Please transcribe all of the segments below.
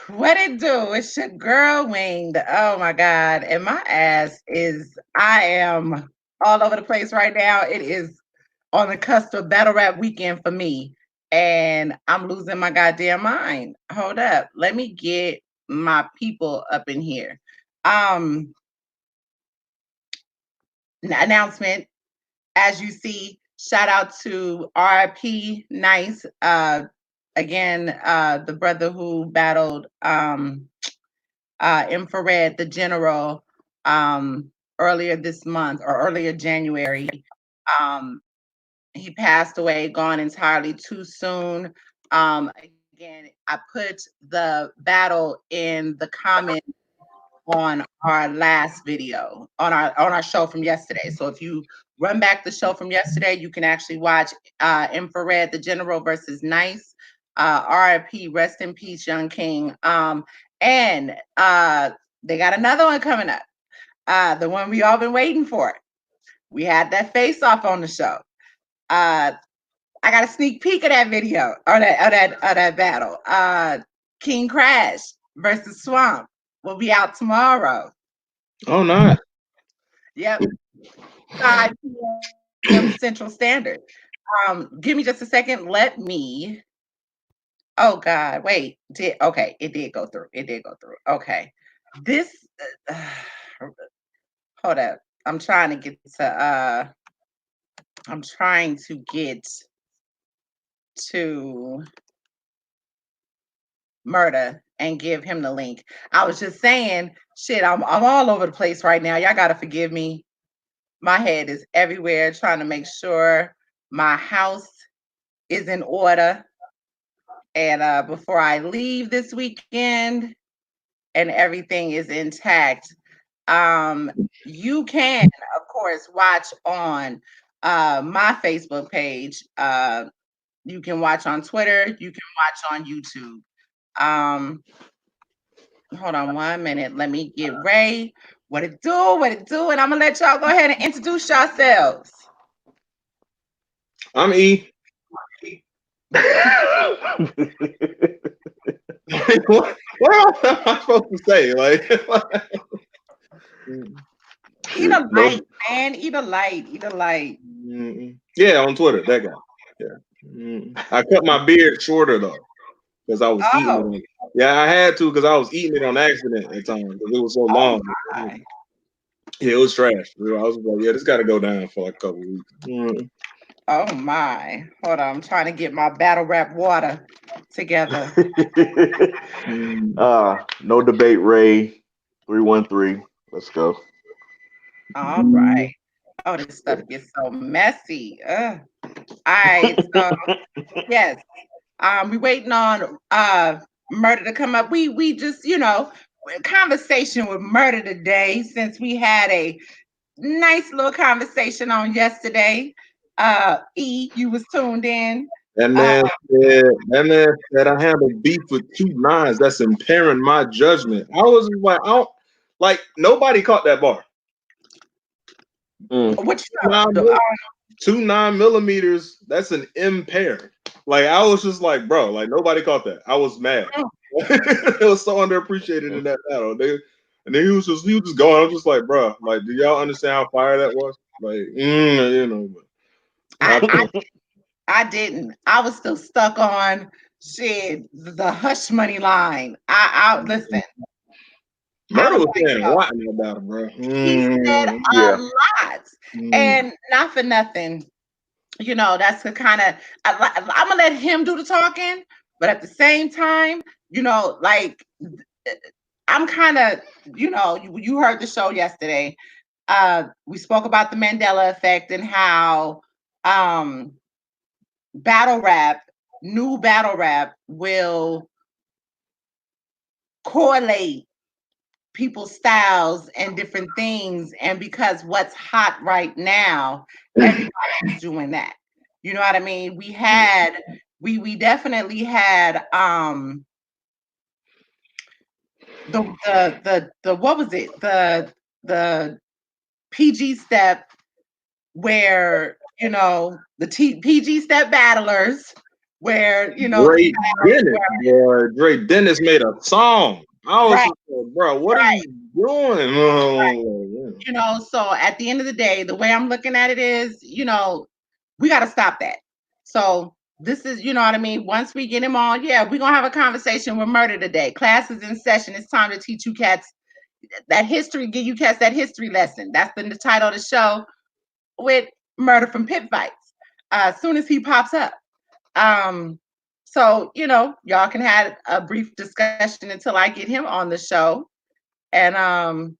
What it do? It's your girl Winged. Oh my God. And my ass I am all over the place right now. It is on the cusp of battle rap weekend for me. And I'm losing my goddamn mind. Hold up. Let me get my people up in here. Um, Announcement. As you see, shout out to RIP Nice. Again, the brother who battled Infrared, the general, earlier this month or earlier January. Um, he passed away, gone entirely too soon. Again, I put the battle in the comments on our last video on our show from yesterday. So if you run back the show from yesterday, you can actually watch Infrared, the general versus Nice. RIP, rest in peace, young king. And they got another one coming up. The one we all been waiting for. We had that face off on the show. I got a sneak peek of that video or that battle. King Crash versus Swamp will be out tomorrow. Oh, nice. Yep, 5 p.m. Central Standard. Give me just a second. Let me. Oh God, wait. Okay? It did go through. It did go through. Okay, this. Hold up. I'm trying to get to. I'm trying to get to Murda and give him the link. I was just saying, shit. I'm all over the place right now. Y'all gotta forgive me. My head is everywhere trying to make sure my house is in order. And before I leave this weekend and everything is intact, you can, of course, watch on my Facebook page. You can watch on Twitter. You can watch on YouTube. Um, Hold on 1 minute. Let me get Ray. What it do? What it do? And I'm gonna let y'all go ahead and introduce yourselves. I'm E. What else am I supposed to say? Eat a light, man. Eat a light. Eat a light. Yeah, on Twitter, that guy. Yeah. I cut my beard shorter though, because I was eating Oh, it. Yeah, I had to because I was eating it on accident at times because it was so oh long. my. Yeah, it was trash. I was like, yeah, this got to go down for like a couple weeks. Oh my. Hold on. I'm trying to get my battle rap water together. No debate, Ray. 313. Let's go. All right. Oh, this stuff gets so messy. All right. So yes. We waiting on Murda to come up. We just, conversation with Murda today since we had a nice little conversation on yesterday. You was tuned in. That Uh, man said I have a beef with 2 9s. That's impairing my judgment. I was like, I don't like nobody caught that bar. what you Nine, know? 2 9 millimeters. That's an impair. Like I was just like, bro, like nobody caught that. I was mad. It was so underappreciated in that battle. And then he was just going. I'm just like, bro, like, do y'all understand how fire that was? Like, I, I didn't. I was still stuck on shit. The hush money line. I listen. I Murda was was like, saying a yo, lot in that battle, bro. he said a Yeah. lot, and not for nothing. That's the kind of I'm gonna let him do the talking, but at the same time, like I'm kind of, you heard the show yesterday. We spoke about the Mandela effect and how um, battle rap, new battle rap, will correlate people's styles and different things. And because what's hot right now, everybody's doing that. You know what I mean? We definitely had the what was it? The PG step where, the PG step battlers where Dre Dennis, boy. Dre Dennis made a song. I was Right. just like, bro, what are you doing? Oh, So at the end of the day, the way I'm looking at it is, we got to stop that. So this is, you know what I mean? Once we get him on, we're going to have a conversation with Murda today. Class is in session. It's time to teach you cats that history, give you cats that history lesson. That's been the title of the show with Murda from Pit Fights. As soon as he pops up. So, y'all can have a brief discussion until I get him on the show. And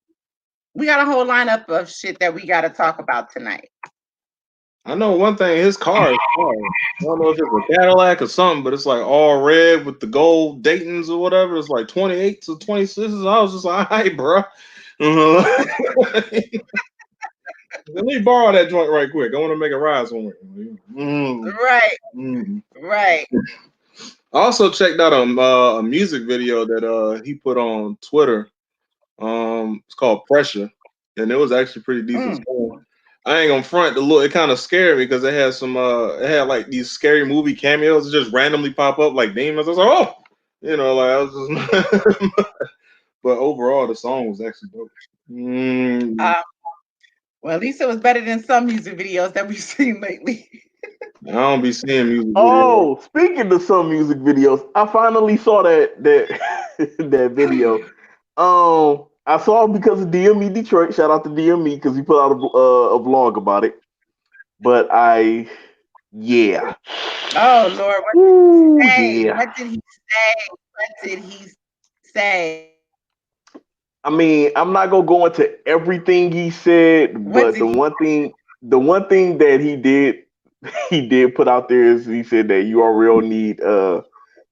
we got a whole lineup of shit that we got to talk about tonight. I know one thing, his car is fire. I don't know if it's a Cadillac or something, but it's like all red with the gold Daytons or whatever. It's like 28s or 26s. I was just like, all right, bro. Let me borrow that joint right quick. I want to make a ride somewhere. Right. I also checked out a music video that he put on Twitter. It's called Pressure, and it was actually pretty decent. I ain't gonna front, it kind of scared me because it had like these scary movie cameos that just randomly pop up like demons. I was like, oh, like I was just but overall the song was actually dope. Well, at least it was better than some music videos that we've seen lately. I don't be seeing music videos. Oh, speaking of some music videos, I finally saw that that video. I saw it because of DME Detroit. Shout out to DME because he put out a vlog about it. But yeah. Oh Lord, what did he say? Yeah. What did he say? I mean, I'm not gonna go into everything he said, but the one thing that he did put out there is he said that URL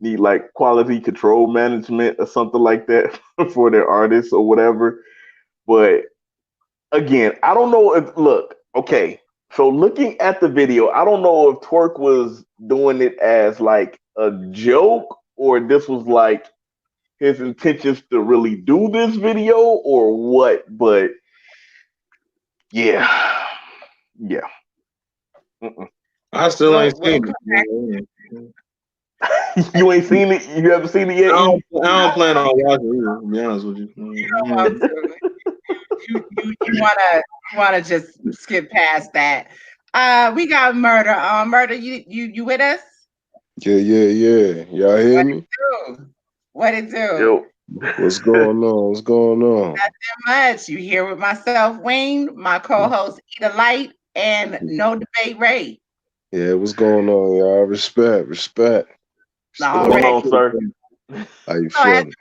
need like quality control management or something like that for their artists or whatever. But again, I don't know if okay. So looking at the video, I don't know if Twerk was doing it as like a joke or this was like his intentions to really do this video or what, but yeah. I still ain't seen it. You ain't seen it? You haven't seen it yet? I don't plan on watching it, to be honest with you. You wanna just skip past that. We got Murda. Murda, you with us? Yeah. Y'all hear me? What it do? Yo. What's going on? Nothing much. You here with myself, Wayne, my co-host Eda Light, and No Debate Ray. Yeah, what's going on, y'all? Respect. What's going on, sir? How you feeling?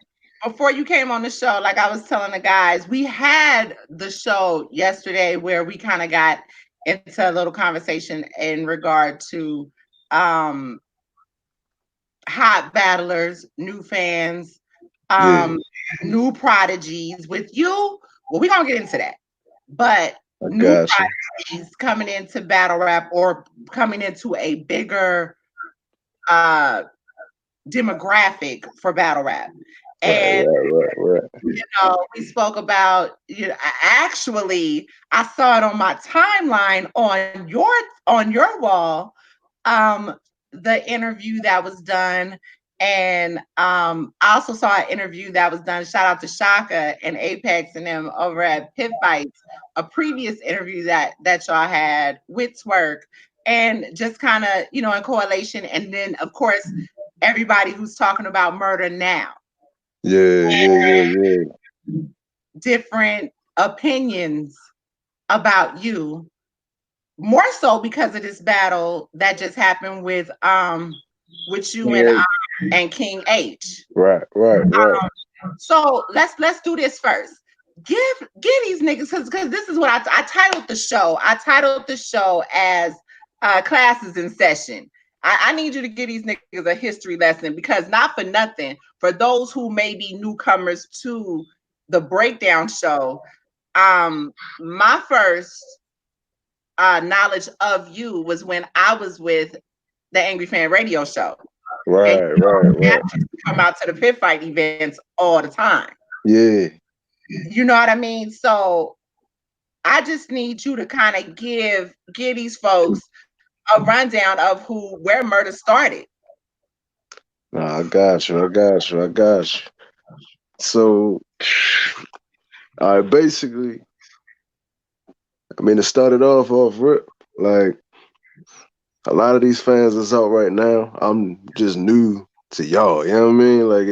Before you came on the show, like I was telling the guys, we had the show yesterday where we kind of got into a little conversation in regard to hot battlers, new fans, new prodigies. With you, well, we're gonna get into that. But new prodigies coming into battle rap or coming into a bigger demographic for battle rap. And right. We spoke about, actually I saw it on my timeline on your wall, the interview that was done. And I also saw an interview that was done. Shout out to Shaka and Apex and them over at Pit Fights, a previous interview that y'all had with Twerk, and just kind of, in correlation. And then of course, everybody who's talking about Murda now. Yeah. Different opinions about you, more so because of this battle that just happened with you and King H. Right. So let's do this first. Give these niggas, because this is what I titled the show. I titled the show as Classes in Session. I need you to give these niggas a history lesson, because not for nothing, for those who may be newcomers to the breakdown show, my first knowledge of you was when I was with the Angry Fan Radio Show. Right. Come out to the Pit Fight events all the time. Yeah. You know what I mean? So I just need you to kind of give these folks a rundown of where Murda started. Nah, I got you. I got you. I got you. So, basically, I mean, it started off rip. Like, a lot of these fans that's out right now, I'm just new to y'all. You know what I mean? Like,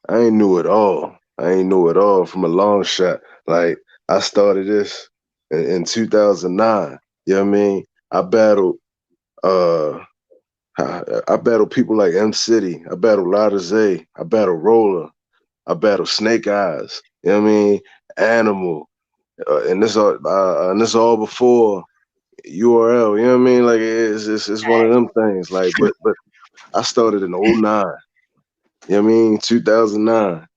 I ain't new at all. I ain't new at all from a long shot. Like, I started this in 2009. You know what I mean? I battled, uh, I battled people like M City. I battled Lotta Zay. I battled Roller. I battled Snake Eyes. You know what I mean? Animal. And this all before URL. You know what I mean? Like it's one of them things. Like, but I started in '09. You know what I mean? 2009.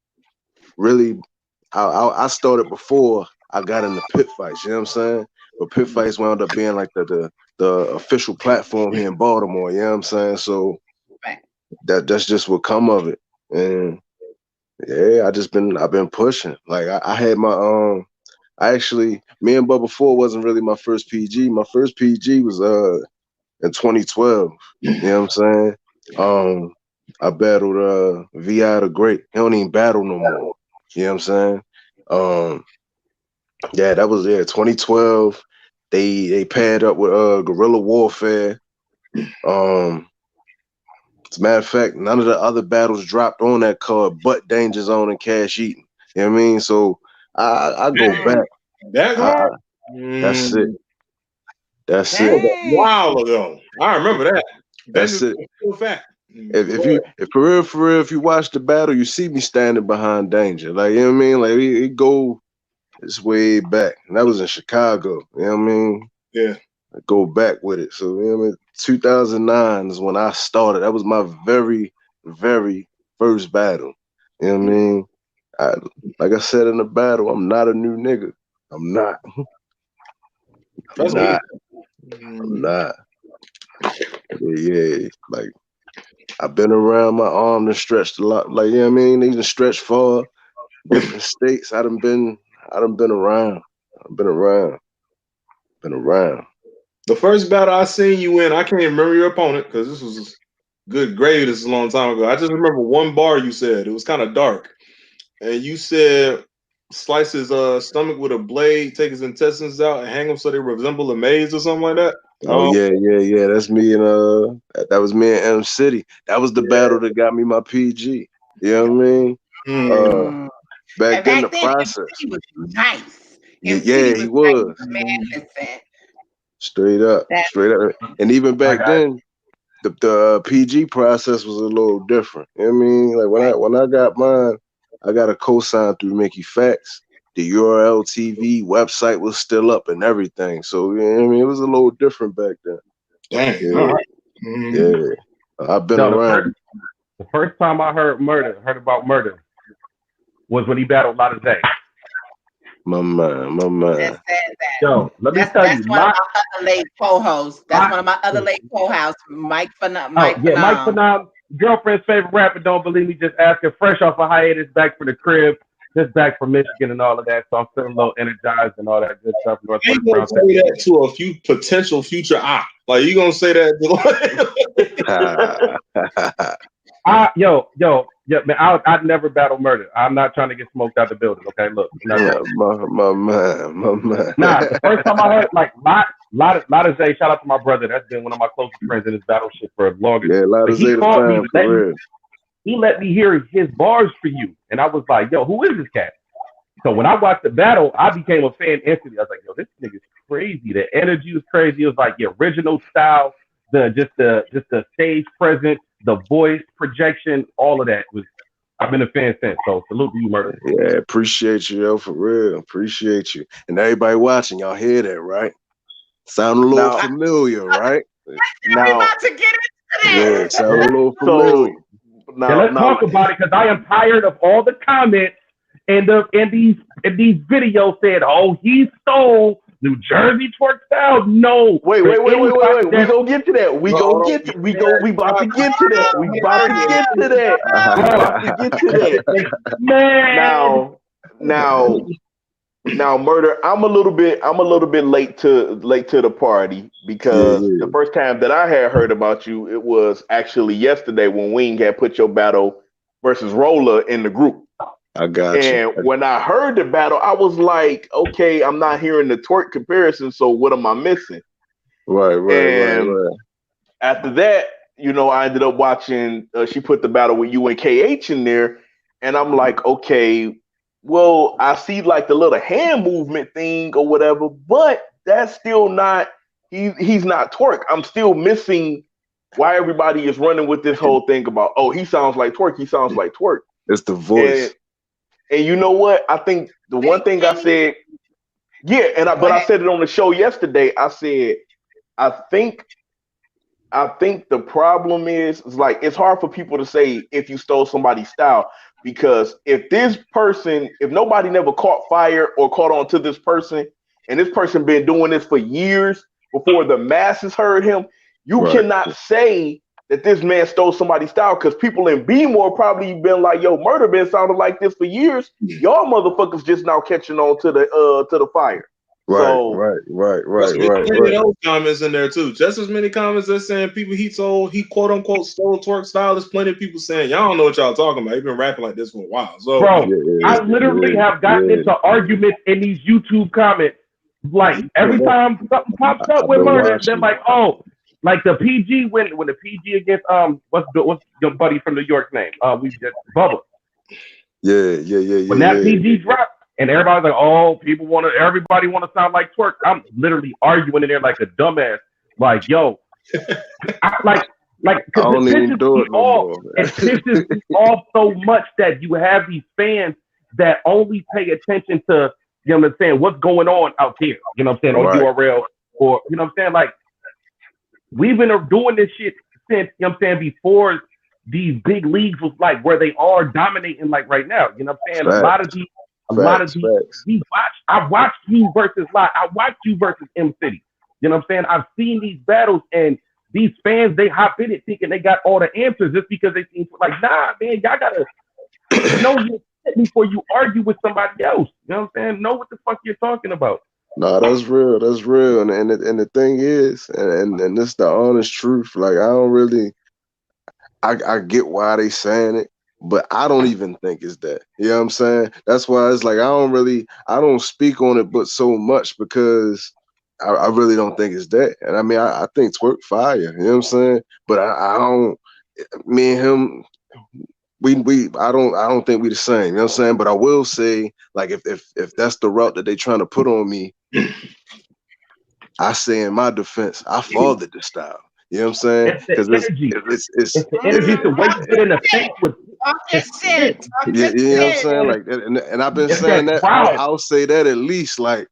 Really, I started before I got into pit fights. You know what I'm saying? But pit fights wound up being like the official platform here in Baltimore. You know what I'm saying? So that's just what come of it. And yeah, I've been pushing. Like I had my me and Bubba 4 wasn't really my first PG. My first PG was in 2012. You know what I'm saying? I battled VI the Great. He don't even battle no more. You know what I'm saying? Yeah, that was 2012. They paired up with Guerrilla Warfare. As a matter of fact, none of the other battles dropped on that card but Danger Zone and Cash Eaton. You know what I mean? So I go back. That hard? That's it. That's it. A while ago. I remember that. That's it. Fact. If for real, if you watch the battle, you see me standing behind Danger. Like, you know what I mean? Like it go it's way back. And that was in Chicago. You know what I mean? Yeah. I go back with it. So you know what I mean? 2009 is when I started. That was my very, very first battle. You know what I mean? Like I said in the battle, I'm not a new nigga. I'm not. I'm not. Yeah. Like I've been around, my arm and stretched a lot. Like, you know what I mean? They just stretched far, different states. I done been around. I've been around. The first battle I seen you in, I can't remember your opponent because this was good grade. This is a long time ago. I just remember one bar you said. It was kind of dark. And you said slice his stomach with a blade, take his intestines out, and hang them so they resemble a maze or something like that. Oh yeah. That's me and that was me and M City. That was the battle that got me my PG. You know what I mean? Back then the process. He was nice. Yeah, he was. Magnificent. Straight up. And even back then, the PG process was a little different. You know what I mean? Like when I got mine, I got a cosign through Mickey Facts. The URL TV website was still up and everything. So you know what I mean, it was a little different back then. Dang. Yeah. I've been around. The first time I heard about Murda was when he battled Lotta Zay. My man. Yo, let me tell you. That's one of my other late co-hosts. That's one of my other late co-hosts, Mike Phenom. Girlfriend's favorite rapper, don't believe me, just asking, fresh off a hiatus, back for the crib, just back from Michigan and all of that. So I'm feeling a little energized and all that good stuff. You gonna say that to a few potential future op? Like you gonna say that? Man, I'd never battle Murda. I'm not trying to get smoked out the building. Okay, look. My man. Nah, the first time I heard Lotta Zay, shout out to my brother. That's been one of my closest friends in this battle shit for the longest. Yeah, Lotta Zay the fan, he let me hear his bars for you. And I was like, yo, who is this cat? So when I watched the battle, I became a fan instantly. I was like, yo, this nigga's crazy. The energy was crazy. It was like the original style, just the stage presence, the voice projection, all of that was. I've been a fan since. So salute to you, Murda. Yeah, appreciate you, yo, for real. Appreciate you. And everybody watching, y'all hear that, right? Sound a little familiar, right? Now, about to get into that. Yeah, sound a little familiar. Let's talk about it because I am tired of all the comments and these videos saying, "Oh, he stole New Jersey twerk style." No, wait. We gonna get to that. We about to get to that. Man. Now, Now, Murder, I'm a little bit late to the party because the first time that I had heard about you, it was actually yesterday when Wing had put your battle versus Roller in the group. I got And you. when I heard the battle, I was like, okay, I'm not hearing the twerk comparison, so what am I missing? And after that, I ended up watching, she put the battle with you and KH in there, and I'm like, okay, well, I see like the little hand movement thing or whatever, but that's still not, he's not twerk. I'm still missing why everybody is running with this whole thing about, oh, he sounds like twerk, he sounds like twerk. It's the voice. And you know what? I think the one thing I said, but I said it on the show yesterday. I said, I think the problem is like it's hard for people to say if you stole somebody's style, because if nobody never caught fire or caught on to this person, and this person been doing this for years before the masses heard him, you cannot say that this man stole somebody's style, because people in B-more probably been like, yo, Murda been sounding like this for years. Y'all motherfuckers just now catching on to the fire. Right. Those comments in there too. Just as many comments that saying people he quote unquote stole twerk style. There's plenty of people saying y'all don't know what y'all talking about. You've been rapping like this for a while. So, bro, I literally have gotten into arguments in these YouTube comments. Like every time something pops up with Murda, they're like, oh, like the PG when the PG against what's your buddy from New York's name? We just Bubba. Yeah. When that PG dropped, and everybody's like, oh, everybody want to sound like twerk. I'm literally arguing in there like a dumbass. Like, yo, I don't even do it no more. It pisses me off so much that you have these fans that only pay attention to, you know what I'm saying, what's going on out here, you know what I'm saying, on URL, or, you know what I'm saying, like, we've been doing this shit since, you know what I'm saying, before these big leagues was like where they are dominating like right now, you know what I'm saying, Facts. a lot of these, I watched you versus Lot, I watched you versus M City, you know what I'm saying, I've seen these battles, and these fans, they hop in it thinking they got all the answers just because they seem like, nah, man, y'all gotta know your shit before you argue with somebody else. You know what I'm saying? Know what the fuck you're talking about. No, that's real. That's real. And the thing is, and this the honest truth. Like I don't really, I get why they saying it, but I don't even think it's that. You know what I'm saying? That's why it's like I don't speak on it, but so much because I really don't think it's that. And I mean, I think twerk fire. You know what I'm saying? But I don't. Me and him, I don't think we the same. You know what I'm saying? But I will say, like, if that's the route that they trying to put on me, I say in my defense, I fathered the style. You know what I'm saying? Because it's the energy to wait to get in the face with. You know what I'm saying? Like, and I've been saying that. I'll say that at least, like,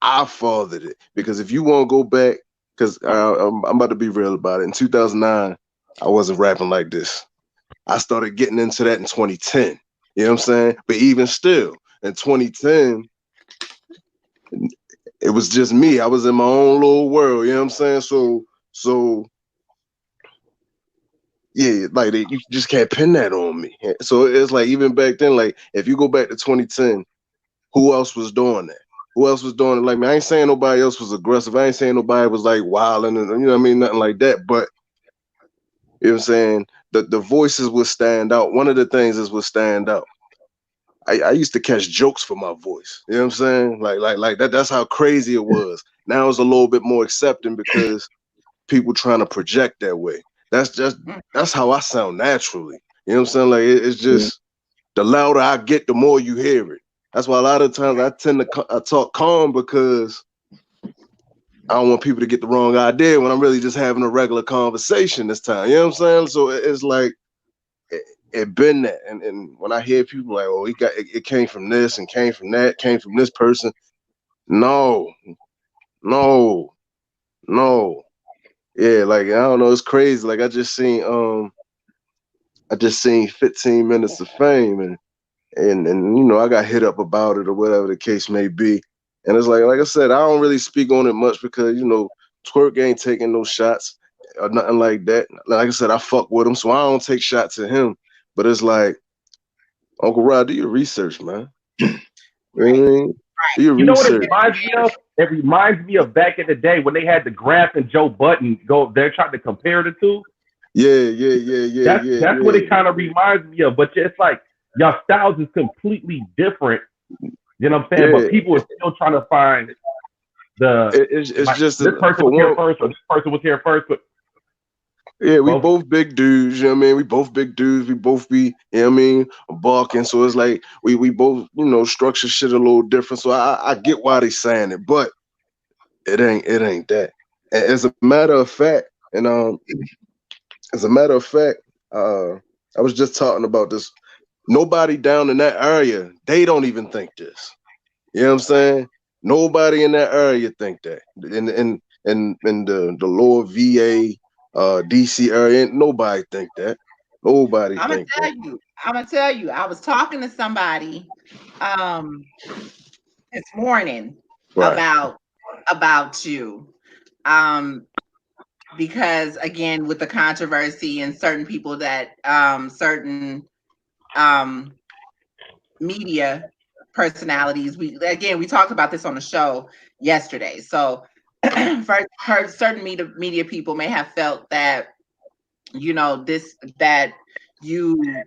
I fathered it, because if you want to go back, because I'm about to be real about it. In 2009, I wasn't rapping like this. I started getting into that in 2010. You know what I'm saying? But even still, in 2010, it was just me. I was in my own little world. You know what I'm saying? So yeah, like you just can't pin that on me. So it's like even back then, like if you go back to 2010, who else was doing that? Who else was doing it? Like, man, I ain't saying nobody else was aggressive. I ain't saying nobody was like wilding, and you know what I mean, nothing like that. But you know what I'm saying? The voices would stand out. One of the things is would stand out. I used to catch jokes for my voice. You know what I'm saying? Like that. That's how crazy it was. Now it's a little bit more accepting because people trying to project that way. That's how I sound naturally. You know what I'm saying? Like it's just the louder I get, the more you hear it. That's why a lot of times I tend to talk calm, because I don't want people to get the wrong idea when I'm really just having a regular conversation this time. You know what I'm saying? So it's like it been that. And when I hear people like, oh, it came from this and came from that, came from this person. No. Yeah, like I don't know, it's crazy. Like I just seen 15 Minutes of Fame, and you know, I got hit up about it or whatever the case may be. And it's like I said, I don't really speak on it much because, you know, twerk ain't taking no shots or nothing like that. Like I said, I fuck with him, so I don't take shots at him. But it's like, Uncle Rod, do your research, man. You know what I mean? Do your You know what it research. reminds me of? It reminds me of back in the day when they had the Graph and Joe Budden go. They're trying to compare the two. That's what it kind of reminds me of. But it's like y'all styles is completely different. You know what I'm saying? Yeah. But people are still trying to find the. It's like, just this person was here first, or this person was here first. But yeah, we both big dudes, you know what I mean? We both big dudes. We both be, you know what I mean, barking. So it's like we both, you know, structure shit a little different. So I get why they saying it, but it ain't that. And as a matter of fact, I was just talking about this. Nobody down in that area, they don't even think this. You know what I'm saying? Nobody in that area think that. In the lower VA, DC area, ain't nobody think that. Nobody think that. I'm gonna tell you. I was talking to somebody this morning about you. Because again, with the controversy and certain people that certain media personalities, we talked about this on the show yesterday. So for certain media people may have felt that, you know, that you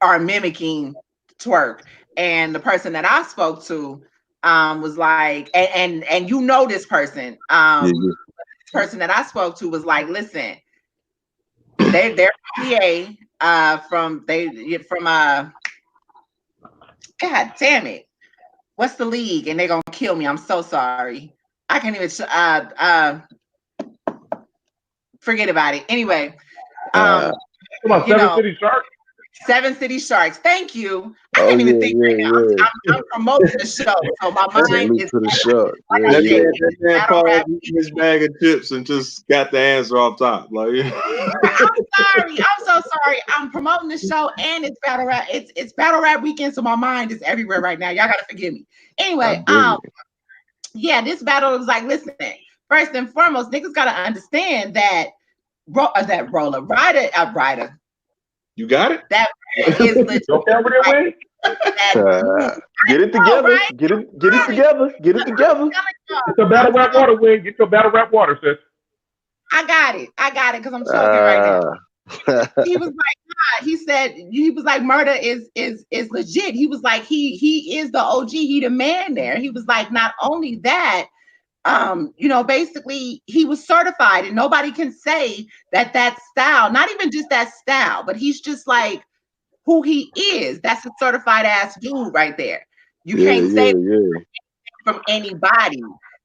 are mimicking twerk. And the person that I spoke to was like, and you know this person, this person that I spoke to was like, listen, they're PA from God damn it, what's the league? And they're gonna kill me. I'm so sorry. I can't even forget about it. Anyway, come on, Seven City Sharks. Seven City Sharks. Thank you. I can't even think right now. I'm promoting the show, so my mind is to the shark. That man Paul eating his bag of chips and just got the answer off top. Like, I'm so sorry. I'm promoting the show and it's battle rap. It's battle rap weekend, so my mind is everywhere right now. Y'all gotta forgive me. Anyway, yeah, this battle was like, listen. First and foremost, niggas gotta understand that Ryder. You got it? That is legit. Get it together. Right? Get it together. Get it together. It's a battle rap water, Win. Get your battle rap water, sis. I got it because I'm choking right now. He was like, nah. He was like, Murda is legit. He was like, he is the OG. He the man there. He was like, not only that, you know, basically he was certified, and nobody can say that style, not even just that style, but he's just like who he is. That's a certified ass dude right there. You can't say from anybody.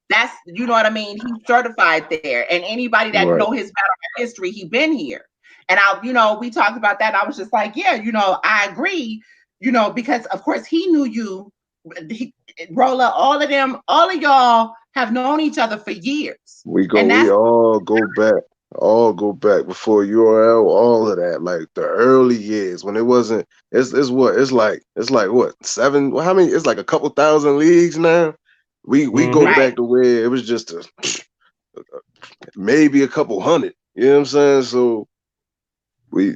That's, you know what I mean? He's certified there, and anybody that know his battle history, he been here. And we talked about that. I was just like, yeah, you know, I agree, you know, because of course he knew you, Rolla, all of y'all have known each other for years. We all go back before URL, all of that, like the early years when it wasn't. It's like what, 7? How many? It's like a couple thousand leagues now. We go back to where it was just maybe a couple hundred. You know what I'm saying? So like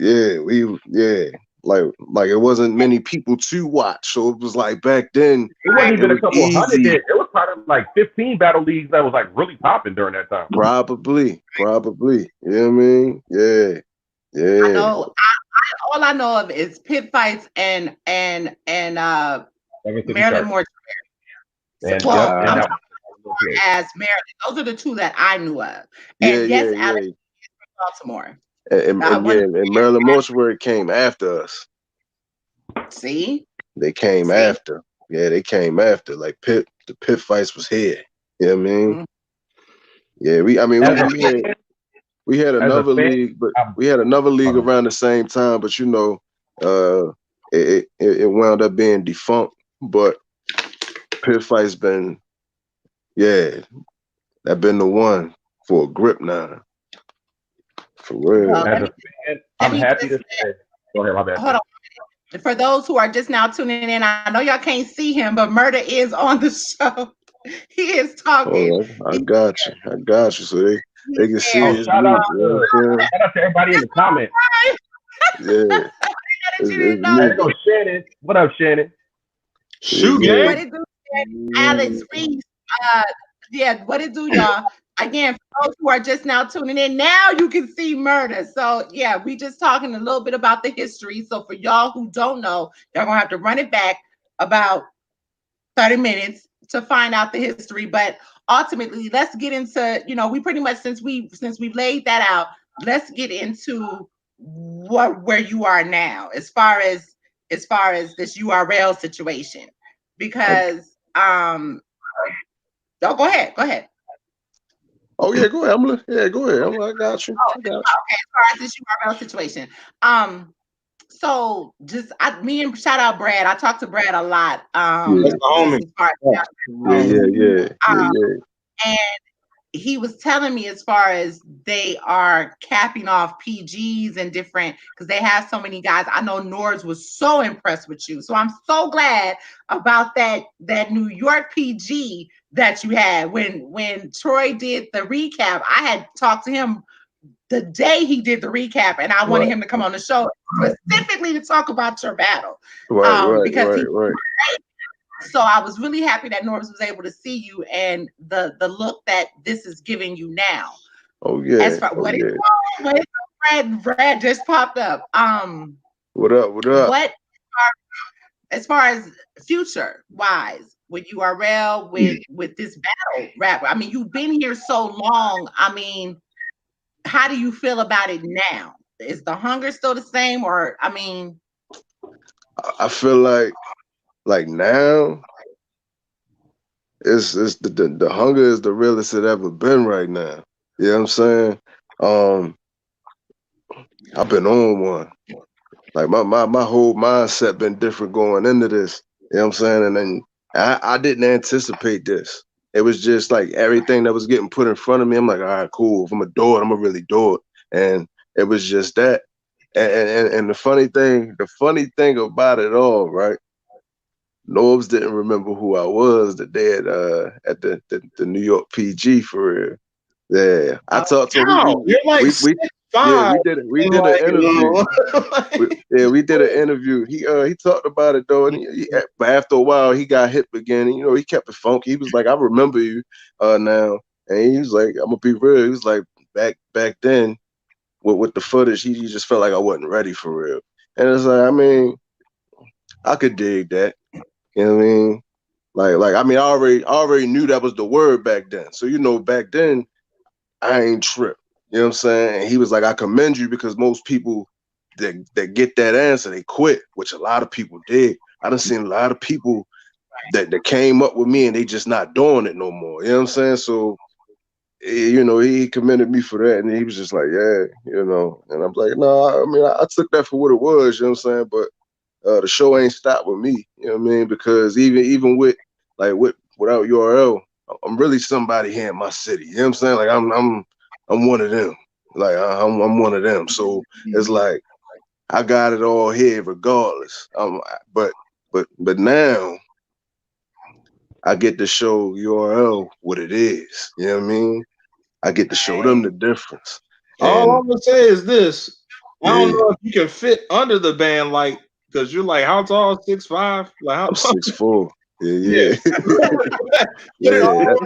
it wasn't many people to watch. So it was like back then. It wasn't even a couple hundred. It was probably like 15 battle leagues that was like really popping during that time. Probably. You know what I mean? Yeah. I know. All I know of is pit fights and Maryland Mortuary. As Maryland, those are the two that I knew of. And Alex Baltimore. And Maryland Mortuary came after us. See? They came after. Yeah, they came after. Like the pit fights was here. You know what I mean? Mm-hmm. Yeah, we had another league, but we had another league around the same time, but you know, it wound up being defunct. But pit fights been that been the one for a grip now. For real. As a fan, I'm happy to say. Go ahead, my bad. Hold on. For those who are just now tuning in, I know y'all can't see him, but Murda is on the show. He is talking. Oh, I got you. So they can see his shout out to everybody in the comments. Yeah. There goes Shannon. What up, Shannon? Shoot, gang. Alex Reese. Yeah, what it do, y'all? Again, for those who are just now tuning in, now you can see Murda. So yeah, we just talking a little bit about the history. So for y'all who don't know, y'all gonna have to run it back about 30 minutes to find out the history. But ultimately, let's get into, we pretty much, since we've laid that out, let's get into where you are now as far as this URL situation. Because go ahead. Oh yeah, go ahead. Go ahead. I got you. Okay, as far as this URL situation. So just me and shout out Brad. I talk to Brad a lot. That's the homie. Yeah. And he was telling me as far as they are capping off PGs and different, because they have so many guys. I know Nords was so impressed with you. So I'm so glad about that New York PG that you had. When Troy did the recap, I had talked to him the day he did the recap, and I wanted him to come on the show specifically to talk about your battle. Right. So I was really happy that Norris was able to see you and the look that this is giving you now. Oh yeah. As far, what is Brad just popped up. What up? As far as future wise with URL with this battle rap? I mean, you've been here so long. I mean, how do you feel about it now? Is the hunger still the same, or I mean? I feel like now, it's the hunger is the realest it ever been right now. You know what I'm saying? I've been on one. Like my whole mindset been different going into this. You know what I'm saying? And then I didn't anticipate this. It was just like everything that was getting put in front of me. I'm like, all right, cool. If I'm gonna do it, I'm gonna really do it. And it was just that. And the funny thing about it all, right? Norbs didn't remember who I was the day at the New York PG for real. Yeah, I talked to him. You're like 6'5". Yeah, we did an interview. We did an interview. He talked about it though, and but after a while he got hip again. And, he kept it funky. He was like, "I remember you now," and he was like, "I'm gonna be real." He was like, back then with the footage, he just felt like I wasn't ready for real. And it's like, I mean, I could dig that. You know what I mean? Like I mean, I already knew that was the word back then. So back then, I ain't tripped. You know what I'm saying? And he was like, I commend you, because most people that get that answer, they quit, which a lot of people did. I done seen a lot of people that came up with me and they just not doing it no more. You know what I'm saying? So, he commended me for that, and he was just like, yeah, and I'm like, no, I mean, I took that for what it was, you know what I'm saying? But the show ain't stopped with me, you know what I mean? Because even without URL, I'm really somebody here in my city. You know what I'm saying? Like I'm one of them. Like I'm one of them. So it's like I got it all here regardless. But now I get to show URL what it is. You know what I mean? I get to show them the difference. All I'm gonna say is this: I don't know if you can fit under the band, because you're like, how tall? 6'5"? Like I'm 6'4". Yeah.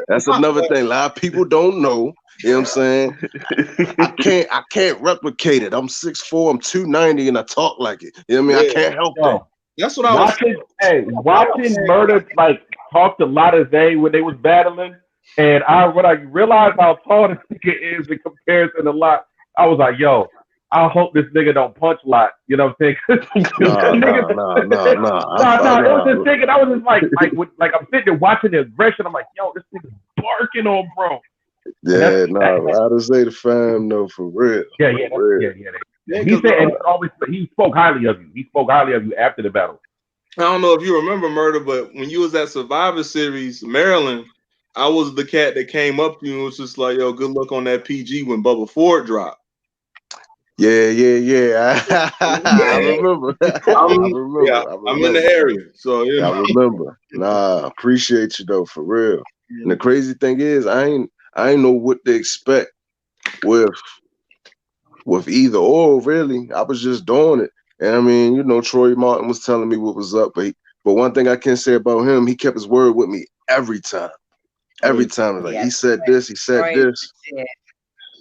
That's another thing. A lot of people don't know. You know what I'm saying? I can't replicate it. I'm 6'4", I'm 290, and I talk like it. You know what I mean? I can't help that. That's what I was watching Murda talk to Lotta Zay when they was battling, and when I realized how tall this nigga is in comparison to Lot, I was like, yo, I hope this nigga don't punch a lot. You know what I'm saying? Nah. I was just thinking. I was just like I'm sitting there watching the aggression. I'm like, yo, this nigga's barking on bro. Yeah, I just say the fam though, for real. Yeah. He said, and he spoke highly of you. He spoke highly of you after the battle. I don't know if you remember, Murda, but when you was at Survivor Series Maryland, I was the cat that came up to you and was just like, yo, good luck on that PG when Bubba Ford dropped. Yeah. I remember. I'm in the area, so I remember. Nah, appreciate you though, for real. Yeah. And the crazy thing is, I ain't know what to expect with either or, really. I was just doing it. And I mean, Troy Martin was telling me what was up, but But one thing I can say about him, he kept his word with me every time. Every time, like he said this,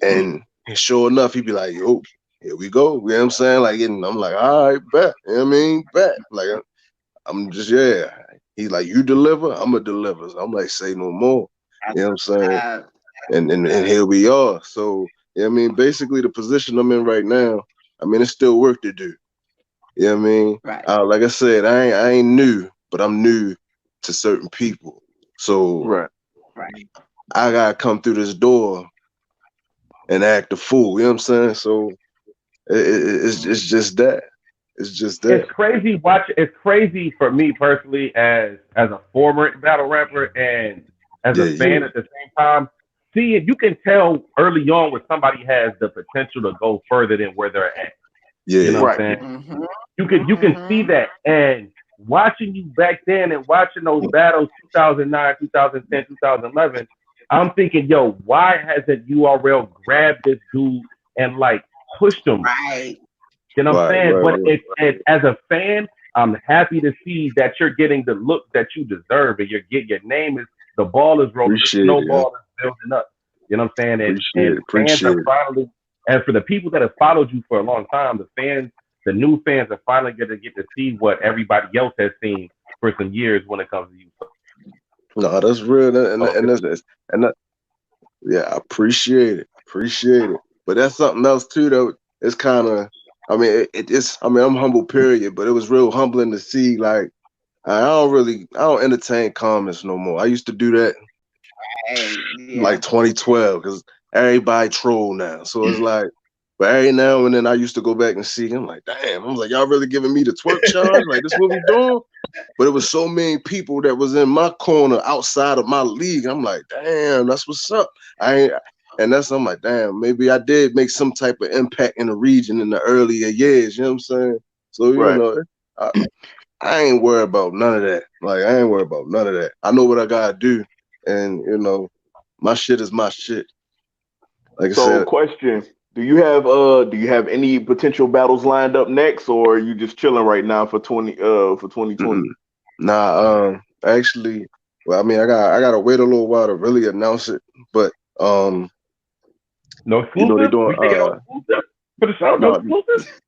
and sure enough, he'd be like, "Yo, here we go." You know what I'm saying? Like, and I'm like, "All right, bet." You know what I mean? Bet. Like, I'm just He's like, "You deliver, I'm gonna deliver." So I'm like, "Say no more." You know what I'm saying? And here we are. So I mean, basically, the position I'm in right now, I mean, it's still work to do. You know what I mean? Right. Like I said, I ain't new, but I'm new to certain people. So Right. I gotta come through this door and act a fool. You know what I'm saying? So it's just that. It's just that. It's crazy. It's crazy for me personally as a former battle rapper and as a fan at the same time. See, you can tell early on when somebody has the potential to go further than where they're at. Yeah. You know what I'm saying? Mm-hmm. You can see that. And watching you back then and watching those battles 2009, 2010, 2011, I'm thinking, yo, why hasn't URL grabbed this dude and like pushed him? Right. You know what I'm saying? But as a fan, I'm happy to see that you're getting the look that you deserve, and your name is, the ball is rolling, the snowball is building up. You know what I'm saying? And fans are finally, and for the people that have followed you for a long time, the new fans are finally going to get to see what everybody else has seen for some years when it comes to you. No, that's real, and I appreciate it. But that's something else too, though. It's kind of, I mean, it's. I mean, I'm humble, period. But it was real humbling to see. Like, I don't entertain comments no more. I used to do that, like 2012, because everybody troll now. So it's like, but every now and then I used to go back and see. I'm like, damn. I'm like, y'all really giving me the twerk charge? Like, this what we doing? But it was so many people that was in my corner outside of my league. I'm like, damn, that's what's up. I'm like, damn, maybe I did make some type of impact in the region in the earlier years. You know what I'm saying? So, you know, I ain't worried about none of that. Like, I ain't worried about none of that. I know what I gotta do. And, you know, my shit is my shit. Like I said. Question. Do you have any potential battles lined up next, or are you just chilling right now for 2020? Nah, actually, well, I mean, I gotta wait a little while to really announce it, but no exclusive. You know, they doing for the show. No exclusive.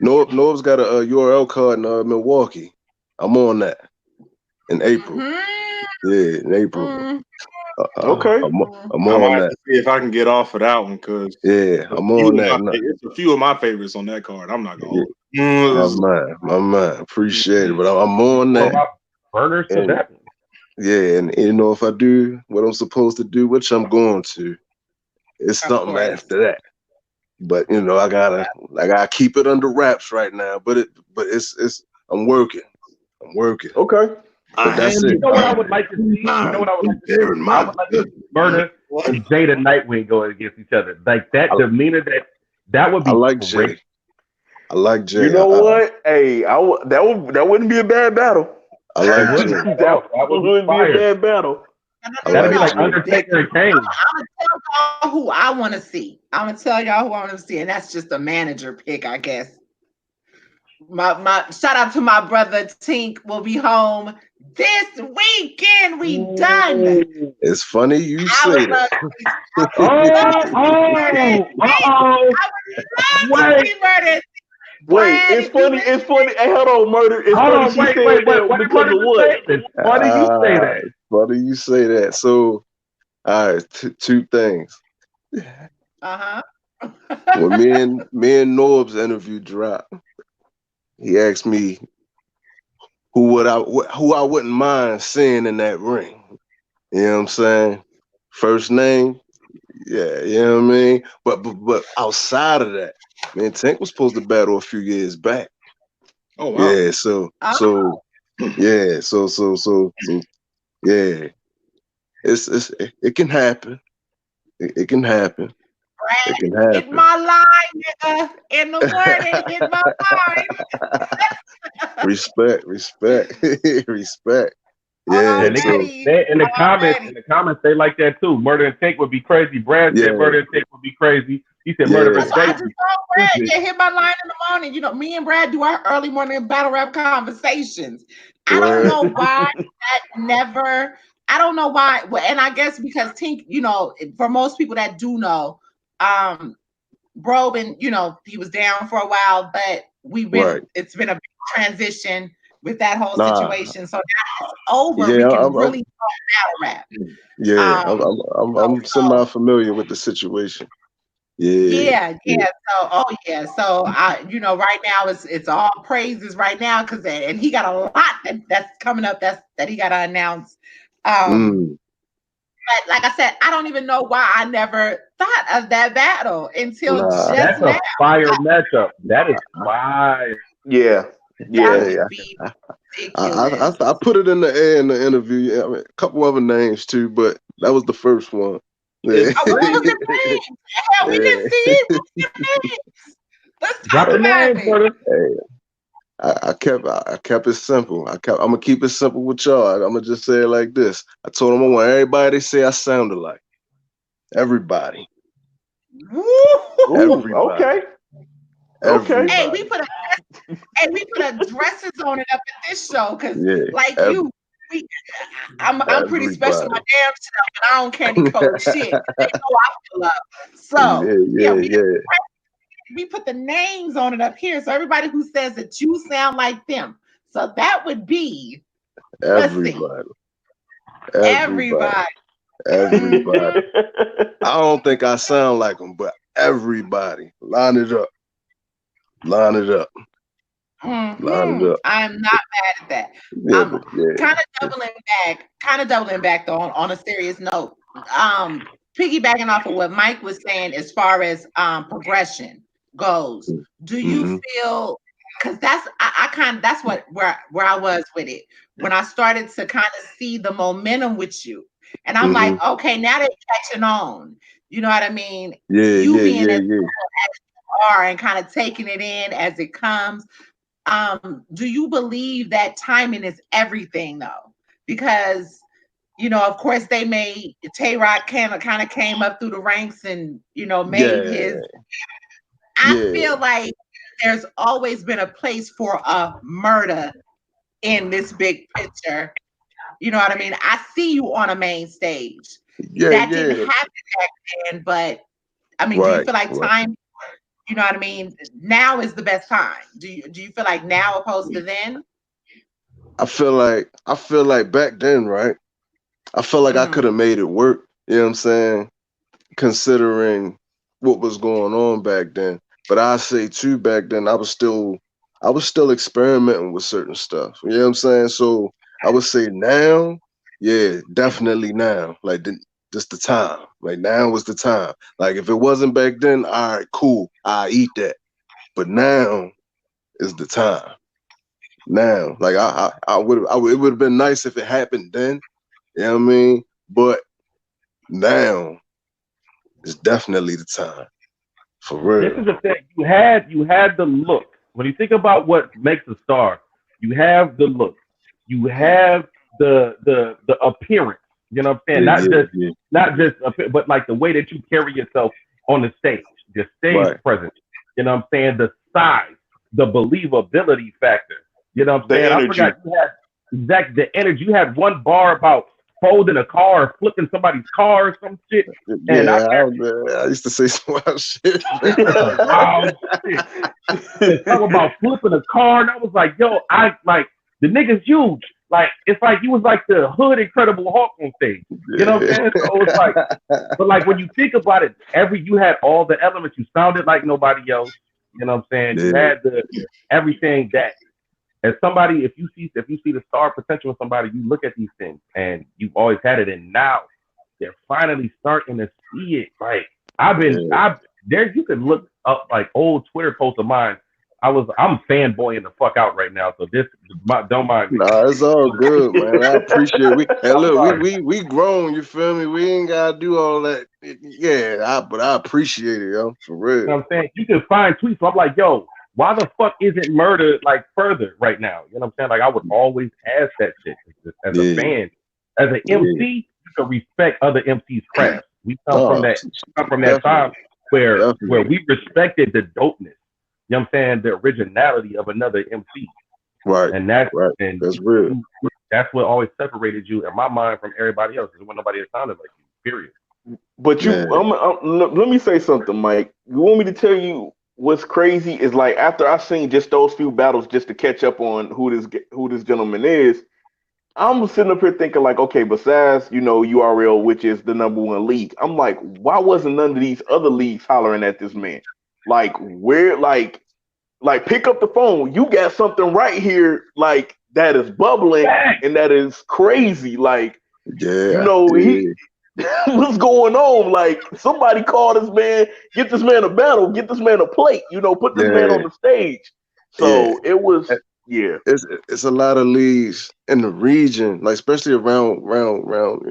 Nov's got a URL card in Milwaukee. I'm on that in April. Yeah, in April. Okay. I'm on that. See if I can get off of that one, because I'm on that. It's a few of my favorites on that card. I'm not gonna. My man, appreciate it, but I'm on that. Burners to that. Yeah, and you know, if I do what I'm supposed to do, which I'm going to, it's something after that. But you know, I gotta keep it under wraps right now. But it's I'm working. Okay. But that's it. You know what I would like to see? I would like to see Murda and Jada Nightwing going against each other. Like that demeanor, that would be great. I like Jay. You know what? Hey, that wouldn't be a bad battle. I like Jay. That wouldn't be a bad battle. That'd be like Undertaker and Kane. I'm gonna tell y'all who I want to see. And that's just a manager pick, I guess. My shout out to my brother Tink will be home this weekend. We done. It's funny you say that. Wait, it's funny. Hey, hold on, Murder. It's funny she said that because of what? It's funny you say that. Funny you say that. So, all right, two things. When me and Norb's interview dropped, he asked me who I wouldn't mind seeing in that ring. You know what I'm saying? First name, yeah, you know what I mean? But outside of that, man, Tank was supposed to battle a few years back. Oh wow. Yeah, so yeah, so yeah. It can happen. It can happen. It can happen. Hit my line, nigga. In the morning, hit my line. Respect. Yeah. In the comments, they like that too. Murder and Tank would be crazy. Brad said Murder and Tank would be crazy. He said Murder and Tank. I just told Brad, hit my line in the morning. You know, me and Brad do our early morning battle rap conversations. I don't know why that never. I don't know why. Well, and I guess because Tink, for most people that do know, Broben, he was down for a while, but it's been a big transition with that whole situation. So now it's over. Yeah, We can really talk battle rap. Yeah, I'm semi familiar with the situation. Yeah. So right now it's all praises right now because and he got a lot that's coming up that he got to announce. But like I said, I don't even know why I never thought of that battle until just that's now. a fire matchup. That is fire. Yeah. That would be ridiculous. I put it in the air in the interview. I mean, a couple other names too, but that was the first one. Yeah. What was the names? Hell, we didn't see it. What's the names? Let's talk about it. Hey, I kept it simple. I'm gonna keep it simple with y'all. I'm gonna just say it like this. I told them I want everybody to say I sounded like everybody. Everybody. Okay. Everybody. Hey, we put a dresses on it up at this show because I'm pretty special my damn self, and I don't candy coat shit. They know I pull up. So we put the names on it up here. So everybody who says that you sound like them. So that would be everybody. Everybody. I don't think I sound like them, but everybody. Line it up. Line it up. I'm not mad at that. Kind of doubling back though on a serious note. Piggybacking off of what Mike was saying as far as progression goes. Do you feel, because that's where I was with it when I started to kind of see the momentum with you, and I'm like, okay, now they're catching on. You know what I mean? Being as you are and kind of taking it in as it comes. Do you believe that timing is everything though? Because of course they made Tay-Rock kind of came up through the ranks and made his. I feel like there's always been a place for a Murda in this big picture. You know what I mean? I see you on a main stage. That didn't happen back then, but I mean, do you feel like time? You know what I mean? Now is the best time. Do you feel like now opposed to then? I feel like back then, right? I feel like I could have made it work. You know what I'm saying? Considering what was going on back then. But I say too, back then I was still experimenting with certain stuff. You know what I'm saying? So I would say now, definitely now. Like just the time. Like now was the time. Like if it wasn't back then, all right, cool. I eat that. But now is the time. Now, like it would have been nice if it happened then. You know what I mean? But now is definitely the time. For real. This is the thing. You had the look. When you think about what makes a star, you have the look. You have the appearance. You know what I'm saying? Not just but like the way that you carry yourself on the stage, the stage presence. You know what I'm saying? The size, the believability factor. You know what I'm saying? I forgot you had the energy. You had one bar about folding a car or flipping somebody's car or some shit. And I used to say some wild shit. Wild shit. Talk about flipping a car, and I was like, yo, the nigga's huge. Like, it's like he was like the hood Incredible Hulk on stage. You know what I'm saying? So it's like, but like when you think about it, you had all the elements. You sounded like nobody else. You know what I'm saying? You had everything that. As somebody, if you see the star potential in somebody, you look at these things and you've always had it, and now they're finally starting to see it. Like you could look up like old Twitter posts of mine. I'm fanboying the fuck out right now, so don't mind me. Nah, it's all good, man. I appreciate it. And look, we grown, you feel me? We ain't gotta do all that. But I appreciate it, yo, for real. You know what I'm saying? You can find tweets. So I'm like, yo, why the fuck isn't Murda like further right now? You know what I'm saying? Like I would always ask that shit as a fan. As an MC, you can respect other MCs' crafts. We come from that time where we respected the dopeness. You know what I'm saying? The originality of another MC. Right. And that's Right. That's real. That's what always separated you in my mind from everybody else. There wasn't nobody that sounded like you. Period. But let me say something, Mike. You want me to tell you what's crazy is like after I seen just those few battles just to catch up on who this gentleman is, I'm sitting up here thinking like, okay, besides URL, which is the #1 league, I'm like, why wasn't none of these other leagues hollering at this man? Like, where, like pick up the phone. You got something right here, like that is bubbling and that is crazy. Like, he. What's going on? Like, somebody call this man, get this man a battle, get this man a plate, put this man on the stage. So it was, It's a lot of leagues in the region, like especially around,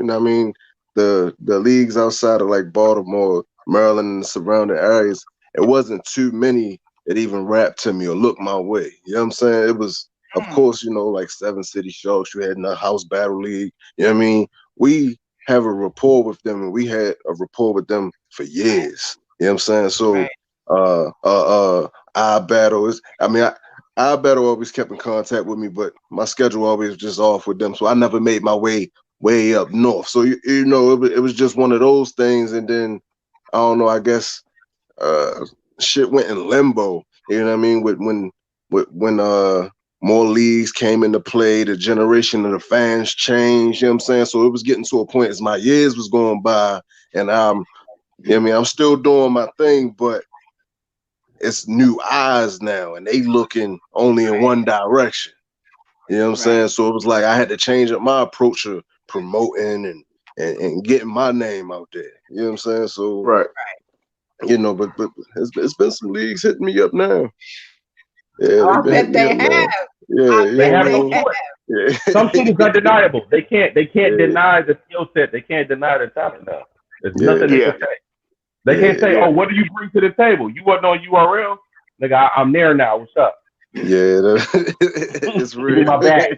I mean, the leagues outside of like Baltimore, Maryland, and the surrounding areas. It wasn't too many that even rapped to me or looked my way. You know what I'm saying? It was, of course, like 7 City Sharks. You had in the House Battle League. You know what I mean? We have a rapport with them, and we had a rapport with them for years. You know what I'm saying? So, our battle is, our battle always kept in contact with me, but my schedule always was just off with them. So I never made my way up north. So, it was just one of those things. And then, I don't know, I guess, shit went in limbo. You know what I mean? When more leagues came into play, the generation of the fans changed, you know what I'm saying? So it was getting to a point as my years was going by, and I'm still doing my thing, but it's new eyes now, and they looking only in one direction. You know what I'm saying? So it was like I had to change up my approach of promoting and getting my name out there. You know what I'm saying? So but it's been some leagues hitting me up now. Yeah, I bet they have. Yeah, they have no choice. Yeah. Some shit is undeniable. They can't deny the skill set. They can't deny the talent now. There's nothing they can say. They can't say, "Oh, what do you bring to the table? You wasn't on URL, nigga. I'm there now. What's up?" Yeah, it's real. Give me my back.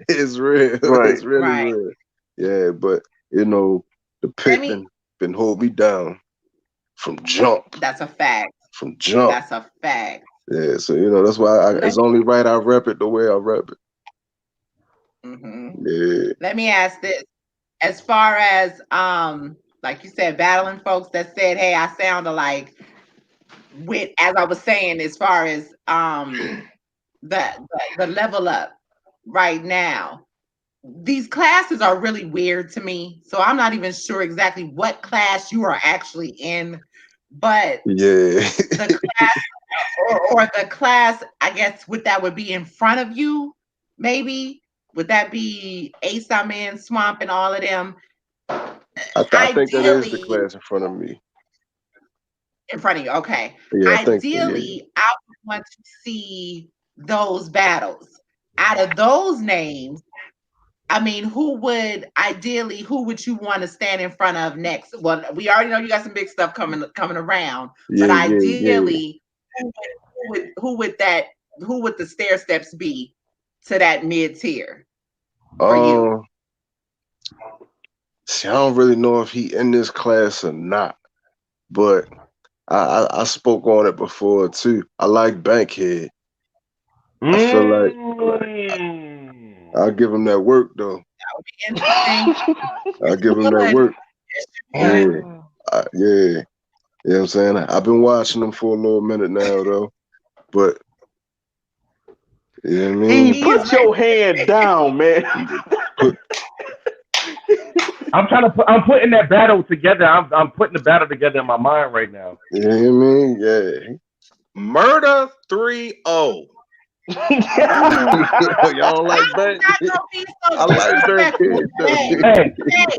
It's real. Right. It's really real. Yeah, but the pit been hold me down from jump. That's a fact. From jump. That's a fact. Yeah, so that's why it's only right I rep it the way I rep it. Yeah. Let me ask this: as far as like you said, battling folks that said, "Hey, I sound alike." As I was saying, as far as the level up right now, these classes are really weird to me. So I'm not even sure exactly what class you are actually in, but the class or the class, I guess, that would be in front of you, maybe. Would that be Ace Man, Swamp, and all of them? I think that is the class in front of me. In front of you, okay. Yeah, ideally, I would want to see those battles. Out of those names, I mean, who would you want to stand in front of next? Well, we already know you got some big stuff coming around, but ideally, who would the stair steps be to that mid tier for you? See, I don't really know if he in this class or not, but I spoke on it before too. I like Bankhead. I feel like I'll give him that work though. That would be interesting. I'll give him that work. Yeah. You know what I'm saying? I've been watching him for a little minute now though. But you know what I mean? Put your hand down, man. I'm putting that battle together. I'm putting the battle together in my mind right now. You know what I mean? Yeah. Murda 3-0. Y'all don't like Bank? I like Bankhead.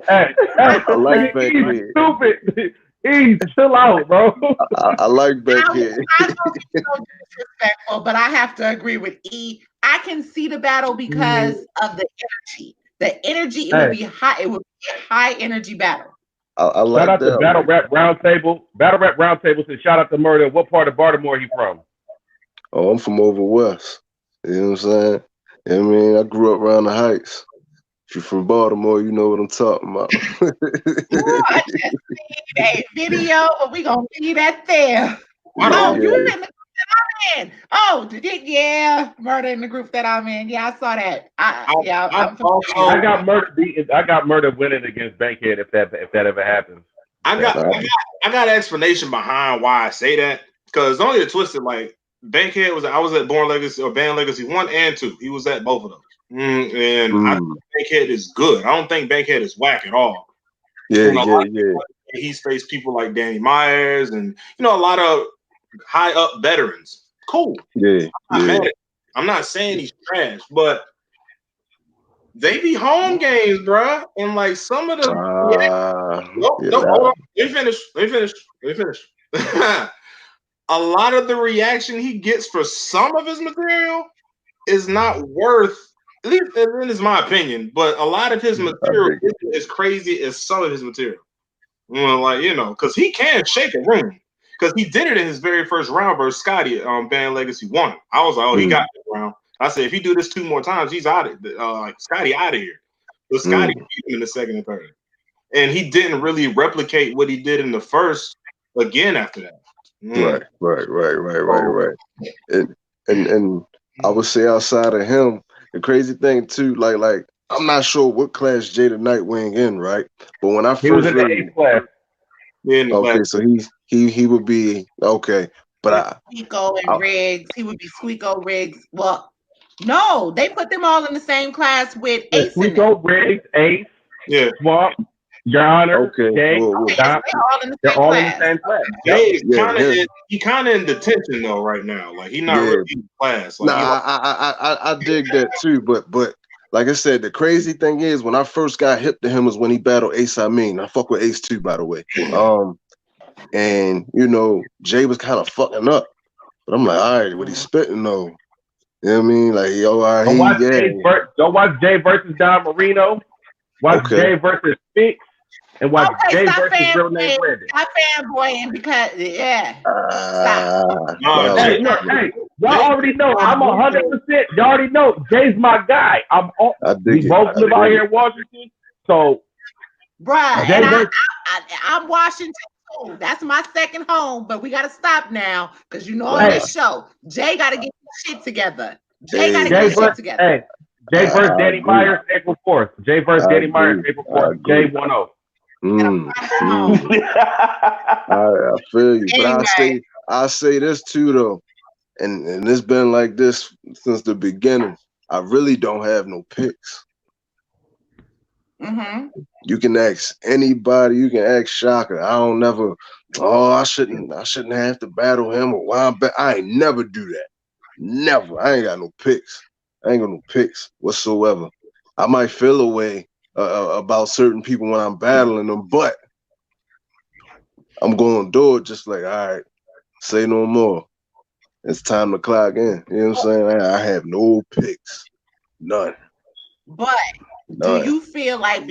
Hey, I like Bankhead. He's stupid. He's chill out, bro. I like Bankhead. I don't be so disrespectful, but I have to agree with E. I can see the battle because of the energy. The energy, it would be high. It would be a high energy battle. I like shout out that. to Battle Rap Roundtable. Battle Rap Roundtable says, shout out to Murda. What part of Baltimore are you from? Oh, I'm from over west. You know what I'm saying? I mean, I grew up around the Heights. If you're from Baltimore, you know what I'm talking about. I just seen a video, but we gonna leave that there. You in the that I'm in. Oh, yeah, Murda in the group that I'm in. Yeah, I saw that. I'm I got Murda beating. I got Murda winning against Bankhead if that ever happens. I got an explanation behind why I say that, because don't get it twisted. Like Bankhead I was at Born Legacy or Band Legacy 1 and 2. He was at both of those. And I think Bankhead is good. I don't think Bankhead is whack at all. Yeah. He's faced people like Danny Myers and a lot of high up veterans. Cool. Yeah. I'm not saying he's trash, but they be home games, bruh. And like some of the hold on. Let me finish. A lot of the reaction he gets for some of his material is not worth, at least that is my opinion, but a lot of his material isn't as crazy as some of his material. Because he can shake a room. Because he did it in his very first round versus Scotty on Band Legacy 1. I was like, he got this round. I said, if he do this 2 more times, he's out of Scotty out of here. But Scotty beat him in the second and third. And he didn't really replicate what he did in the first again after that. Right. And I would say outside of him, the crazy thing too, like I'm not sure what class Jada Nightwing in, right? But when I first was in the 8th class. Okay, so he would be okay. But Squeako and Riggs, he would be Squeako, Riggs. Well, no, they put them all in the same class with Ace. Squeako, Riggs, Ace, Swamp, Your Honor, Jay. They're all in the same class. He kind of in detention though right now. Like he's not really in class. Like, I dig that too, but like I said, the crazy thing is when I first got hip to him was when he battled Ace Amin. I fuck with Ace too, by the way. And Jay was kind of fucking up, but I'm like, all right, what he's spitting though. You know what I mean? Like, don't watch Jay versus Don Marino. Watch Jay versus Fix. And watch Jay versus real name Brandon. Stop fanboying because y'all already know I'm 100%. Y'all already know Jay's my guy. We both live out here in Washington, so bruh. And I'm Washington too. That's my second home, but we gotta stop now because on this show, Jay gotta get his shit together. Jay Hey, Jay versus Danny Myers, April 4th. Jay versus Danny Myers, April 4th. Jay 1-0. I feel you, but I'll say this too though, and it's been like this since the beginning. I really don't have no picks. You can ask anybody. You can ask Shaka. I don't never. I shouldn't have to battle him or why. I ain't never do that. Never. I ain't got no picks. I ain't got no picks whatsoever. I might feel a way about certain people when I'm battling them, but I'm going to do it just like, all right, say no more. It's time to clock in. You know what I'm saying? I have no picks. None. But do you feel like,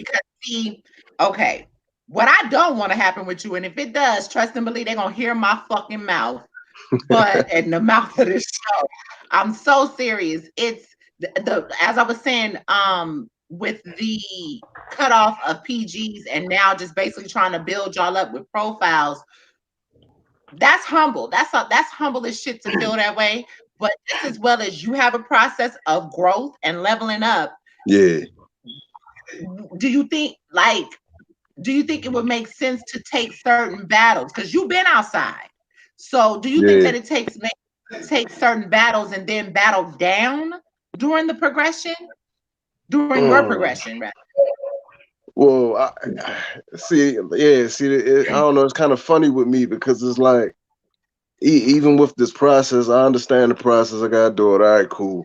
what I don't want to happen with you, and if it does, trust and believe they're going to hear my fucking mouth, but in the mouth of this show, I'm so serious. It's as I was saying, with the cutoff of PGs and now just basically trying to build y'all up with profiles, that's humble. That's humble as shit to feel that way. But just as well as you have a process of growth and leveling up. Yeah. Do you think it would make sense to take certain battles? Because you've been outside. So do you think that it takes certain battles and then battle down during the progression? During your progression, right? Well, I don't know. It's kind of funny with me because it's like, even with this process, I understand the process. I gotta do it. All right, cool.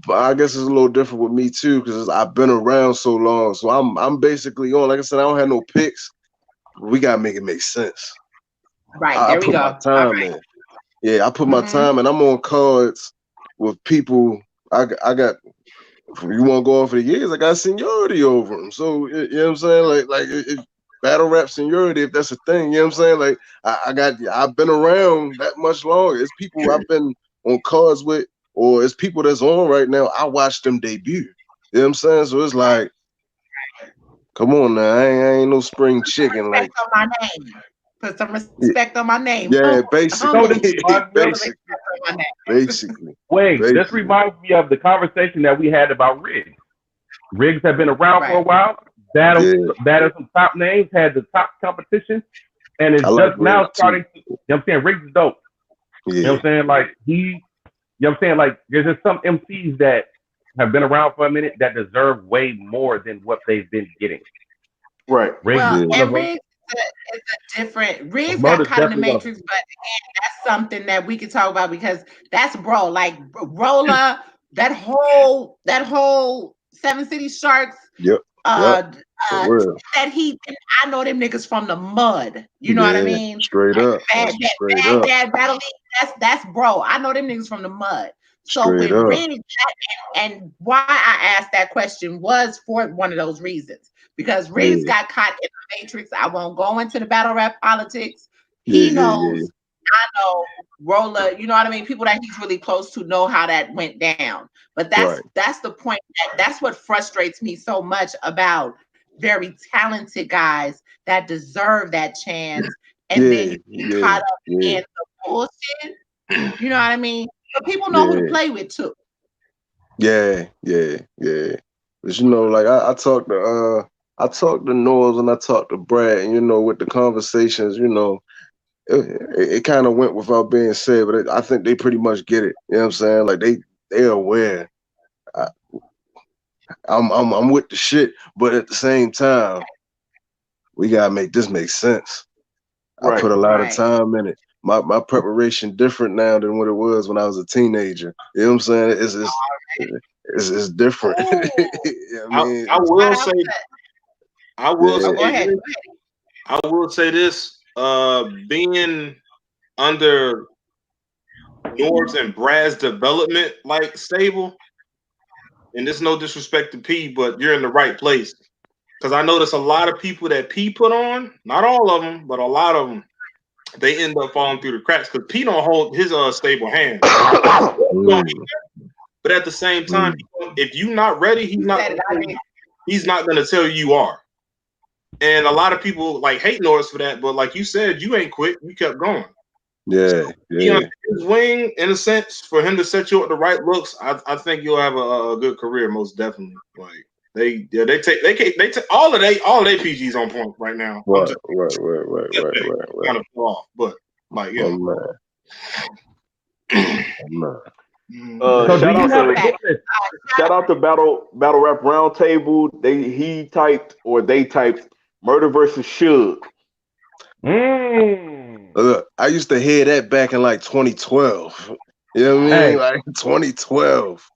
But I guess it's a little different with me too because I've been around so long. So I'm basically on. Like I said, I don't have no picks. We gotta make it make sense. Right. There we go. I put my time in. Yeah, I put my time, and I'm on cards with people. I got. If you want to go off for the years, I got seniority over them. So you know what I'm saying? Like if battle rap seniority, if that's a thing, you know what I'm saying? Like I've been around that much longer. It's people I've been on cards with, or it's people that's on right now. I watched them debut. You know what I'm saying? So it's like, come on now, I ain't no spring chicken. Like my name. Put some respect on my name. Yeah, basically. Basically. Wait, this reminds me of the conversation that we had about Riggs. Riggs had been around for a while. Battled some top names, had the top competition, and it's just now starting to, you know what I'm saying? Riggs is dope. Yeah. You know what I'm saying? Like you know what I'm saying? Like there's just some MCs that have been around for a minute that deserve way more than what they've been getting. Right. Riggs and Riggs is a different. Riggs got caught in the Matrix, but again, that's something that we could talk about because that's like Roller, that whole Seven City Sharks. Yep. That I know them niggas from the mud. You know what I mean? Straight up. Bad Battle League. That's bro. I know them niggas from the mud. So with Riggs, and why I asked that question was for one of those reasons. Because Riggs got caught in the Matrix. I won't go into the battle rap politics. He knows. I know Roller, you know what I mean? People that he's really close to know how that went down. But that's the point. That's what frustrates me so much about very talented guys that deserve that chance. And then you get caught up in the bullshit. You know what I mean? But people know who to play with too. Yeah. But you know, like I talked to Noels and I talked to Brad, and you know, with the conversations, you know, it kind of went without being said, but I think they pretty much get it. You know what I'm saying? Like they're aware. I'm with the shit, but at the same time, we gotta make this make sense. I put a lot of time in it. My preparation different now than what it was when I was a teenager. You know what I'm saying? It's different. I will say this. Being under Nord's and Brad's development like stable, and there's no disrespect to P, but you're in the right place. Because I notice a lot of people that P put on, not all of them, but a lot of them, they end up falling through the cracks because P don't hold his stable hand. But at the same time, if you're not ready, he's not going to tell you are. And a lot of people like hate Norris for that, but like you said, you ain't quit. You kept going. Yeah. His wing, in a sense, for him to set you up the right looks, I think you'll have a good career, most definitely. Like they take all of their PGs on point right now. Right. Kind of fall off, but like shout out to Battle Rap Roundtable. They typed Murda versus Suge. Look, I used to hear that back in like 2012. You know what I mean? Like 2012.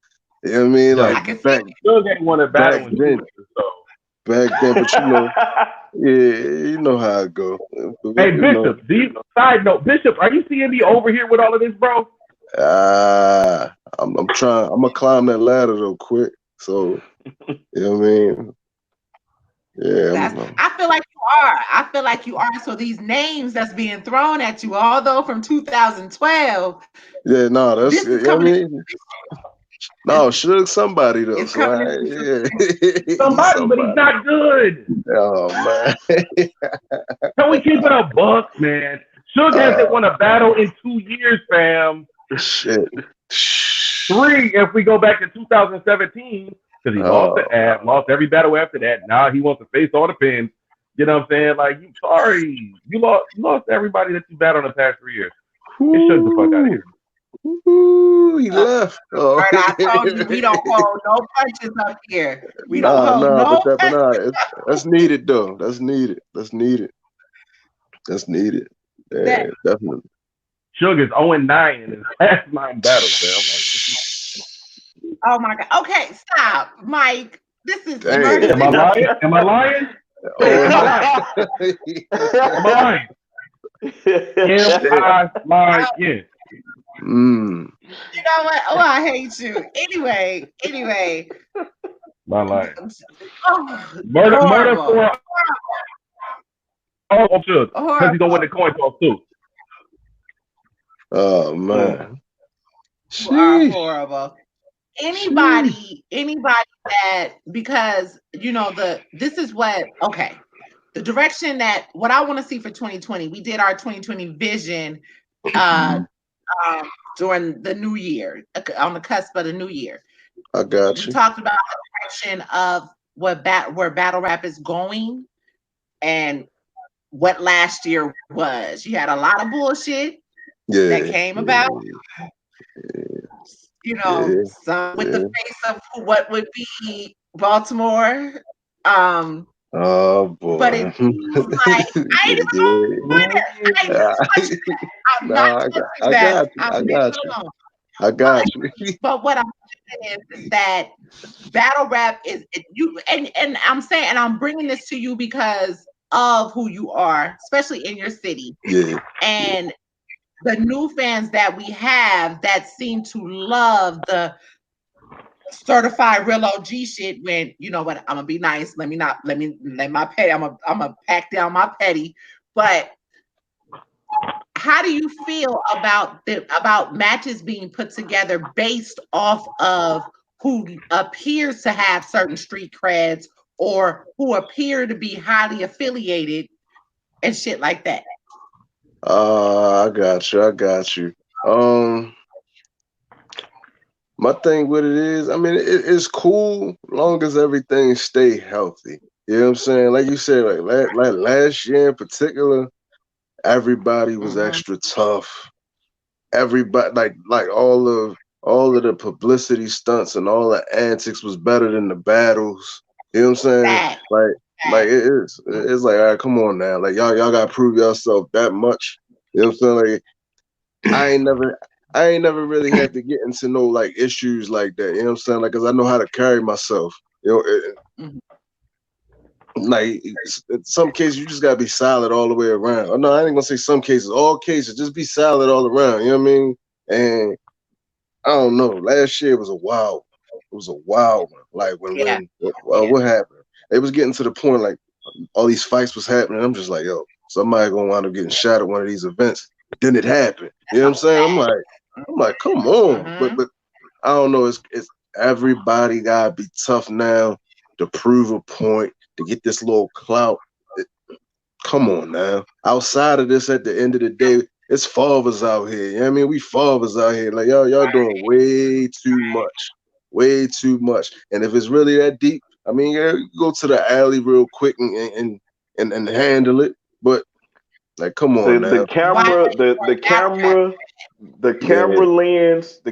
You know what I mean? Like back then. Back then, but you know, you know how it go. Hey, Bishop, side note, Bishop, are you seeing me over here with all of this, bro? I'm gonna climb that ladder though quick. So you know what I mean? Yeah. I feel like you are. So these names that's being thrown at you, although from 2012. Yeah, no, that's you know what I mean. No, Suge somebody though. So somebody, but he's not good. Oh man. Can we keep it a buck, man? Suge hasn't won a battle in 2 years, fam. Shit. 3 if we go back to 2017, because he lost the ad, lost every battle after that. Now he wants to face all the pins. You know what I'm saying? Like, you lost everybody that you battled in the past 3 years. It shook the fuck out of here. Ooh, he left. I told you we don't hold no punches up here. We don't hold no punches. That's needed though. That's needed. Yeah, definitely. Suge is 0-9 in his last 9 battles. Oh my God. Okay, stop, Mike. This is Am I lying? Am I lying? Am I lying? You know what? Oh, I hate you. Anyway. My life. Murder for Suge. Because he's gonna win the coin toss too. Oh man. You are horrible. Anybody that, because you know this is what, okay. the direction that what I want to see for 2020. We did our 2020 vision uh, during the new year, on the cusp of the new year. I got We you. talked about the direction of where battle rap is going and what last year was. You had a lot of bullshit that Yeah, came about, yeah, some with the yeah. face of what would be Baltimore. Um, Oh but it boy. seems like I ain't even gonna go in there. I ain't even touching that. I'm not Nah, touching I that. got you. I'm I leaving got it you. alone. I got you. But what I'm saying is that battle rap is you, and I'm saying, and I'm bringing this to you because of who you are, especially in your city, Yeah, and the new fans that we have that seem to love the certified real OG shit. When you know what, I'm gonna be nice. Let my petty. I'm gonna pack down my petty. But how do you feel about matches being put together based off of who appears to have certain street creds or who appear to be highly affiliated and shit like that? I got you. I got you. My thing with it is, I mean, it's cool long as everything stay healthy. You know what I'm saying? Like you said, like last year in particular, everybody was Mm-hmm. extra tough. Everybody, like all of the publicity stunts and all the antics was better than the battles. You know what I'm saying? That, Like it's like, all right, come on now, like y'all gotta prove yourself that much. You know what I'm saying? Like I ain't never really had to get into no like issues like that. You know what I'm saying? Like, cause I know how to carry myself. You know, mm-hmm. like in some cases you just gotta be solid all the way around. Oh, no, I ain't gonna say some cases, all cases, just be solid all around. You know what I mean? And I don't know. Last year was a wild. It was a wild one. Like Yeah, what happened? It was getting to the point like all these fights was happening. I'm just like, yo, somebody gonna wind up getting shot at one of these events. Then it happened. You know what I'm saying? I'm like, come on. mm-hmm. But I don't know. It's everybody gotta be tough now to prove a point to get this little clout. Come on now. Outside of this, at the end of the day, it's fathers out here. You know what I mean? We fathers out here. Like y'all doing way too much. Way too much. And if it's really that deep, I mean, yeah, you go to the alley real quick and handle it. But like, come The on the now. Why camera, the backtrack? camera, Yeah. the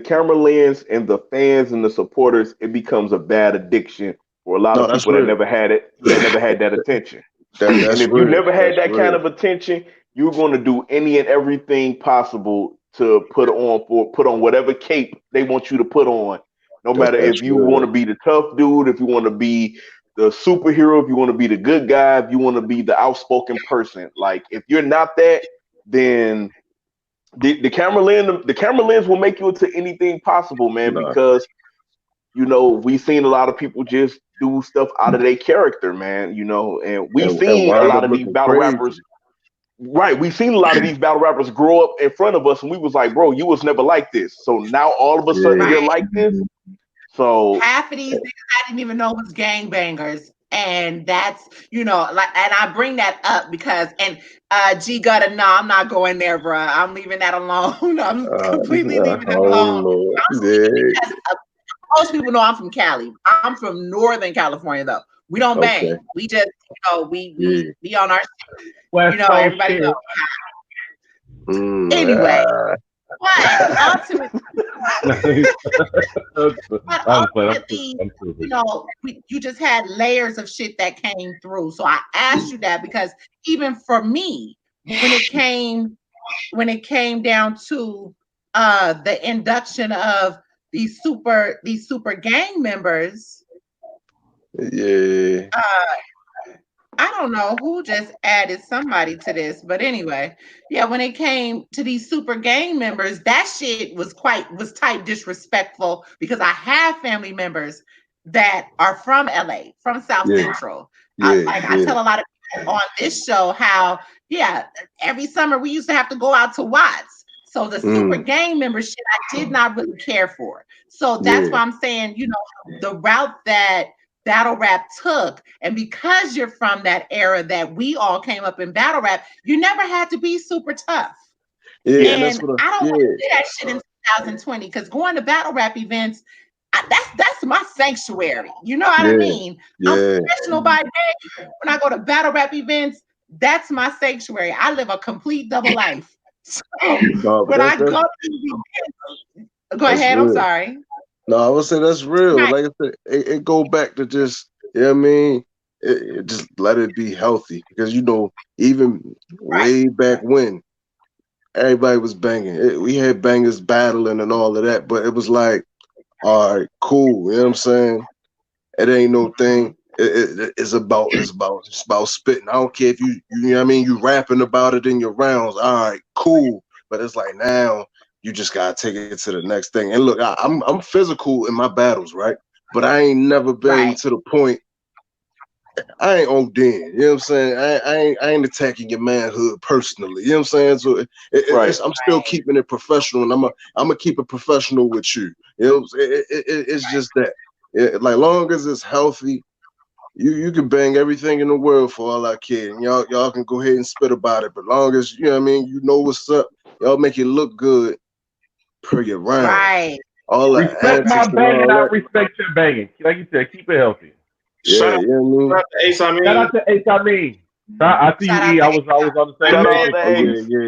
camera lens, and the fans and the supporters, it becomes a bad addiction for a lot No, of that's people that real. never had it, that never had that attention. And That's if you real. never had That's that kind real. of attention, you're going to do any and everything possible to put on whatever cape they want you to put on. No matter That's if you want real. to be the tough dude, if you want to be the superhero, if you want to be the good guy, if you want to be the outspoken person. Like if you're not that, then the camera lens will make you into anything possible, man, Nah. because we've seen a lot of people just do stuff out of their character, man, and we've And seen a wind lot up of these looking battle crazy. rappers. Right, we've seen a lot of these battle rappers grow up in front of us, and we was like, bro, you was never like this. So now all of a sudden Yeah. you're Right. like this. So Half of these niggas I didn't even know was gangbangers. And that's, like, and I bring that up because, and G Gutter, no, I'm not going there, bro. I'm leaving that alone. I'm completely leaving it Oh alone. Lord. Mostly Yeah. because most people know I'm from Cali. I'm from Northern California, though. We don't Okay. bang. We just, we Yeah. we be on our, West Coast everybody know. shit. Anyway, Ah, but ultimately, but I'm playing. ultimately, I'm stupid. you just had layers of shit that came through. So I asked you that because even for me, when it came down to the induction of these super gang members, yeah. I don't know who just added somebody to this, but anyway, yeah, when it came to these super gang members, that shit was type disrespectful because I have family members that are from LA, from South Yeah. Central. Yeah. I Yeah. tell a lot of people on this show how, yeah, every summer we used to have to go out to Watts. So the super Mm, gang member shit, I did not really care for. So that's yeah. why I'm saying, the route that battle rap took. And because you're from that era that we all came up in battle rap, you never had to be super tough. Yeah, and that's what I don't want to do that shit in 2020 because going to battle rap events, that's my sanctuary. You know what I mean? I'm professional by day. When I go to battle rap events, that's my sanctuary. I live a complete double life. So when I go to the events, go ahead. Real. I'm sorry. No, I would say that's real. Right. Like I said, it go back to just, you know what I mean? It just let it be healthy because, you know, even way back when, everybody was banging. We had bangers battling and all of that, but it was like, all right, cool. You know what I'm saying? It ain't no thing. It's about spitting. I don't care if you know what I mean, you rapping about it in your rounds. All right, cool. But it's like now you just gotta take it to the next thing. And look, I'm physical in my battles, right? But I ain't never been to the point. I ain't ODing, you know what I'm saying? I ain't attacking your manhood personally, you know what I'm saying? So I'm still keeping it professional, and I'm gonna keep it professional with you. You know, it's just that. Like long as it's healthy, you can bang everything in the world for all I care, and y'all can go ahead and spit about it. But long as you know what I mean, you know what's up, y'all make it look good per your round. Right. All that. Respect my banging, I respect your banging. Like you said, keep it healthy. Shout out to Ace. I mean, shout out to Ace. I mean, I see you. E. I was on the same page.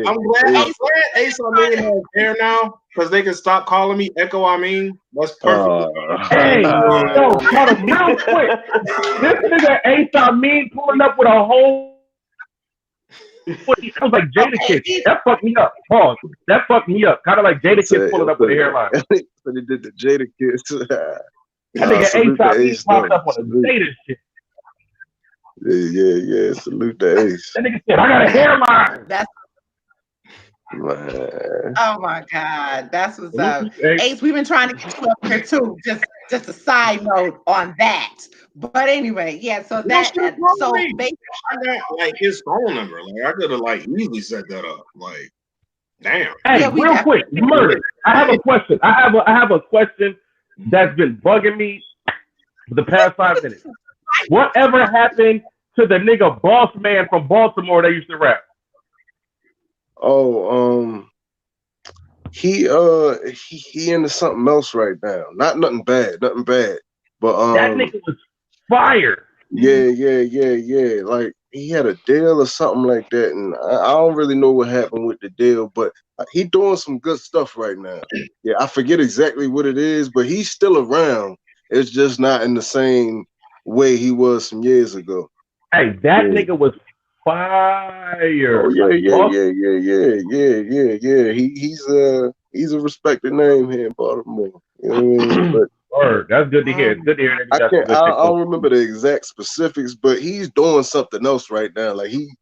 I'm glad Ace. I mean has hair now because they can stop calling me Echo. I mean, that's perfect. Hey, yo, hold up, real quick. This nigga Ace. I mean, pulling up with a whole. I was like Jada Kiss. That fucked me up. Pause. That fucked me up. Kind of like Jada Kiss pulling up with a hairline. So they did the Jada Kiss. That nigga Ace popped up on a Jada shit. Yeah. Salute the Ace. That nigga said, I got a hairline. Man. Oh my God, that's what's up. Ace, we've been trying to get you up here too. Just a side note on that. But anyway, yeah. So basically, I got like his phone number. Like I could have like easily set that up. Like, damn. Hey, real quick, Murda. I have a question. I have a question that's been bugging me for the past 5 minutes. Whatever happened to the nigga Boss Man from Baltimore that used to rap? Oh, he into something else right now. Nothing bad. But that nigga was fire. Yeah. Like he had a deal or something like that, and I don't really know what happened with the deal, but he doing some good stuff right now. Yeah, I forget exactly what it is, but he's still around. It's just not in the same way he was some years ago. Hey, that nigga was fire. Oh yeah. He's a respected name here in Baltimore. You know what I mean? But that's good to hear. It's good to hear. I don't remember the exact specifics, but he's doing something else right now. Like he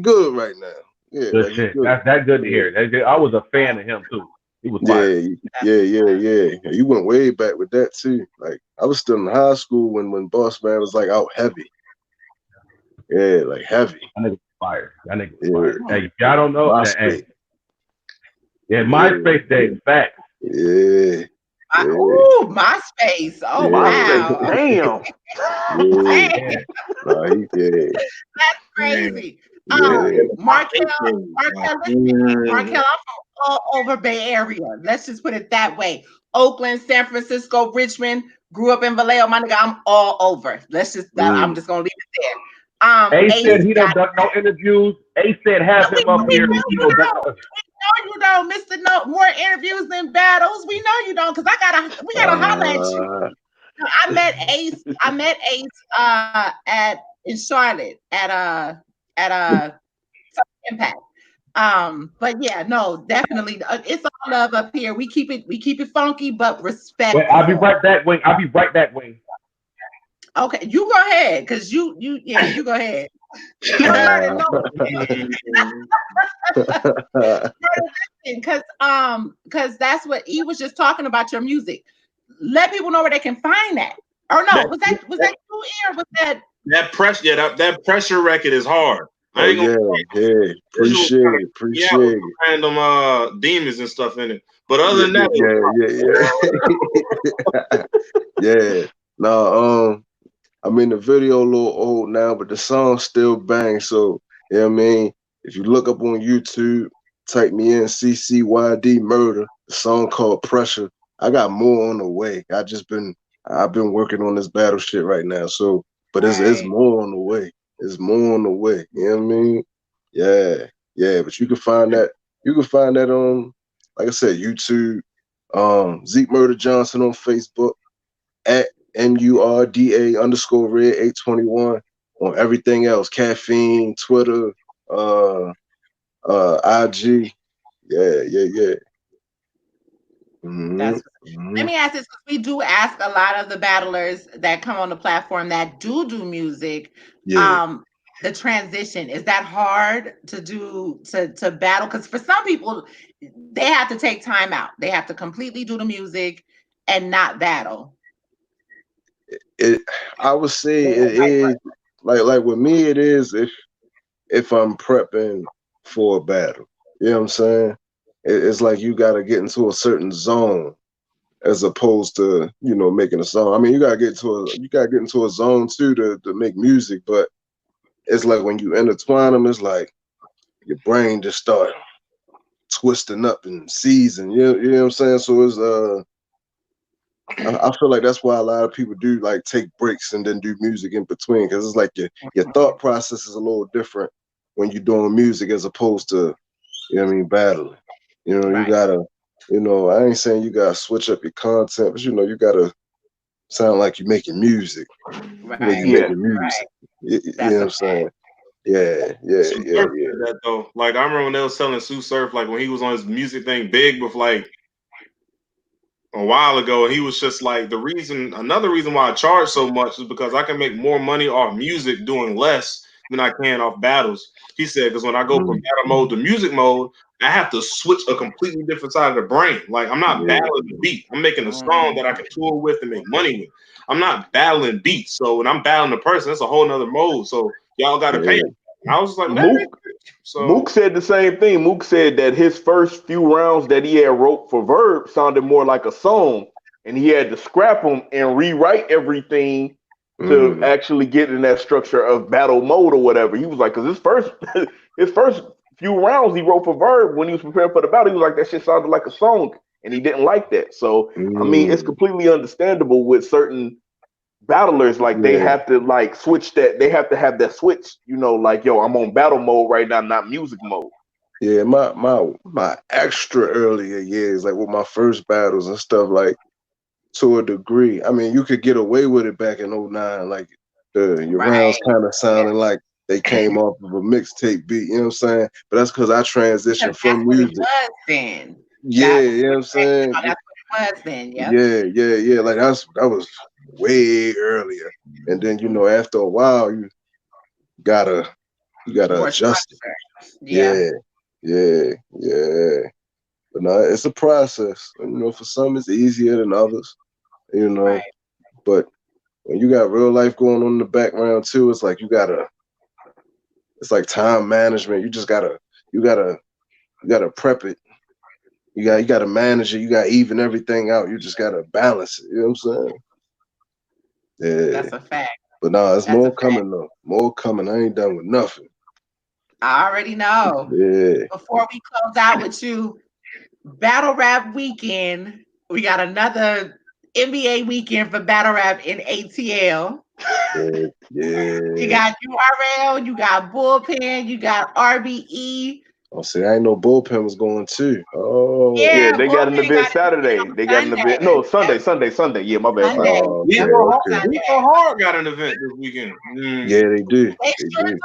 good right now. Yeah, good shit. That's good to hear. I was a fan of him too. He was fire. Yeah. You went way back with that too. Like I was still in high school when Boss Man was like out heavy. Yeah, like heavy. That nigga was fire. Hey, if y'all don't know, MySpace days, facts. Yeah. Ooh, MySpace. Oh wow. Damn. That's crazy. Markel, I'm from all over Bay Area. Let's just put it that way. Oakland, San Francisco, Richmond. Grew up in Vallejo, my nigga. I'm all over. I'm just gonna leave it there. Ace said he don't done no interviews. Ace said have him up here. We know you don't, Mr. No more interviews than battles. We know you don't, because we gotta holler at you. I met Ace in Charlotte at Impact. But yeah, no, definitely, it's all love up here. We keep it funky, but respect. Wait, I'll be right back, Wayne. Okay, you go ahead, because you go ahead. Because that's what he was just talking about, your music. Let people know where they can find that. Or no, was that true ear? Was that pressure record is hard. Appreciate it. Random demons and stuff in it. But other than that, yeah. No, I mean, the video a little old now, but the song still bangs. So, you know what I mean? If you look up on YouTube, type me in CCYD Murda, the song called Pressure. I got more on the way. I've been working on this battle shit right now. So, but it's more on the way. It's more on the way. You know what I mean? Yeah, yeah. But you can find that. You can find that on, like I said, YouTube. Zeke Murda Johnson on Facebook at MURDA_red821 on everything else. Caffeine, Twitter, IG. Yeah, yeah, yeah. That's Let me ask this, because we do ask a lot of the battlers that come on the platform that do music. Yeah. The transition, is that hard to do to battle? Because for some people, they have to take time out. They have to completely do the music and not battle. I would say it is like with me. It is if I'm prepping for a battle. You know what I'm saying? It's like you got to get into a certain zone as opposed to, you know, making a song. I mean, you gotta get into a zone too to make music, but it's like when you intertwine them, it's like your brain just start twisting up and seizing. You know what I'm saying? So it's I feel like that's why a lot of people do like take breaks and then do music in between, because it's like your thought process is a little different when you're doing music as opposed to, you know what I mean, battling. You know, you gotta, you know, I ain't saying you gotta switch up your content, but you know, you gotta sound like you're making music. Right. When you're making music. You know what I'm saying? Yeah. That though, like I remember when they was telling Sue Surf, like when he was on his music thing big with like a while ago, he was just like another reason why I charge so much is because I can make more money off music doing less than I can off battles. He said, because when I go from battle mode to music mode, I have to switch a completely different side of the brain. Like I'm not battling the beat. I'm making a song that I can tour with and make money with. I'm not battling beats. So when I'm battling a person, that's a whole nother mode. So y'all got to pay. I was like, Mook said the same thing. Mook said that his first few rounds that he had wrote for Verb sounded more like a song, and he had to scrap them and rewrite everything to actually get in that structure of battle mode or whatever. He was like, because his first few rounds he wrote for Verb when he was preparing for the battle, he was like, that shit sounded like a song, and he didn't like that. So I mean, it's completely understandable with certain battlers, like they have to like switch that. They have to have that switch, you know, like, yo, I'm on battle mode right now, not music mode. Yeah, my extra earlier years, like with my first battles and stuff, like to a degree. I mean, you could get away with it back in 09, like your rounds kind of sounding like they came off of a mixtape beat, you know what I'm saying? But that's because I transitioned from music. It was then. Yeah, you know what I'm saying? That's what it was then, Yeah. Like that was way earlier. And then, you know, after a while you gotta adjust it. Yeah. But no, it's a process. And, you know, for some it's easier than others, you know. But when you got real life going on in the background too, it's like it's like time management. You gotta prep it. You gotta manage it. You gotta even everything out. You just gotta balance it. You know what I'm saying? Yeah. That's a fact. But no, it's more coming though. More coming. I ain't done with nothing. I already know. Yeah. Before we close out with you, Battle Rap Weekend. We got another NBA weekend for Battle Rap in ATL. Yeah. You got URL, you got Bullpen, you got RBE. Oh, see, I ain't know Bullpen was going too. Oh, yeah, they got an event Saturday. They got an event. No, Sunday. Yeah, my bad. Oh, okay. Go Hard got an event this weekend. Yeah, they do. They sure do.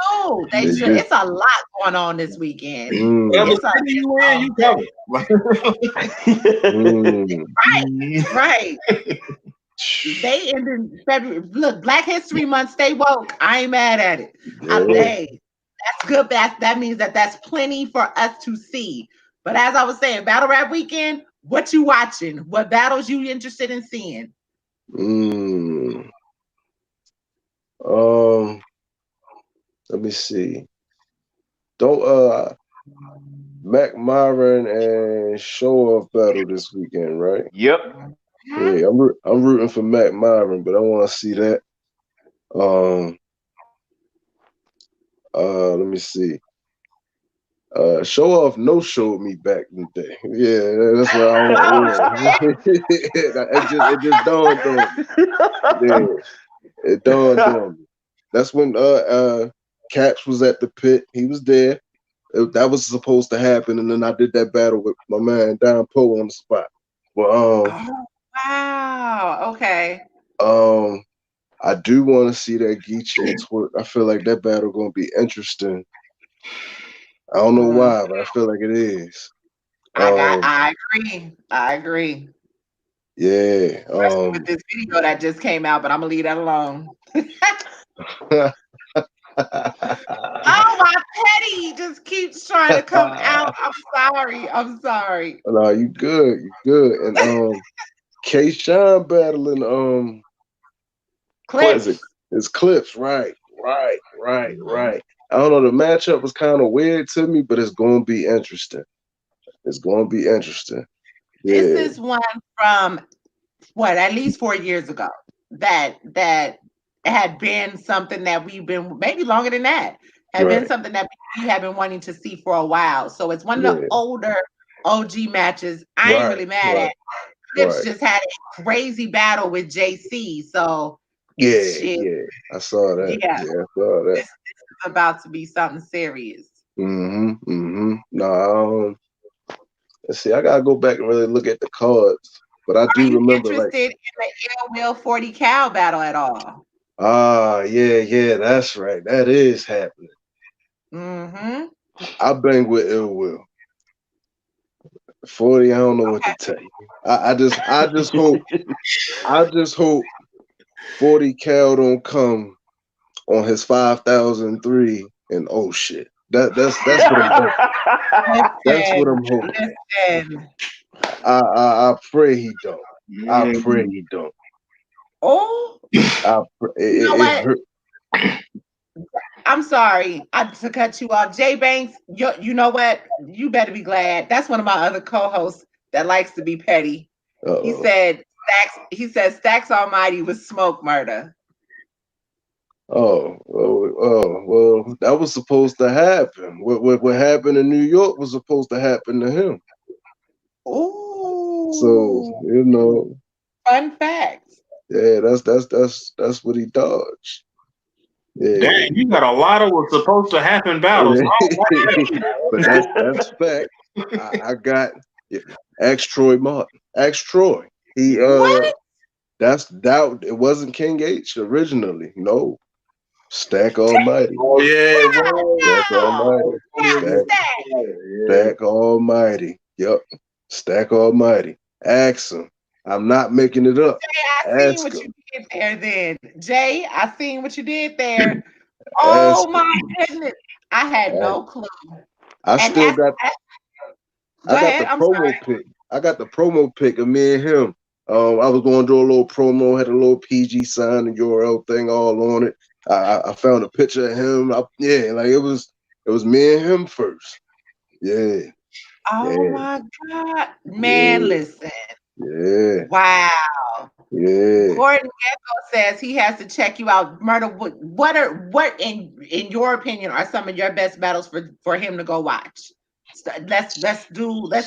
They sure. It's a lot going on this weekend. You covered. Right. They ended February. Look, Black History Month. Stay woke. I ain't mad at it. Hey, that's good. That means that's plenty for us to see. But as I was saying, Battle Rap Weekend. What you watching? What battles you interested in seeing? Let me see. Don't Mac Myron and Show Off battle this weekend, right? Yep. Yeah, I'm rooting for Mac Myron, but I want to see that. Um, let me see. Show off no showed me back in the day. Yeah, that's what I don't. Yeah, it just dawned on me. Yeah, it dawned on me. That's when Caps was at the pit. He was there. That was supposed to happen, and then I did that battle with my man Don Poe on the spot. Well, Oh, wow. Okay. I do want to see that Geechee and Twerk. I feel like that battle gonna be interesting. I don't know Mm, why, but I feel like it is. I agree. I agree. Yeah. Especially with this video that just came out, but I'm gonna leave that alone. Oh, my petty just keeps trying to come out. I'm sorry. I'm sorry. No, you good. You good. And K Shine battling is it Clips. it's Clips, right. Mhm. I don't know. The matchup was kind of weird to me, but it's gonna be interesting. It's gonna be interesting. This Yeah, is one from what, at least 4 years ago, that had been something that we've been, maybe longer than that, had been right. something that we have been wanting to see for a while. So it's one of the Yeah, older OG matches. I ain't right, really mad right, at. Clips right. just had a crazy battle with JC. So Yeah, shit, yeah. I saw that. yeah, Yeah, I saw that. this is about to be something serious. No, let's see. I gotta go back and really look at the cards, but I Are do you remember like, interested in the Ill Will 40 Cal battle at all? yeah, that's right. That is happening. Mm-hmm. I bang with ill will. 40, I don't know what to Okay. tell you. I just hope 40 Cal don't come on his 5003 and oh shit. That's what I'm hoping. That's what Listen, I'm hoping. listen. I pray he don't. I pray Mm. he don't. Oh, you know It what? hurt. I'm sorry to cut you off. Jay Banks, you know what? You better be glad. That's one of my other co-hosts that likes to be petty. He Uh-oh. said Stacks Almighty was smoke murder. Well, that was supposed to happen. What happened in New York was supposed to happen to him. So, Ooh. Fun facts. yeah, that's what he dodged. Yeah. Dang, you got a lot of what's supposed to happen battles. But that's fact. I got yeah, ask Troy Martin. Ask Troy. He What? that's doubt it wasn't King H originally. No. Stack Almighty. Oh yeah, it Stack was. No. Almighty. Stack Stack Almighty. Yep. Stack Almighty. Ask him. I'm not making it up. Jay, I seen Ask what him. you did there then. Jay, I seen what you did there. Ask Oh him. my goodness. I had Ask. no clue. I And still got go I got ahead. the I'm promo sorry. pic. I got the promo pic of me and him. I was going to do a little promo, had a little PG sign and URL thing all on it. I found a picture of him. Like it was me and him first. Yeah, Oh yeah, my God. Man, yeah, listen. yeah, Wow. yeah, Gordon Gecko says he has to check you out. Murder, what in your opinion are some of your best battles for him to go watch? So let's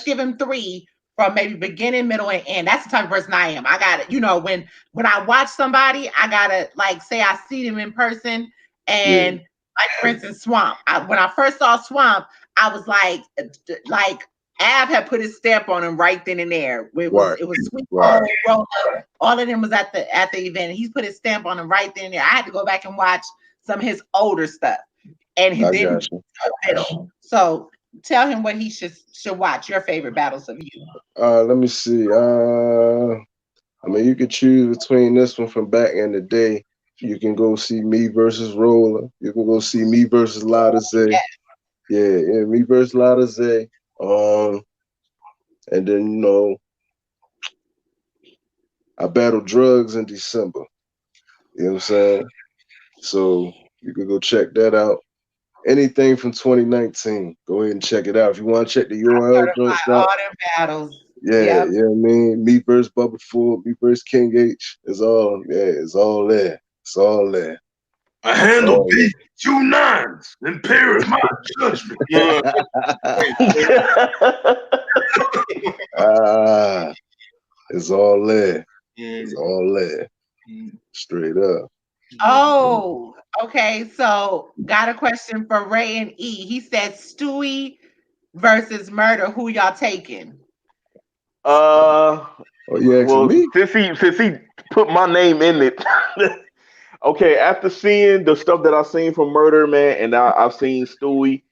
give him three from maybe beginning, middle, and end. That's the type of person I am. I got it. When I watch somebody, I gotta like say I see them in person, yeah. and like for instance, Swamp. When I first saw Swamp, I was like Av had put his stamp on him right then and there. Right, It was Sweet right. Roll, all of them was at the event. He's put his stamp on him right then and there. I had to go back and watch some of his older stuff, and he I didn't got you. middle. So tell him what he should watch. Your favorite battles of you. Let me see. I mean, you could choose between this one from back in the day. You can go see me versus Roller. You can go see me versus Lotta Zay. Yeah, me versus Lotta Zay. And then I battled drugs in December. You know what I'm saying? So you could go check that out. Anything from 2019, go ahead and check it out. If you want to check the URL joints All out, them battles. yeah, Yep. you know what I mean? Me versus Bubba Full, me versus King H. It's all there. It's all there. I handle beef 2 9s and perish my judgment. It's all there. It's all there. Straight up. Oh, okay. So got a question for Ray and E. He said Stewie versus Murda. Who y'all taking? Oh, you asking me? Since he put my name in it. Okay, after seeing the stuff that I've seen from Murder, man, and I've seen Stewie,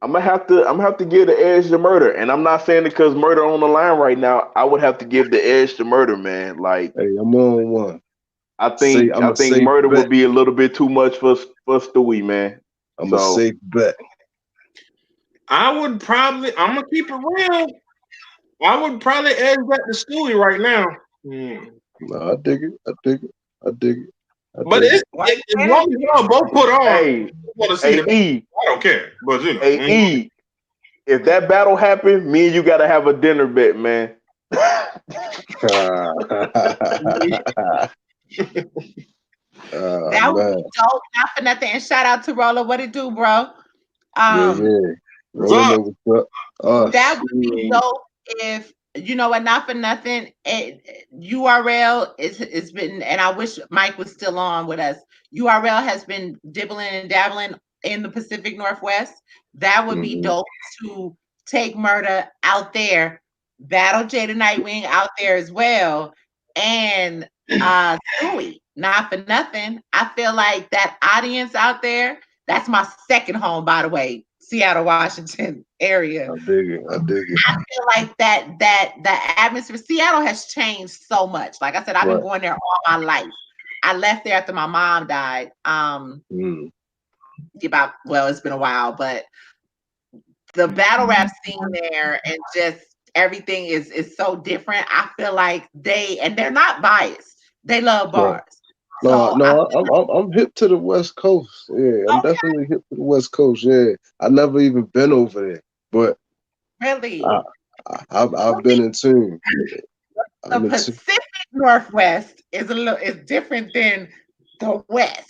I'm gonna have to give the edge to Murder, and I'm not saying it because Murder on the line right now. I would have to give the edge to Murder, man. Like, hey, I'm on one. I think Murder would be a little bit too much for Stewie, man. I'm a safe bet. I'm gonna keep it real. I would probably edge that to Stewie right now. No, I dig it. But it's as long as y'all both put on, hey, I don't care. But you know, E, if that battle happened, me and you gotta have a dinner bet, man. That would be dope. Not for nothing. And shout out to Roller. What it do, bro? Rolling what's up? That would be dope if, you know what, not for nothing. URL it's been, and I wish Mike was still on with us. URL has been dibbling and dabbling in the Pacific Northwest. That would be dope to take Murda out there, battle Jada Nightwing out there as well, and Stewie. Not for nothing. I feel like that audience out there, that's my second home, by the way, Seattle, Washington area. I dig it. I feel like that the atmosphere, Seattle has changed so much. Like I said, I've been going there all my life. I left there after my mom died. It's been a while, but the battle rap scene there and just everything is so different. I feel like they're not biased. They love bars. I'm hip to the West Coast. Yeah, I'm definitely hip to the West Coast. Yeah, I never even been over there, but really, I've been in tune. The Pacific Northwest is different than the West.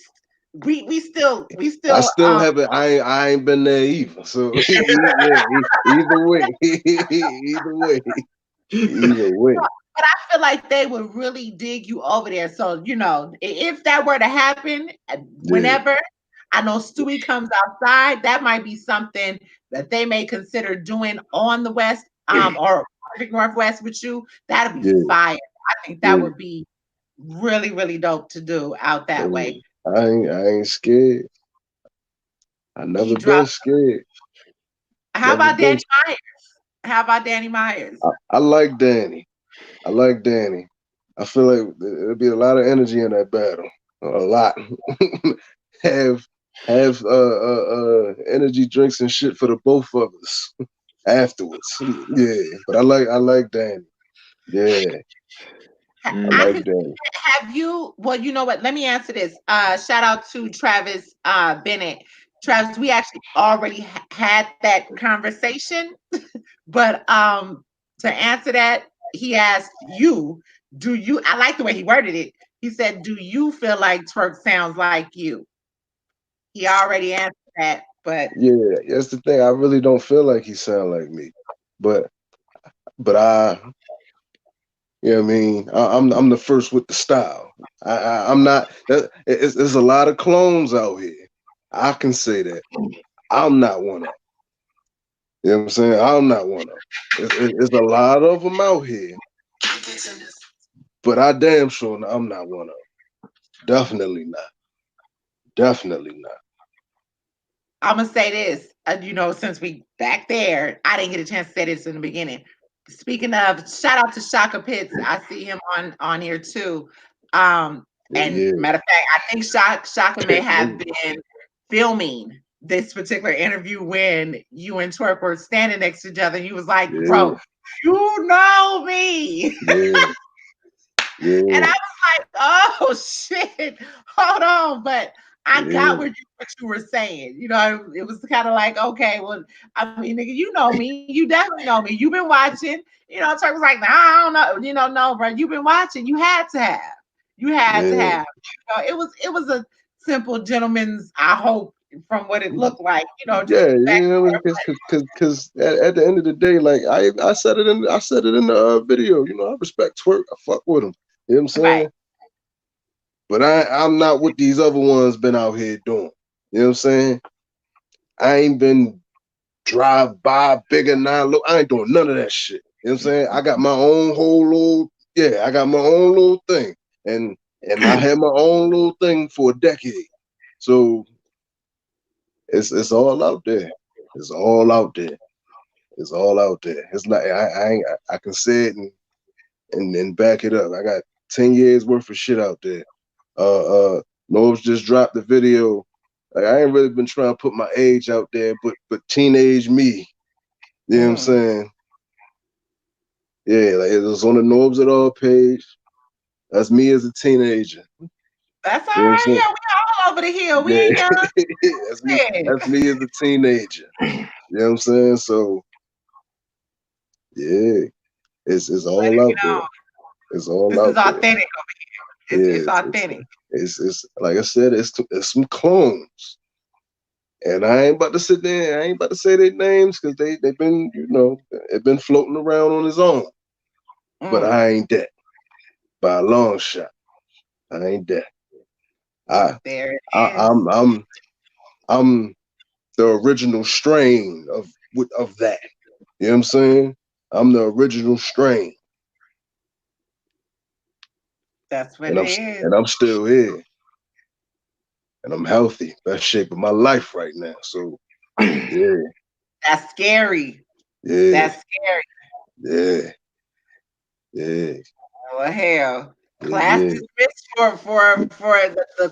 We still. I still haven't. I ain't been there either. So either way. But I feel like they would really dig you over there. So, you know, if that were to happen, whenever, I know Stewie comes outside, that might be something that they may consider doing on the West or Pacific Northwest with you. That'd be fire. I think that would be really, really dope to do out that way. I ain't scared. I never been scared. How about Danny Myers? I like Danny. I feel like there'll be a lot of energy in that battle. A lot. have energy drinks and shit for the both of us afterwards. Yeah, but I like Danny. Yeah. I like Danny. Have you? Well, you know what? Let me answer this. Shout out to Travis Bennett. Travis, we actually already had that conversation, but to answer that, he asked you, I like the way he worded it. He said, do you feel like Twerk sounds like you? He already answered that, but yeah, that's the thing. I really don't feel like he sound like me, but I, you know what I mean? I'm the first with the style. I'm not. There's a lot of clones out here. I can say that. I'm not one of them. You know what I'm saying? I'm not one of them. There's a lot of them out here. But I damn sure I'm not one of them. Definitely not. I'm going to say this. You know, since we back there, I didn't get a chance to say this in the beginning. Speaking of, shout out to Shaka Pitts. I see him on here too. Matter of fact, I think Shaka may have been filming this particular interview when you and Twerk were standing next to each other. And he was like, bro, you know me. And I was like, oh shit, hold on. But I got what you were saying. You know, it was kind of like, okay, well, I mean, nigga, you know me. You definitely know me. You've been watching. You know, Twerk was like, nah, I don't know. You know, no, bro, you've been watching. You had to have. You know, it was a simple gentleman's, I hope, from what it looked like, you know, just Yeah, back you know, because at the end of the day, like I said it in the video. You know, I respect twerk. I fuck with him. You know what I'm saying? right. But I'm not what these other ones been out here doing. You know what I'm saying? I ain't been drive by bigger now. Look, I ain't doing none of that shit. You know what I'm saying? I got my own whole little, I got my own little thing. And I had my own little thing for a decade. So it's all out there. It's all out there. It's all out there. It's like I can say it and back it up. I got 10 years worth of shit out there. Nobes just dropped the video. Like, I ain't really been trying to put my age out there, but teenage me. You know what I'm saying? Yeah, like it was on the Nobes at All page. That's me as a teenager. That's all You know what I'm right. saying? Yeah, we all over the hill. We ain't young. That's me as a teenager. You know what I'm saying? So yeah, it's all out there. It's all This out is there. authentic over here. It's authentic. It's like I said, it's some clones. And I ain't about to sit there. I ain't about to say their names because they've been, you know, it been floating around on his own. But I ain't that by a long shot. I ain't that. There it is. I'm the original strain of that. You know what I'm saying? I'm the original strain. That's what it is. And I'm still here. And I'm healthy. Best shape of my life right now. So yeah. That's scary. Yeah. That's scary. Yeah. Well, hell. Class dismissed for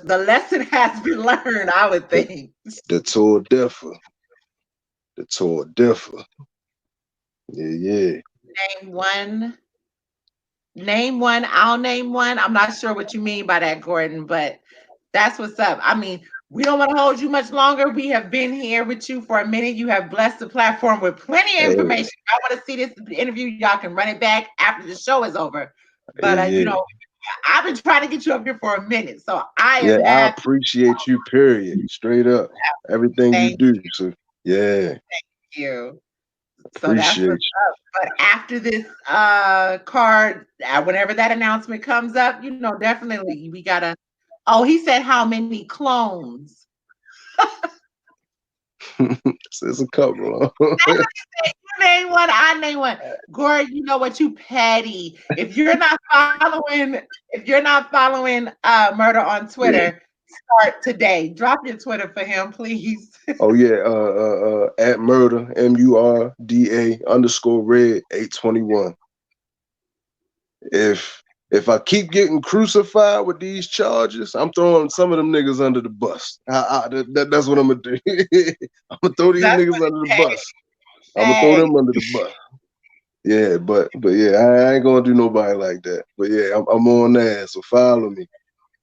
the lesson has been learned, I would think. The tour differ. Yeah. Name one. I'll name one. I'm not sure what you mean by that, Gordon, but that's what's up. I mean, we don't want to hold you much longer. We have been here with you for a minute. You have blessed the platform with plenty of information. I want to see this interview. Y'all can run it back after the show is over. But you know, I've been trying to get you up here for a minute, so I appreciate you. Period. Straight up, everything you do. So yeah, thank you. So appreciate that's what's up. But after this card, whenever that announcement comes up, you know, definitely we gotta. Oh, he said how many clones? It's a couple. You name one, I name one. Gord, you know what? You petty. If you're not following Murda on Twitter, start today. Drop your Twitter for him, please. Oh yeah, at Murda MURDA_red 821. If I keep getting crucified with these charges, I'm throwing some of them niggas under the bus. That's what I'm gonna do. I'm gonna throw these niggas under the bus. I'm gonna throw them under the bus. Yeah, but yeah, I ain't gonna do nobody like that. But yeah, I'm on that. So follow me.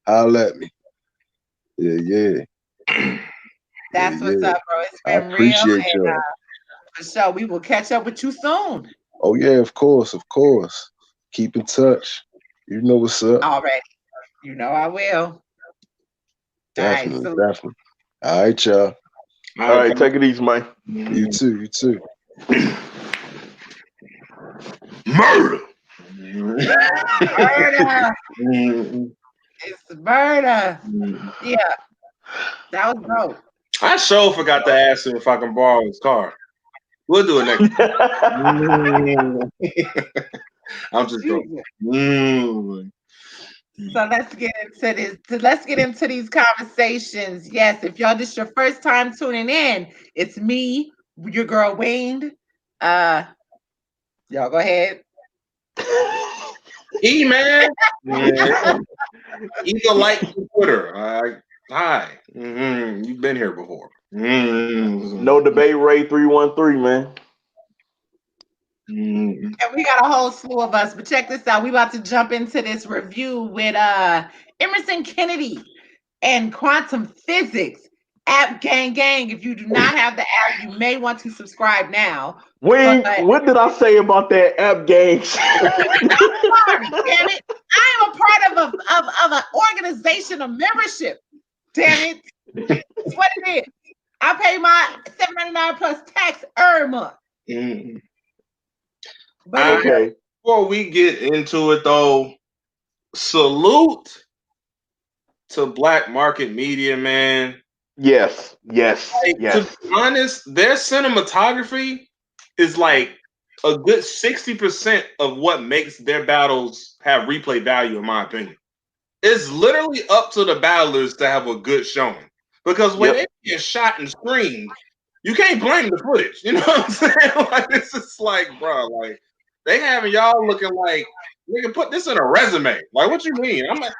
Holla at me. Yeah. That's what's up, bro. It's been real. Appreciate y'all. For sure, we will catch up with you soon. Oh yeah, of course. Keep in touch. You know what's up. Already. You know I will. Definitely. All right, y'all. All right, take it easy, man. You too. Murder. It's murder. Yeah. That was dope. I sure forgot to ask him if I can borrow his car. We'll do it next time. I'm just joking. So let's get into this. Let's get into these conversations. Yes, if y'all this your first time tuning in, it's me, your girl Wayne. Y'all go ahead. Man. Either like Twitter. Hi. You've been here before. No debate, Ray 313, man. And we got a whole slew of us, but check this out. We about to jump into this review with Emerson Kennedy and quantum physics. App gang. If you do not have the app, you may want to subscribe now. Wait, what did I say about that app gang? I'm sorry, damn it. I am a part of an organization of membership. Damn it. It's what it is. I pay my $7.99 plus tax every month. But Okay. Before we get into it though, salute to black market media, man. Yes. To be honest, their cinematography is like a good 60% of what makes their battles have replay value, in my opinion. It's literally up to the battlers to have a good showing. Because when they get shot and screamed, you can't blame the footage. You know what I'm saying? Like, it's just like, bro, like, they having y'all looking like, nigga, put this in a resume. Like, what you mean? I'm like,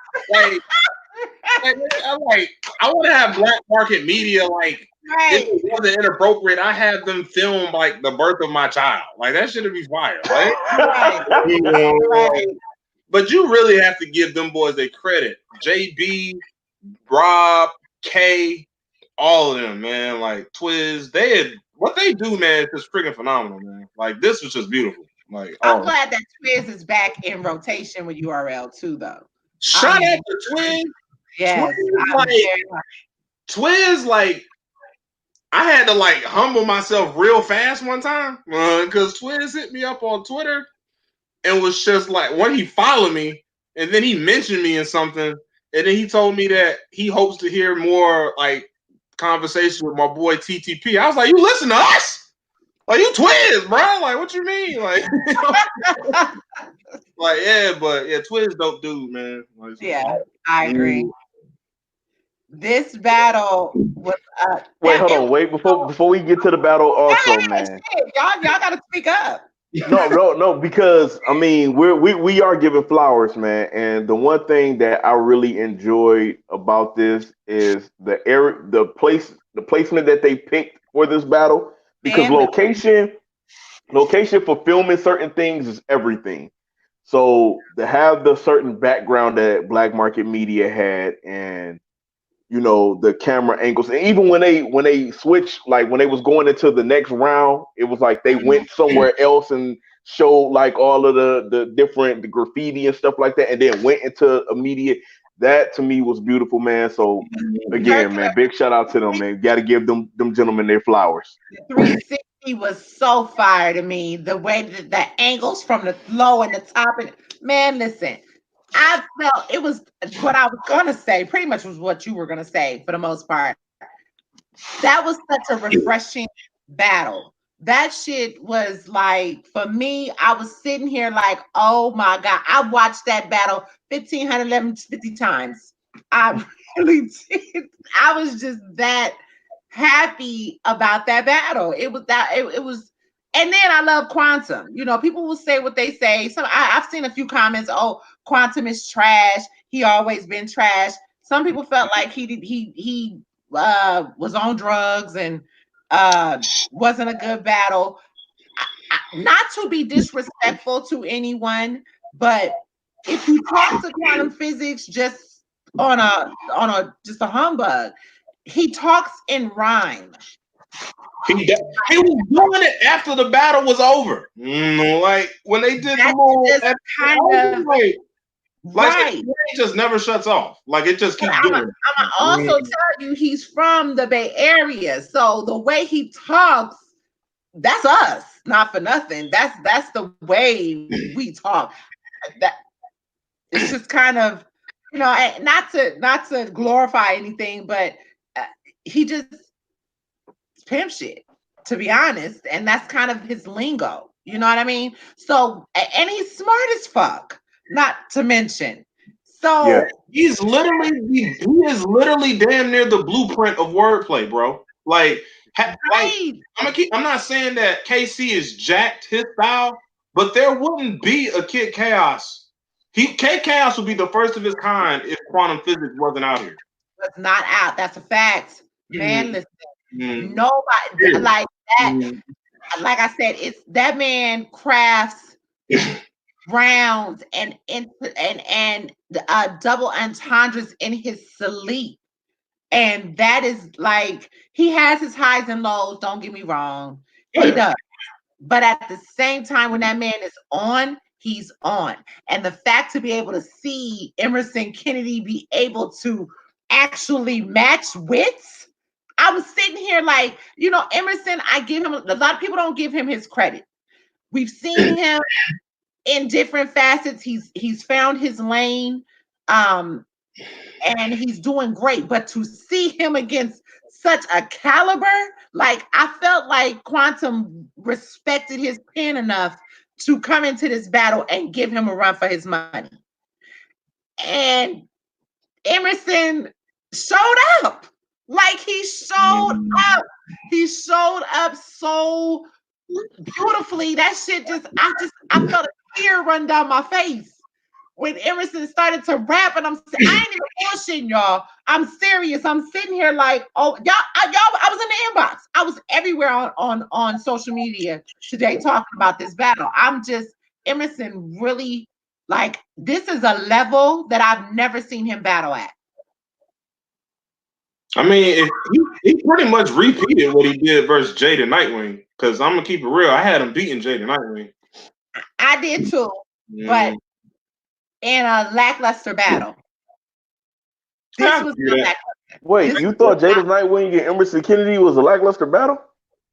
I want to have black market media, like, if it wasn't inappropriate, I have them film, like, the birth of my child. Like, that should be fire, right? You know, but you really have to give them boys their credit. JB, Rob, K, all of them, man. Like Twiz, what they do, man, is just freaking phenomenal, man. Like this was just beautiful. Like I'm glad that Twiz is back in rotation with URL too, though. Shout out to Twiz. Yes, Twiz, like I had to like humble myself real fast one time because Twiz hit me up on Twitter and was just like, when he followed me and then he mentioned me in something, and then he told me that he hopes to hear more like conversation with my boy TTP. I was like, you listen to us? Like, you Twiz, bro? Like, what you mean? Like, you know? Like, yeah, but yeah, Twiz dope dude, man. Like, yeah, I agree. This battle was wait, hold on, wait before we get to the battle. Also, man, y'all gotta speak up. No, because I mean we are giving flowers, man. And the one thing that I really enjoyed about this is the placement that they picked for this battle, because location for filming certain things is everything. So to have the certain background that Black Market Media had, and you know, the camera angles, and even when they switched, like when they was going into the next round, it was like they went somewhere else and showed like all of the different graffiti and stuff like that, and then went into immediate. That to me was beautiful, man. So again, man, big shout out to them, man. Got to give them gentlemen their flowers. 360 was so fire to me. The way that the angles from the low and the top, and man, listen, I felt it was what I was gonna say. Pretty much was what you were gonna say for the most part. That was such a refreshing battle. That shit was like, for me, I was sitting here like, oh my God. I watched that battle 1,550 times. I really did. I was just that happy about that battle. It was that, it was, and then I love Quantum. You know, people will say what they say. So I've seen a few comments, oh, Quantum is trash. He always been trash. Some people felt like he was on drugs and wasn't a good battle. Not to be disrespectful to anyone, but if you talk to quantum physics just on a just a humbug, he talks in rhyme. He was doing it after the battle was over. Like when they did the move, kind of right. It just never shuts off. Like it just keeps doing. I'm also tell you, he's from the Bay Area, so the way he talks, that's us. Not for nothing. That's the way we talk. That it's just kind of, you know, not to glorify anything, but he just pimp shit, to be honest, and that's kind of his lingo. You know what I mean? So, and he's smart as fuck. Not to mention. So yeah. he is literally damn near the blueprint of wordplay, bro. Like, I'm not saying that KC is jacked his style, but there wouldn't be a Kid Chaos. Kid Chaos would be the first of his kind if quantum physics wasn't out here. It's not out. That's a fact, man. Listen, nobody like that. Like I said, it's that man crafts rounds and double entendres in his sleep. And that is like, he has his highs and lows, don't get me wrong. He does. But at the same time, when that man is on, he's on. And the fact to be able to see Emerson Kennedy be able to actually match wits. I was sitting here like, Emerson, I give him, a lot of people don't give him his credit. We've seen him in different facets. He's found his lane, and he's doing great. But to see him against such a caliber, like I felt like Quantum respected his pen enough to come into this battle and give him a run for his money. And Emerson showed up. Like he showed up. He showed up so beautifully. That shit I felt a tear run down my face when Emerson started to rap, and I ain't even bullshitting y'all. I'm serious. I'm sitting here like, oh, y'all, I was in the inbox. I was everywhere on social media today talking about this battle. Emerson really, like, this is a level that I've never seen him battle at. I mean, he pretty much repeated what he did versus Jada Nightwing. Because I'm gonna keep it real, I had him beating Jada Nightwing. I did too, but in a lackluster battle. This was lackluster. Wait, you thought Jada Nightwing and Emerson Kennedy was a lackluster battle?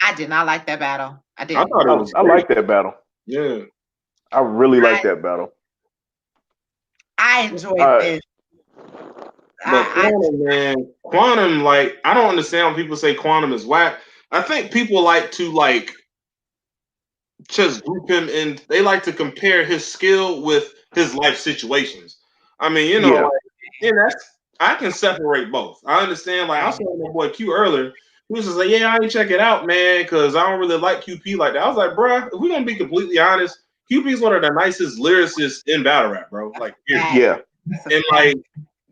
I did not like that battle. I did. I like that battle. Yeah, I really like that battle. I enjoyed this. But Quantum, like, I don't understand when people say Quantum is whack. I think people like to just group him in. They like to compare his skill with his life situations. I mean, I can separate both. I understand. Like, I saw my boy Q earlier. He was just like, "Yeah, I ain't check it out, man, because I don't really like QP like that." I was like, "Bro, if we're gonna be completely honest, QP is one of the nicest lyricists in battle rap, bro. Like, yeah, and like."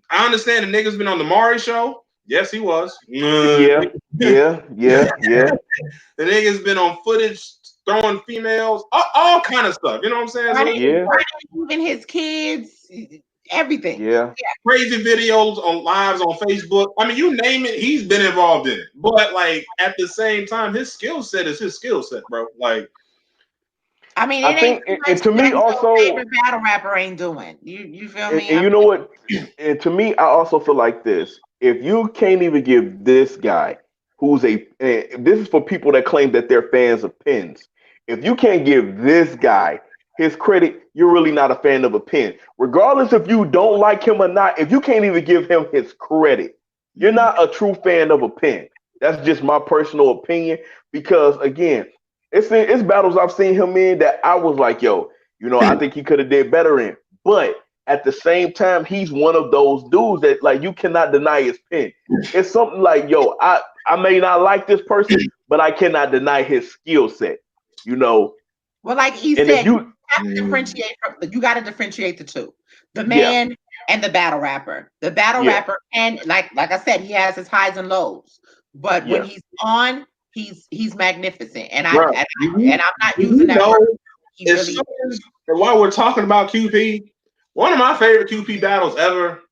I understand the nigga's been on the Maury show. Yes, he was. Yeah. The nigga's been on footage throwing females, all kind of stuff. You know what I'm saying? Even his kids, everything. Yeah. Crazy videos on lives on Facebook. I mean, you name it, he's been involved in it. But like at the same time, his skill set is his skill set, bro. Like, I mean, I think, and to me also, favorite battle rapper ain't doing. You feel me? And you know what? And to me, I also feel like this. If you can't even give this guy, who's this is for people that claim that they're fans of pens. If you can't give this guy his credit, you're really not a fan of a pen. Regardless if you don't like him or not, if you can't even give him his credit, you're not a true fan of a pen. That's just my personal opinion. Because again, it's battles I've seen him in that I was like, yo, I think he could have did better in. But at the same time, he's one of those dudes that, like, you cannot deny his pen. It's something like, yo, I may not like this person, but I cannot deny his skill set. Well, like he said, you have to differentiate. You got to differentiate the two: the man and the battle rapper. The battle rapper, and like I said, he has his highs and lows. But when he's on, he's magnificent, and I'm not using that word. And while we're talking about QP, one of my favorite QP battles ever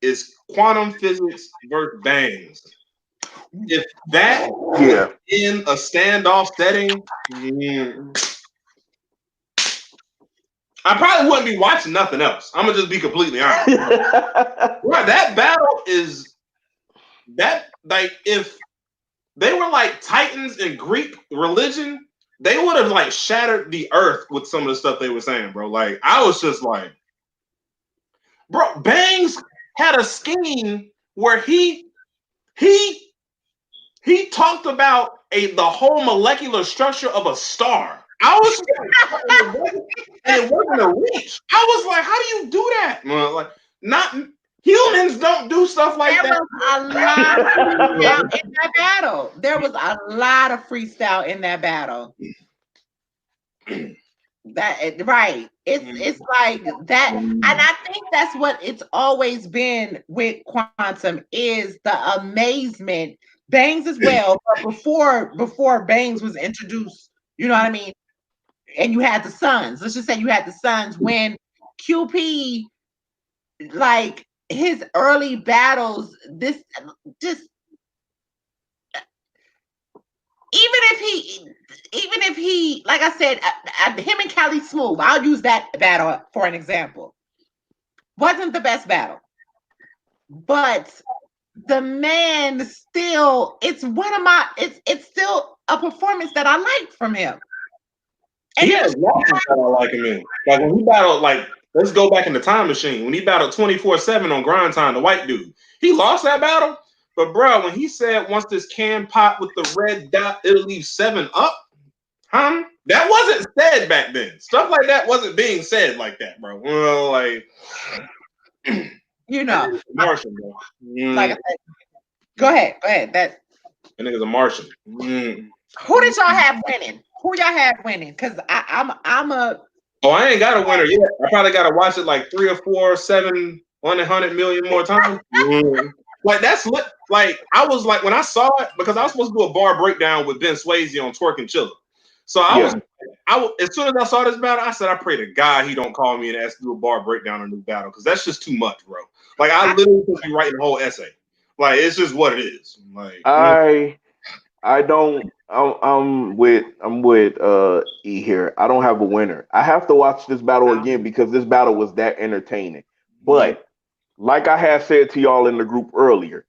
is Quantum Physics versus Bangs. If that in a standoff setting, I probably wouldn't be watching nothing else. I'm gonna just be completely honest. Right, that battle is that, like, if they were like Titans in Greek religion, they would have like shattered the earth with some of the stuff they were saying, bro. Like, I was just like, bro, Bangs had a scheme where he talked about the whole molecular structure of a star. I was and it wasn't a reach. I was like, how do you do that? Like, not humans don't do stuff like that. There was a lot of freestyle in that battle. It's like that, and I think that's what it's always been with Quantum, is the amazement. Bangs as well, but before Bangs was introduced, you know what I mean? And you had the Sons. Let's just say you had the Sons when QP, like his early battles, this just even if he, like I said, him and Cali Smooth, I'll use that battle for an example, wasn't the best battle. but the man still, it's one of my, it's still a performance that I like from him. And He has losses that I like him in. Like when he battled, like, let's go back in the time machine. When he battled 24/7 on Grind Time, the white dude, he lost that battle. But bro, when he said once this can pop with the red dot, it'll leave 7 up, huh? That wasn't said back then. Stuff like that wasn't being said like that, bro. Well, like, you know, Martian, bro. like I said, go ahead. That nigga's a Martian. Who did y'all have winning? Who y'all have winning? Because I'm a. Oh, I ain't got a winner yet. I probably got to watch it like 3 or 4, 7, 100 million more times. Like that's like I was like when I saw it, because I was supposed to do a bar breakdown with Ben Swayze on Twerk and Chiller. So I was as soon as I saw this battle, I said, I pray to God he don't call me and ask to do a bar breakdown on a new battle, because that's just too much, bro. Like I literally supposed to be writing a whole essay. Like it's just what it is. Like I don't. I'm with E here. I don't have a winner. I have to watch this battle again because this battle was that entertaining. But like I had said to y'all in the group earlier,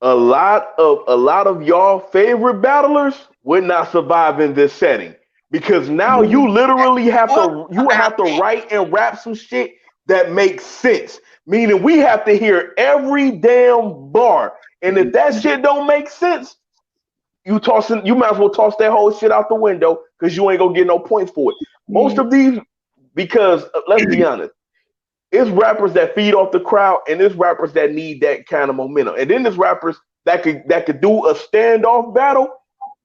a lot of y'all favorite battlers would not survive in this setting, because now you literally have to write and rap some shit that makes sense. Meaning we have to hear every damn bar, and if that shit don't make sense, you might as well toss that whole shit out the window, because you ain't gonna get no points for it. Most of these, because let's be honest, it's rappers that feed off the crowd, and it's rappers that need that kind of momentum, and then there's rappers that could do a standoff battle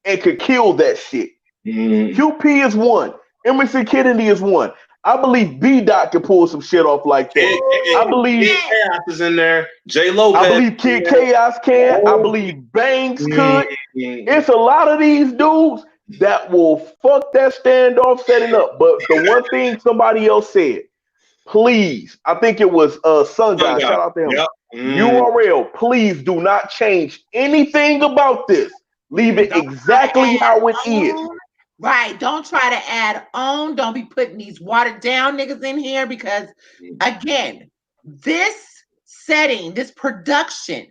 and could kill that shit. QP is one. Emerson Kennedy is one. I believe B Dot can pull some shit off like that. I believe Kid Chaos is in there. J Lopez. I believe Kid Chaos can. I believe Banks could. It's a lot of these dudes that will fuck that standoff setting up. But the one thing somebody else said, please, I think it was Sun Guy. Shout out to him. Yep. URL, please do not change anything about this. Leave it exactly how it is. Right. Don't try to add on. Don't be putting these watered down niggas in here, because again, this setting, this production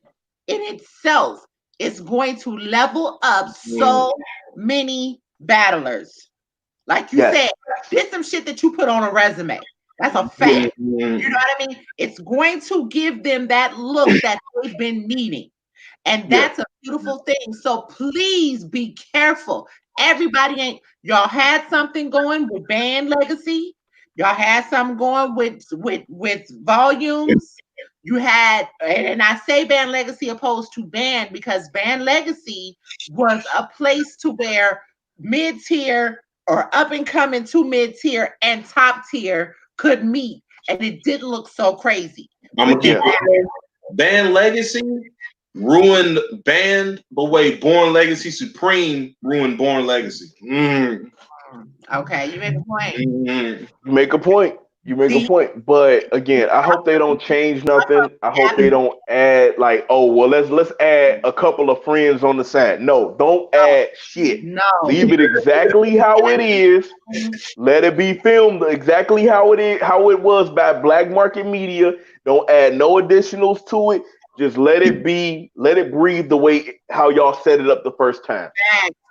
in itself is going to level up so many battlers. Like you said, there's some shit that you put on a resume. That's a fact. You know what I mean? It's going to give them that look that they've been needing. And that's a beautiful thing. So please be careful. Everybody y'all had something going with Band Legacy. Y'all had something going with volumes. You had, and I say Band Legacy opposed to Band, because Band Legacy was a place to where mid-tier or up and coming to mid-tier and top tier could meet, and it didn't look so crazy. I'm gonna keep it. Band Legacy ruined Band the way Born Legacy Supreme ruined Born Legacy. Okay, you make a point. You make a point. You make a point. But again, I hope they don't change nothing. I hope they don't add like, oh well, let's add a couple of friends on the side. No, don't add shit. No. Leave it exactly how it is. Let it be filmed exactly how it was by Black Market Media. Don't add no additionals to it. Just let it be, let it breathe the way how y'all set it up the first time.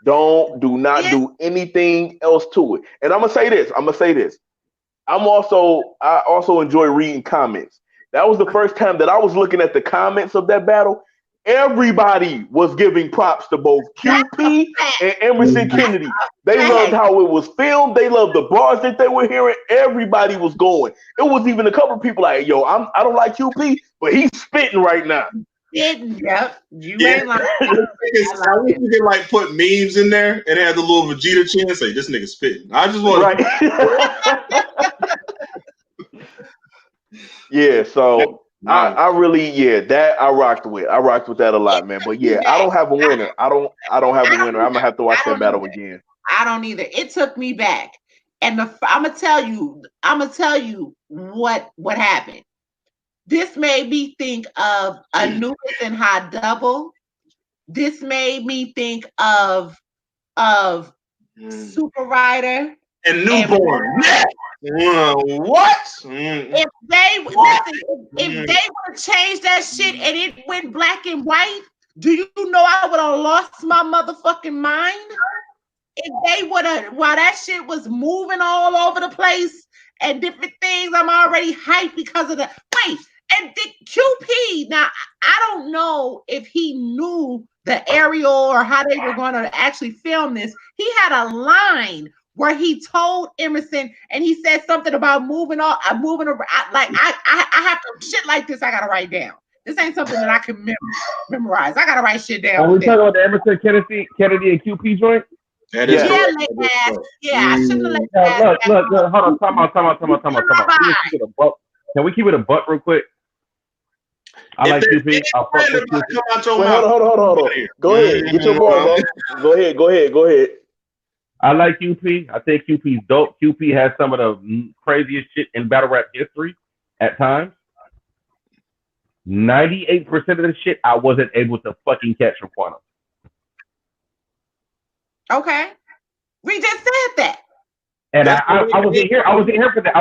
Do not do anything else to it. And I'm gonna say this. I also enjoy reading comments. That was the first time that I was looking at the comments of that battle. Everybody was giving props to both QP and Emerson Kennedy. They loved how it was filmed. They loved the bars that they were hearing. Everybody was going. It was even a couple of people like, yo, I don't like QP, but he's spitting right now. Yep. You ain't like I wish you could like put memes in there and have the little Vegeta chin and say, this nigga spitting. I just want Yeah, so I really, that I rocked with. I rocked with that a lot, man. But yeah, I don't have a winner. I don't have a winner. I'm gonna have to watch that battle again. I don't either. It took me back. And I'm gonna tell you what happened. This made me think of Anubis and High Double. This made me think of Super Rider and Newborn. What? If they listen, if they would have changed that shit and it went black and white, do you know I would have lost my motherfucking mind? If they would have, while that shit was moving all over the place and different things, I'm already hyped because of the wait. And the QP, now I don't know if he knew the aerial or how they were going to actually film this. He had a line where he told Emerson and he said something about moving around. Like I have to shit like this. I gotta write down. This ain't something that I can memorize. I gotta write shit down. Are we talking about the Emerson Kennedy and QP joint? That is I shouldn't have let Look, hold on, time out. Can we keep it a buck real quick? I like QP. I'll fuck with QP. Wait, hold on. Go ahead, get your ball, bro. Go ahead. I like QP. I think QP's dope. QP has some of the craziest shit in battle rap history at times. 98% of the shit I wasn't able to fucking catch from Quantum. Okay. We just said that. And I wasn't here. I wasn't here for that.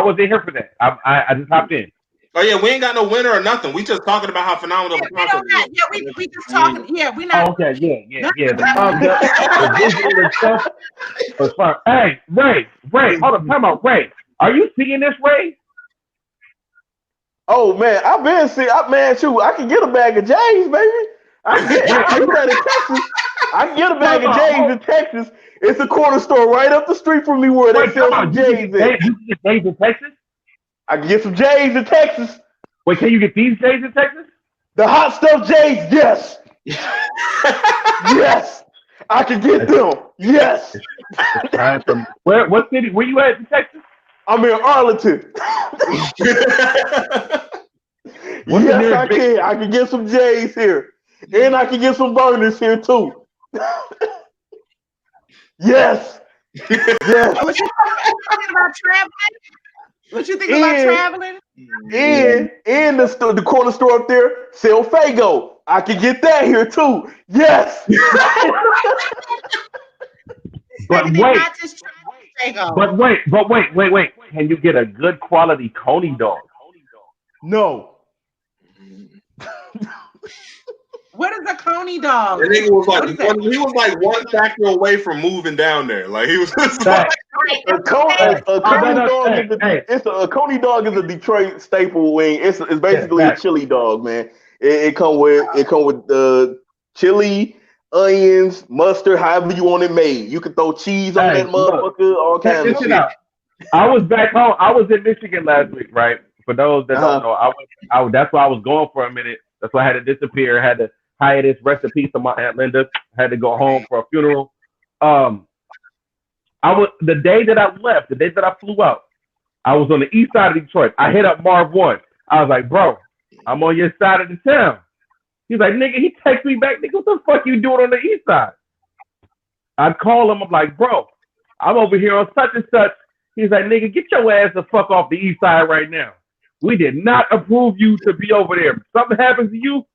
I just hopped in. Oh yeah, we ain't got no winner or nothing. We just talking about how phenomenal the concept is. We just talking. Yeah, we not. Oh, okay, yeah. The concept, the visual and stuff was fun. Hey, Ray, hold on, time out, Ray. Are you seeing this, Ray? Oh man, I've been seeing. Man, shoot, I can get a bag of J's, baby. I can get a bag of J's in Texas. It's a corner store right up the street from me where they sell some J's. You can get J's in Texas? I can get some J's in Texas. Wait, can you get these J's in Texas? The hot stuff J's, yes. Yes. I can get them. Yes. What city? Where you at in Texas? I'm in Arlington. Yes, I can. I can get some J's here. And I can get some burners here too. Yes. Yes. What you thinking about traveling? What you think about traveling? And the corner store up there, sell Fago. I can get that here too. Yes. But wait. Can you get a good quality Coney dog? No. What is a Coney dog? The nigga was like one factor away from moving down there. Like he was just like a Coney dog is a Detroit staple wing. It's basically a chili dog, man. It come with chili, onions, mustard, however you want it made. You can throw cheese on that motherfucker, all kinds of shit. I was back home. I was in Michigan last week, right? For those that don't know, that's why I was gone for a minute. That's why I had to disappear. I had to hiatus, rest in peace to my Aunt Linda. I had to go home for a funeral. The day that I left, the day that I flew out, I was on the east side of Detroit. I hit up Marv 1. I was like, bro, I'm on your side of the town. He's like, nigga, he texts me back, nigga, what the fuck you doing on the east side? I call him, I'm like, bro, I'm over here on such and such. He's like, nigga, get your ass the fuck off the east side right now. We did not approve you to be over there. If something happens to you,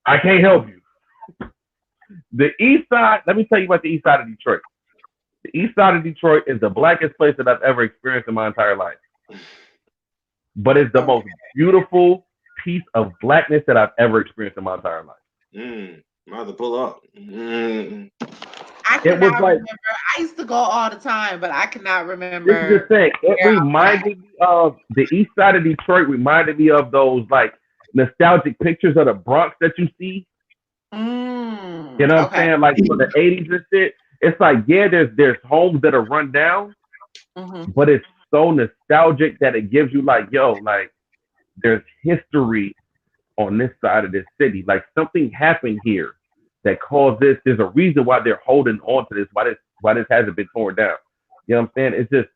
I can't help you. The east side, let me tell you about the east side of Detroit. The east side of Detroit is the blackest place that I've ever experienced in my entire life. But it's the most beautiful piece of blackness that I've ever experienced in my entire life. I'm about to pull up. I cannot remember. I used to go all the time, but I cannot remember. This is the thing. It reminded me of the east side of Detroit. Reminded me of those like nostalgic pictures of the Bronx that you see. You know what I'm saying? Like for the 80s and shit. It's like, yeah, there's homes that are run down, but it's so nostalgic that it gives you like, yo, like there's history on this side of this city. Like something happened here that caused this. There's a reason why they're holding on to this, why this hasn't been torn down. You know what I'm saying? It's just,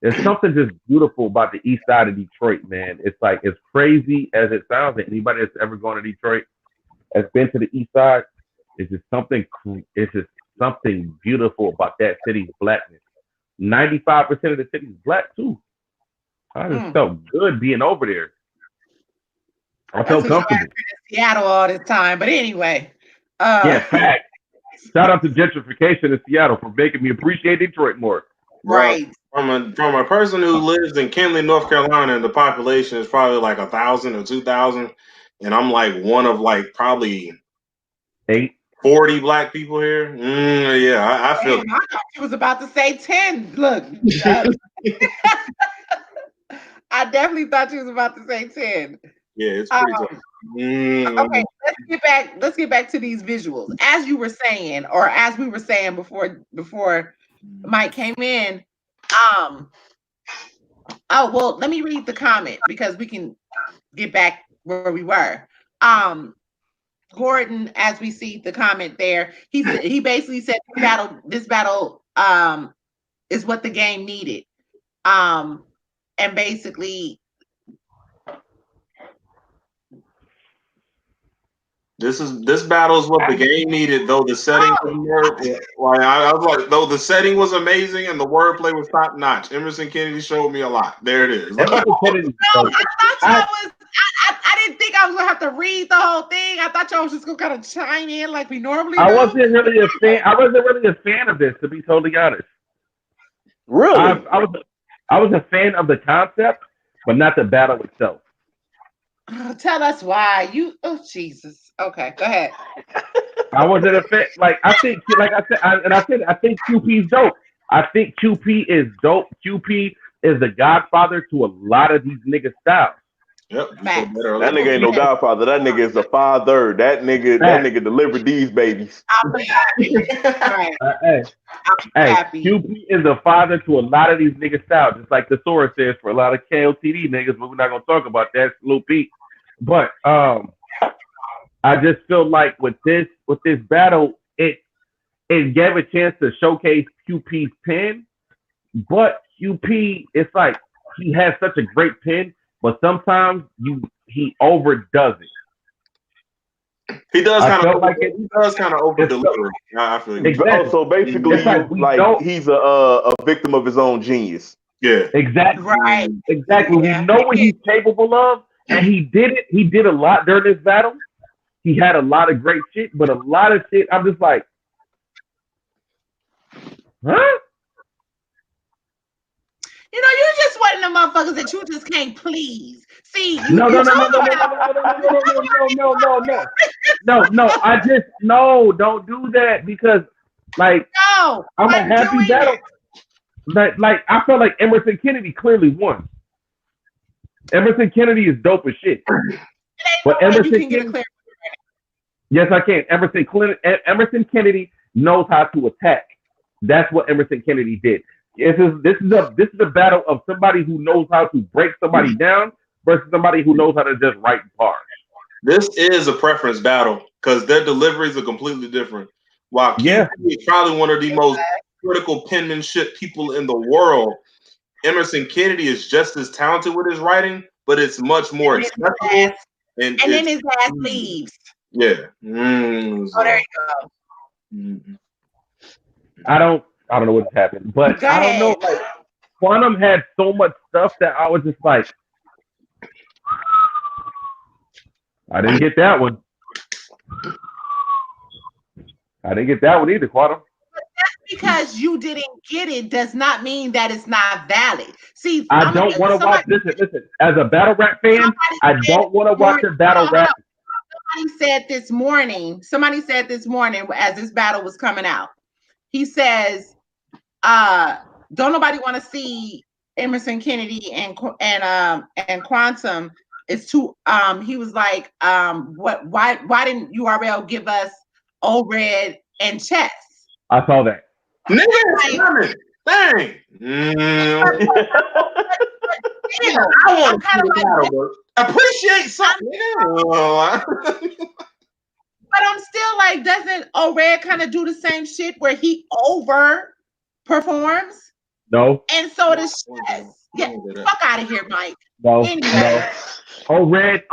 there's something just beautiful about the east side of Detroit, man. It's like, as crazy as it sounds, and anybody that's ever gone to Detroit has been to the east side, it's just something beautiful about that city's blackness. 95% of the city is black too. I just felt good being over there. I felt comfortable. Seattle all this time, but anyway. Yeah, fact. Shout out to gentrification in Seattle for making me appreciate Detroit more. Right. From a person who lives in Kinley, North Carolina, and the population is probably like 1,000 or 2,000, and I'm like one of like probably 40 black people here. Yeah, I feel. Damn, I thought she was about to say 10. Look, I definitely thought she was about to say 10. Yeah, it's pretty tough. Okay, let's get back to these visuals. As you were saying, or as we were saying before Mike came in, oh well, let me read the comment because we can get back where we were. Gordon, as we see the comment there, he basically said this battle is what the game needed. And basically this battle is what the game needed, though the setting I was like, though the setting was amazing and the wordplay was top notch. Emerson Kennedy showed me a lot. There it is. I didn't think I was gonna have to read the whole thing. I thought y'all was just gonna kind of chime in like we normally do. I wasn't really a fan of this, to be totally honest. Really? I was a fan of the concept, but not the battle itself. Tell us why. Oh Jesus. Okay, go ahead. I wasn't a fan. I think QP's dope. I think QP is dope. QP is the godfather to a lot of these niggas' styles. Yep. That nigga ain't no godfather. That nigga is the father. That nigga delivered these babies. Hey, QP is the father to a lot of these niggas' styles, just like the Sora says for a lot of KOTD niggas, but we're not gonna talk about that. Little Pete. But I just feel like with this battle, it gave a chance to showcase QP's pen, but QP, it's like he has such a great pen, but sometimes he overdoes it. He does kind of over deliver. I feel like exactly. So basically, he's a victim of his own genius. Yeah, exactly. Right. Exactly. Yeah. We know what he's capable of, and he did it. He did a lot during this battle. He had a lot of great shit, but a lot of shit, I'm just like, huh? You know, you just one of them motherfuckers that you just can't please. See, No. I just don't do that because, like, no, I'm a happy battle. Like, I felt like Emerson Kennedy clearly won. Emerson Kennedy is dope as shit. But Emerson Kennedy, yes, I can. Emerson Kennedy knows how to attack. That's what Emerson Kennedy did. This is a battle of somebody who knows how to break somebody down versus somebody who knows how to just write bars. This is a preference battle because their deliveries are completely different. While QP is probably one of the most critical penmanship people in the world, Emerson Kennedy is just as talented with his writing, but it's much more accessible. And then his ass leaves. Yeah. Oh, there you go. I don't know what's happened, but I don't know. Like, Quantum had so much stuff that I was just like, I didn't get that one. I didn't get that one either, Quantum. But just because you didn't get it does not mean that it's not valid. See, I don't want to watch. Listen. As a battle rap fan, I don't want to watch a battle rap. Somebody said this morning as this battle was coming out. He says, don't nobody want to see Emerson Kennedy and Quantum. It's too he was like, why didn't URL give us O-Red and Chess? I saw that. Nigga, dang. I want to appreciate something. But I'm still like, doesn't O-Red kind of do the same shit where he over performs? No. And so does Chess. Yeah, fuck out of here, Mike. No. Anyway. No. O-Red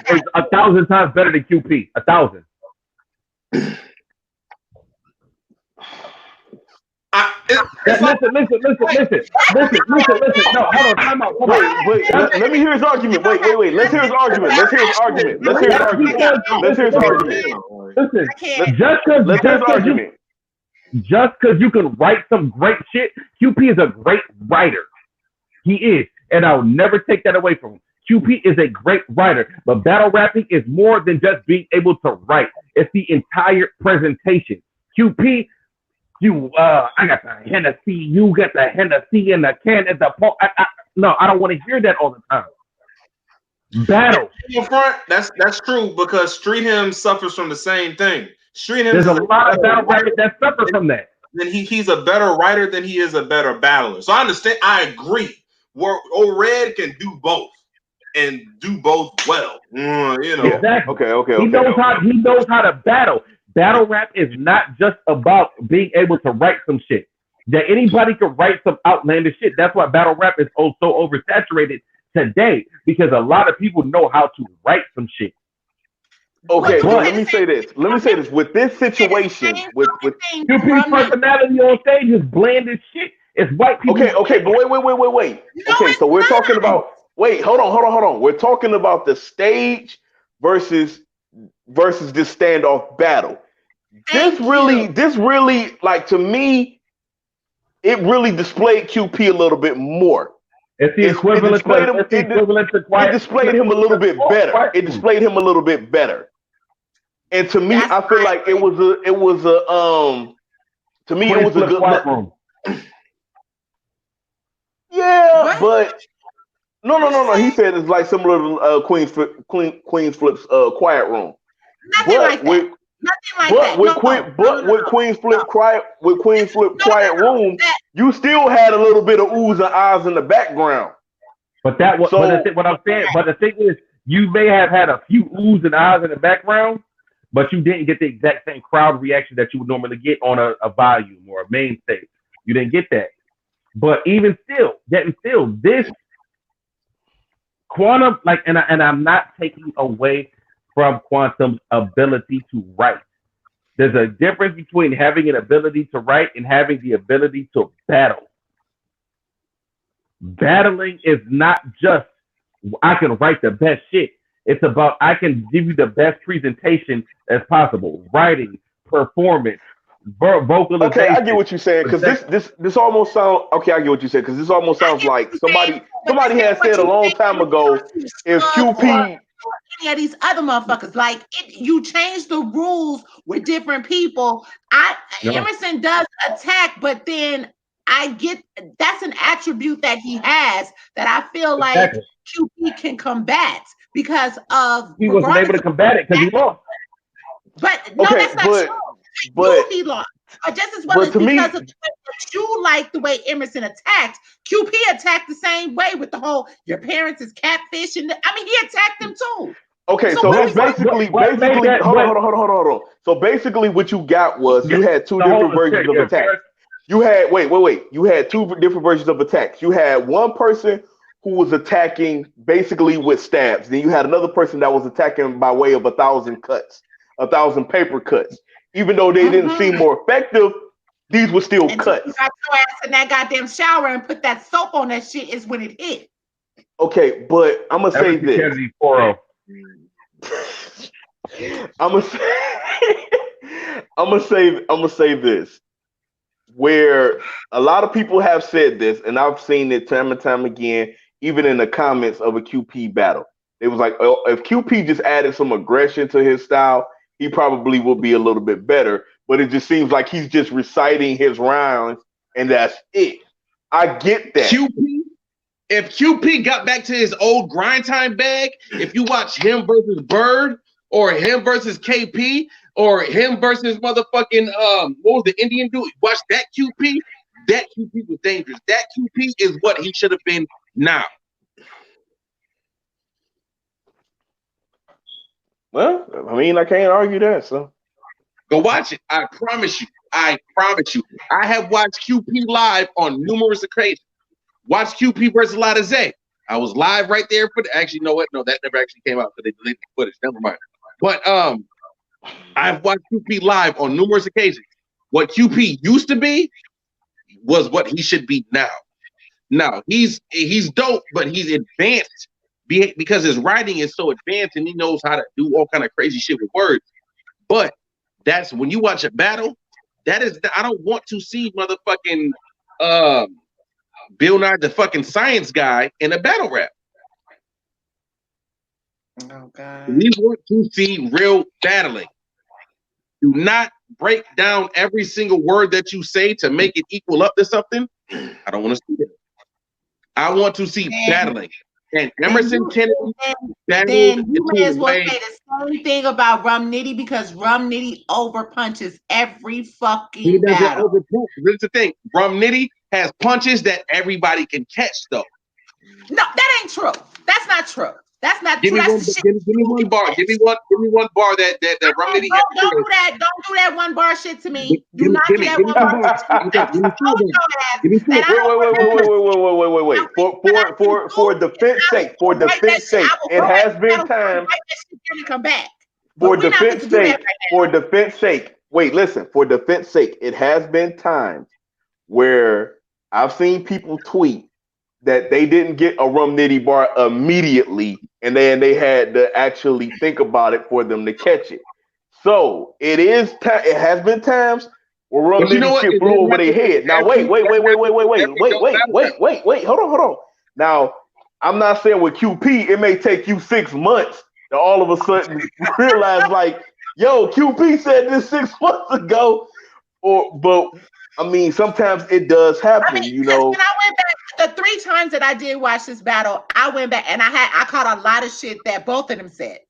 is 1,000 times better than QP. 1,000. Listen. No, hold on, time out. Wait, let me hear his argument. Wait. Let's hear his argument. Listen, Listen, let's hear his argument. Just because you can write some great shit, QP is a great writer. He is, and I'll never take that away from him. QP is a great writer, but battle rapping is more than just being able to write. It's the entire presentation. QP, I got the Hennessy, you got the Hennessy in the can at the no, I don't want to hear that all the time. Battle. That's true because Street Hymn suffers from the same thing. Street Hymn. There's a lot of battle rappers that suffer from that. Then he's a better writer than he is a better battler. So I understand. I agree. Where Red can do both and do both well. Exactly. Okay. He knows how to battle. Battle rap is not just about being able to write some shit. That anybody can write some outlandish shit. That's why battle rap is so oversaturated today, because a lot of people know how to write some shit. Okay, but let me say this. With this situation, with QP's personality on stage is bland as shit. It's white people. Okay, but wait. Okay, so we're talking about. Wait, hold on. We're talking about the stage versus this standoff battle. This really, like, to me, it really displayed QP a little bit more. It's the equivalent to quiet. It displayed him a little bit better. It displayed him a little bit better. And to me, I feel like it was a good room. Yeah, but no. He said it's like similar to Queen's Flip's quiet room. Nothing like that. With Queen's Flip quiet room, you still had a little bit of oohs and ahs in the background. But what I'm saying, but the thing is, you may have had a few oohs and ahs in the background, but you didn't get the exact same crowd reaction that you would normally get on a volume or a main stage. You didn't get that. But even still, this Quantum, like, and I'm not taking away from Quantum's ability to write. There's a difference between having an ability to write and having the ability to battle. Battling is not just I can write the best shit. It's about I can give you the best presentation as possible. Writing, performance, vocalization. Okay, I get what you're saying, because this almost sounds okay. I get what you said, because this almost sounds like somebody had said a long time ago, if QP any of these other motherfuckers, like you change the rules with different people. Emerson does attack, but then I get that's an attribute that he has that I feel like QP can combat because of he wasn't able to combat it because he lost. But no, that's not true. But he lost. Just as well as because of you like the way Emerson attacked. QP attacked the same way with the whole your parents is catfish, and I mean he attacked them too. Okay, so basically, hold on. So basically, what you got was you had two different versions of attacks. You had you had two different versions of attacks. You had one person who was attacking basically with stabs. Then you had another person that was attacking by way of 1,000 cuts, 1,000 paper cuts. Even though they didn't seem more effective, these were still cuts. You got your ass in that goddamn shower and put that soap on that shit is when it hit. Okay, but I'm gonna say this. I'm gonna say this. Where a lot of people have said this, and I've seen it time and time again, even in the comments of a QP battle. It was like, oh, if QP just added some aggression to his style, he probably will be a little bit better. But it just seems like he's just reciting his rounds, and that's it. I get that. If QP got back to his old grind time bag, if you watch him versus Bird, or him versus KP, or him versus motherfucking what was the Indian dude? Watch that QP. That QP was dangerous. That QP is what he should have been now. Well, I mean, I can't argue that, so go watch it. I promise you. I have watched QP live on numerous occasions. Watch QP versus Lada Zay. I was live right there for actually, you know what? No, that never actually came out because they deleted the footage. Never mind. But I've watched QP live on numerous occasions. What QP used to be was what he should be now. Now he's dope, but he's advanced because his writing is so advanced and he knows how to do all kind of crazy shit with words. But that's when you watch a battle, That is, I don't want to see motherfucking Bill Nye the fucking Science Guy in a battle rap. Oh God. We want to see real battling. Do not break down every single word that you say to make it equal up to something. I don't want to see it. I want to see battling. And Emerson Kennedy then you may as well say the same thing about Rum Nitty, because Rum Nitty over punches every fucking battle. This is the thing. Rum Nitty has punches that everybody can catch, though. No, that ain't true. That's not true. That's not Give true. me one bar. Give me one bar that Rum Nitty has. Don't do that. Don't do that one bar shit to me. Do not do that one bar shit to me. Wait. For defense sake, it has been times. Come back. For defense sake. Wait, listen. For defense sake, it has been times where I've seen people tweet that they didn't get a Rum Nitty bar immediately, and then they had to actually think about it for them to catch it. So it has been times where Rum Nitty shit flew over their head. Now wait. Hold on. Now I'm not saying with QP it may take you 6 months to all of a sudden realize like, yo, QP said this 6 months ago, but I mean, sometimes it does happen, you know. When I went back the 3 times that I did watch this battle, I went back and I caught a lot of shit that both of them said.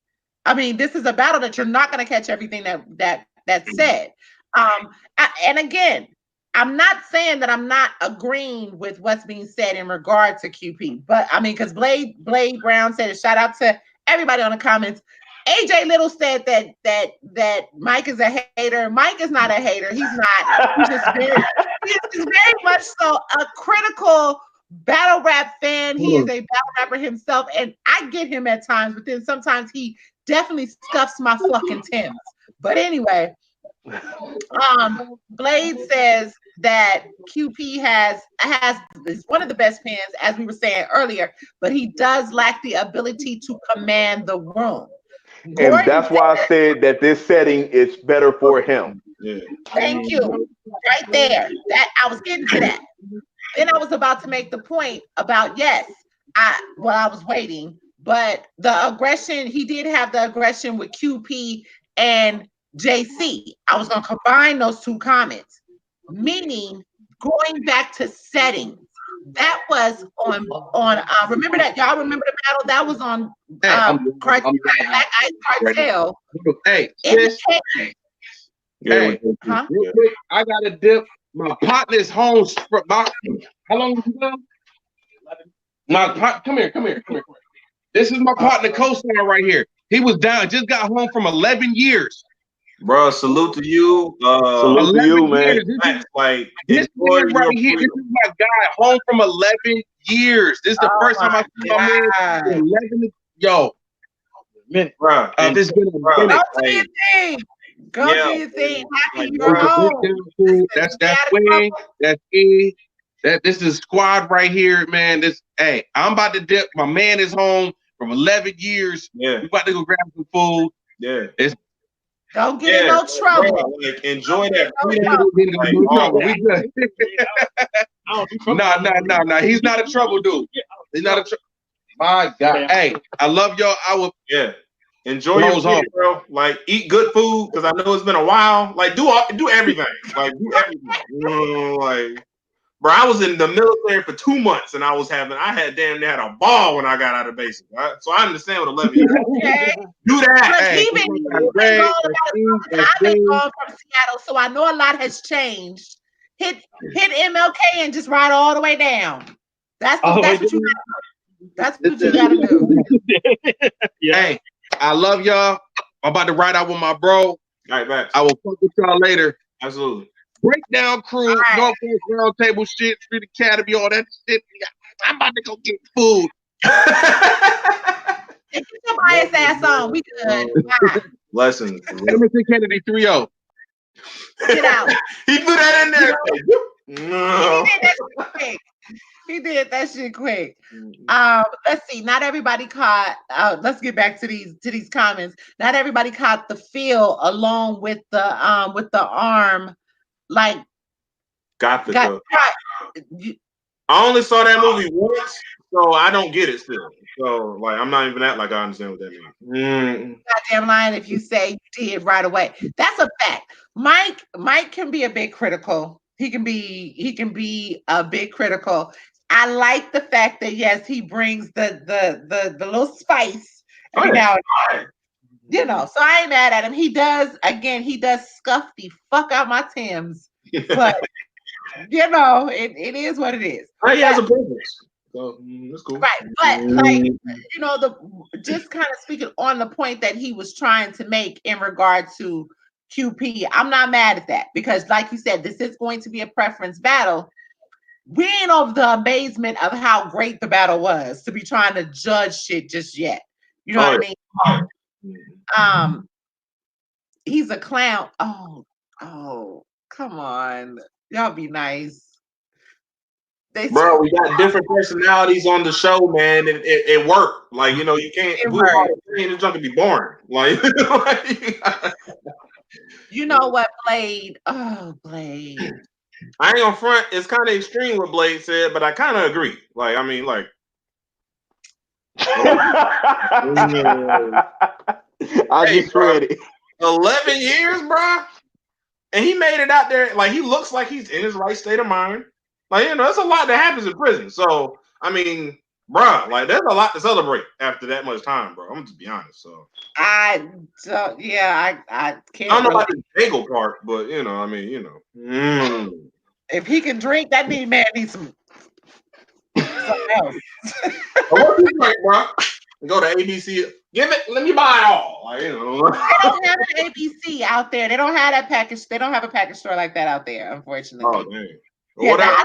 I mean, this is a battle that you're not going to catch everything that's said. And again, I'm not saying that I'm not agreeing with what's being said in regard to QP, but I mean, because Blade Brown said, shout out to everybody on the comments. AJ Little said that Mike is a hater. Mike is not a hater. He's not. He's just very much so a critical battle rap fan. He is a battle rapper himself, and I get him at times, but then sometimes he definitely scuffs my fucking Timbs. But anyway, Blade says that QP is one of the best pens, as we were saying earlier, but he does lack the ability to command the room. And that's why I said that this setting is better for him. Yeah. Thank you. Right there. That I was getting to that. Then I was about to make the point about I was waiting, but the aggression, he did have the aggression with QP and JC. I was gonna combine those 2 comments, meaning going back to settings. That was on remember that, y'all remember the battle that was on Black Ice Cartel. Hey, Yeah. Huh? Real quick, I gotta dip. My partner's home. How long have you done? Come here. This is my partner, co-star right here. He was down, just got home from 11 years. Bro, salute to you. Salute to you, man. This man right here, this is my guy, home from 11 years. This is the first time I see my man in 11. Yo, bro, this has been a minute. Go to your thing. Go to your thing. Happy you're home. That's Wing. That's E. This is squad right here, man. I'm about to dip. My man is home from 11 years. Yeah. We about to go grab some food. Yeah. Don't get in no trouble. Bro, like, enjoy that. No. He's not a trouble dude. He's not a trouble. My God. Hey, I love y'all. Enjoy your food, bro. Like, eat good food, because I know it's been a while. Like, do everything. Like, do everything. Like, bro, I was in the military for 2 months, and I had damn near had a ball when I got out of basic. Right? So I understand what 11 years. Okay. Do that. I've been gone from Seattle, so I know a lot has changed. Hit MLK and just ride all the way down. That's what you gotta do. Hey, I love y'all. I'm about to ride out with my bro. All right, back. I will fuck with y'all later. Absolutely. Breakdown crew, Northwest Roundtable shit, Street Academy, all that shit. I'm about to go get food. Get your bias ass on. We good. Lessons. Emerson Kennedy 3-0. Get out. He threw that in there. No. He did that shit quick. Let's see. Not everybody caught. Let's get back to these comments. Not everybody caught the feel along with the arm like Got got I only saw that movie once, so I don't get it still. So like, I'm not even that like I understand what that means. goddamn lying if you say you did right away. That's a fact. Mike can be a bit critical. He can be a bit critical. I like the fact that yes, he brings the little spice every now and then. You know, so I ain't mad at him. He does scuff the fuck out my Timbs, but you know, it is what it is. He has a business, so that's cool. Right, but like you know, just kind of speaking on the point that he was trying to make in regard to QP, I'm not mad at that because, like you said, this is going to be a preference battle. We ain't over the amazement of how great the battle was to be trying to judge shit just yet. You know what I mean? He's a clown. Oh, come on, y'all be nice. Bro, we got different personalities on the show, man, and it worked. Like, you know, you can't it's going to be boring. Like, you know what, Blade? Oh, Blade. I ain't gonna front. It's kind of extreme what Blade said, but I kind of agree. Like, I mean, like, I just read it. 11 years, bro, and he made it out there. Like, he looks like he's in his right state of mind. Like, you know, there's a lot that happens in prison. So, I mean, bro, like, there's a lot to celebrate after that much time, bro. I'm gonna just be honest. So, I can't. I don't know about the bagel part, but you know, I mean, you know, if he can drink, that man needs something else. What you drink, bro? Go to ABC. Let me buy it all. Like, you know. They don't have an ABC out there. They don't have that package. They don't have a package store like that out there, unfortunately. Oh, dang. Yeah,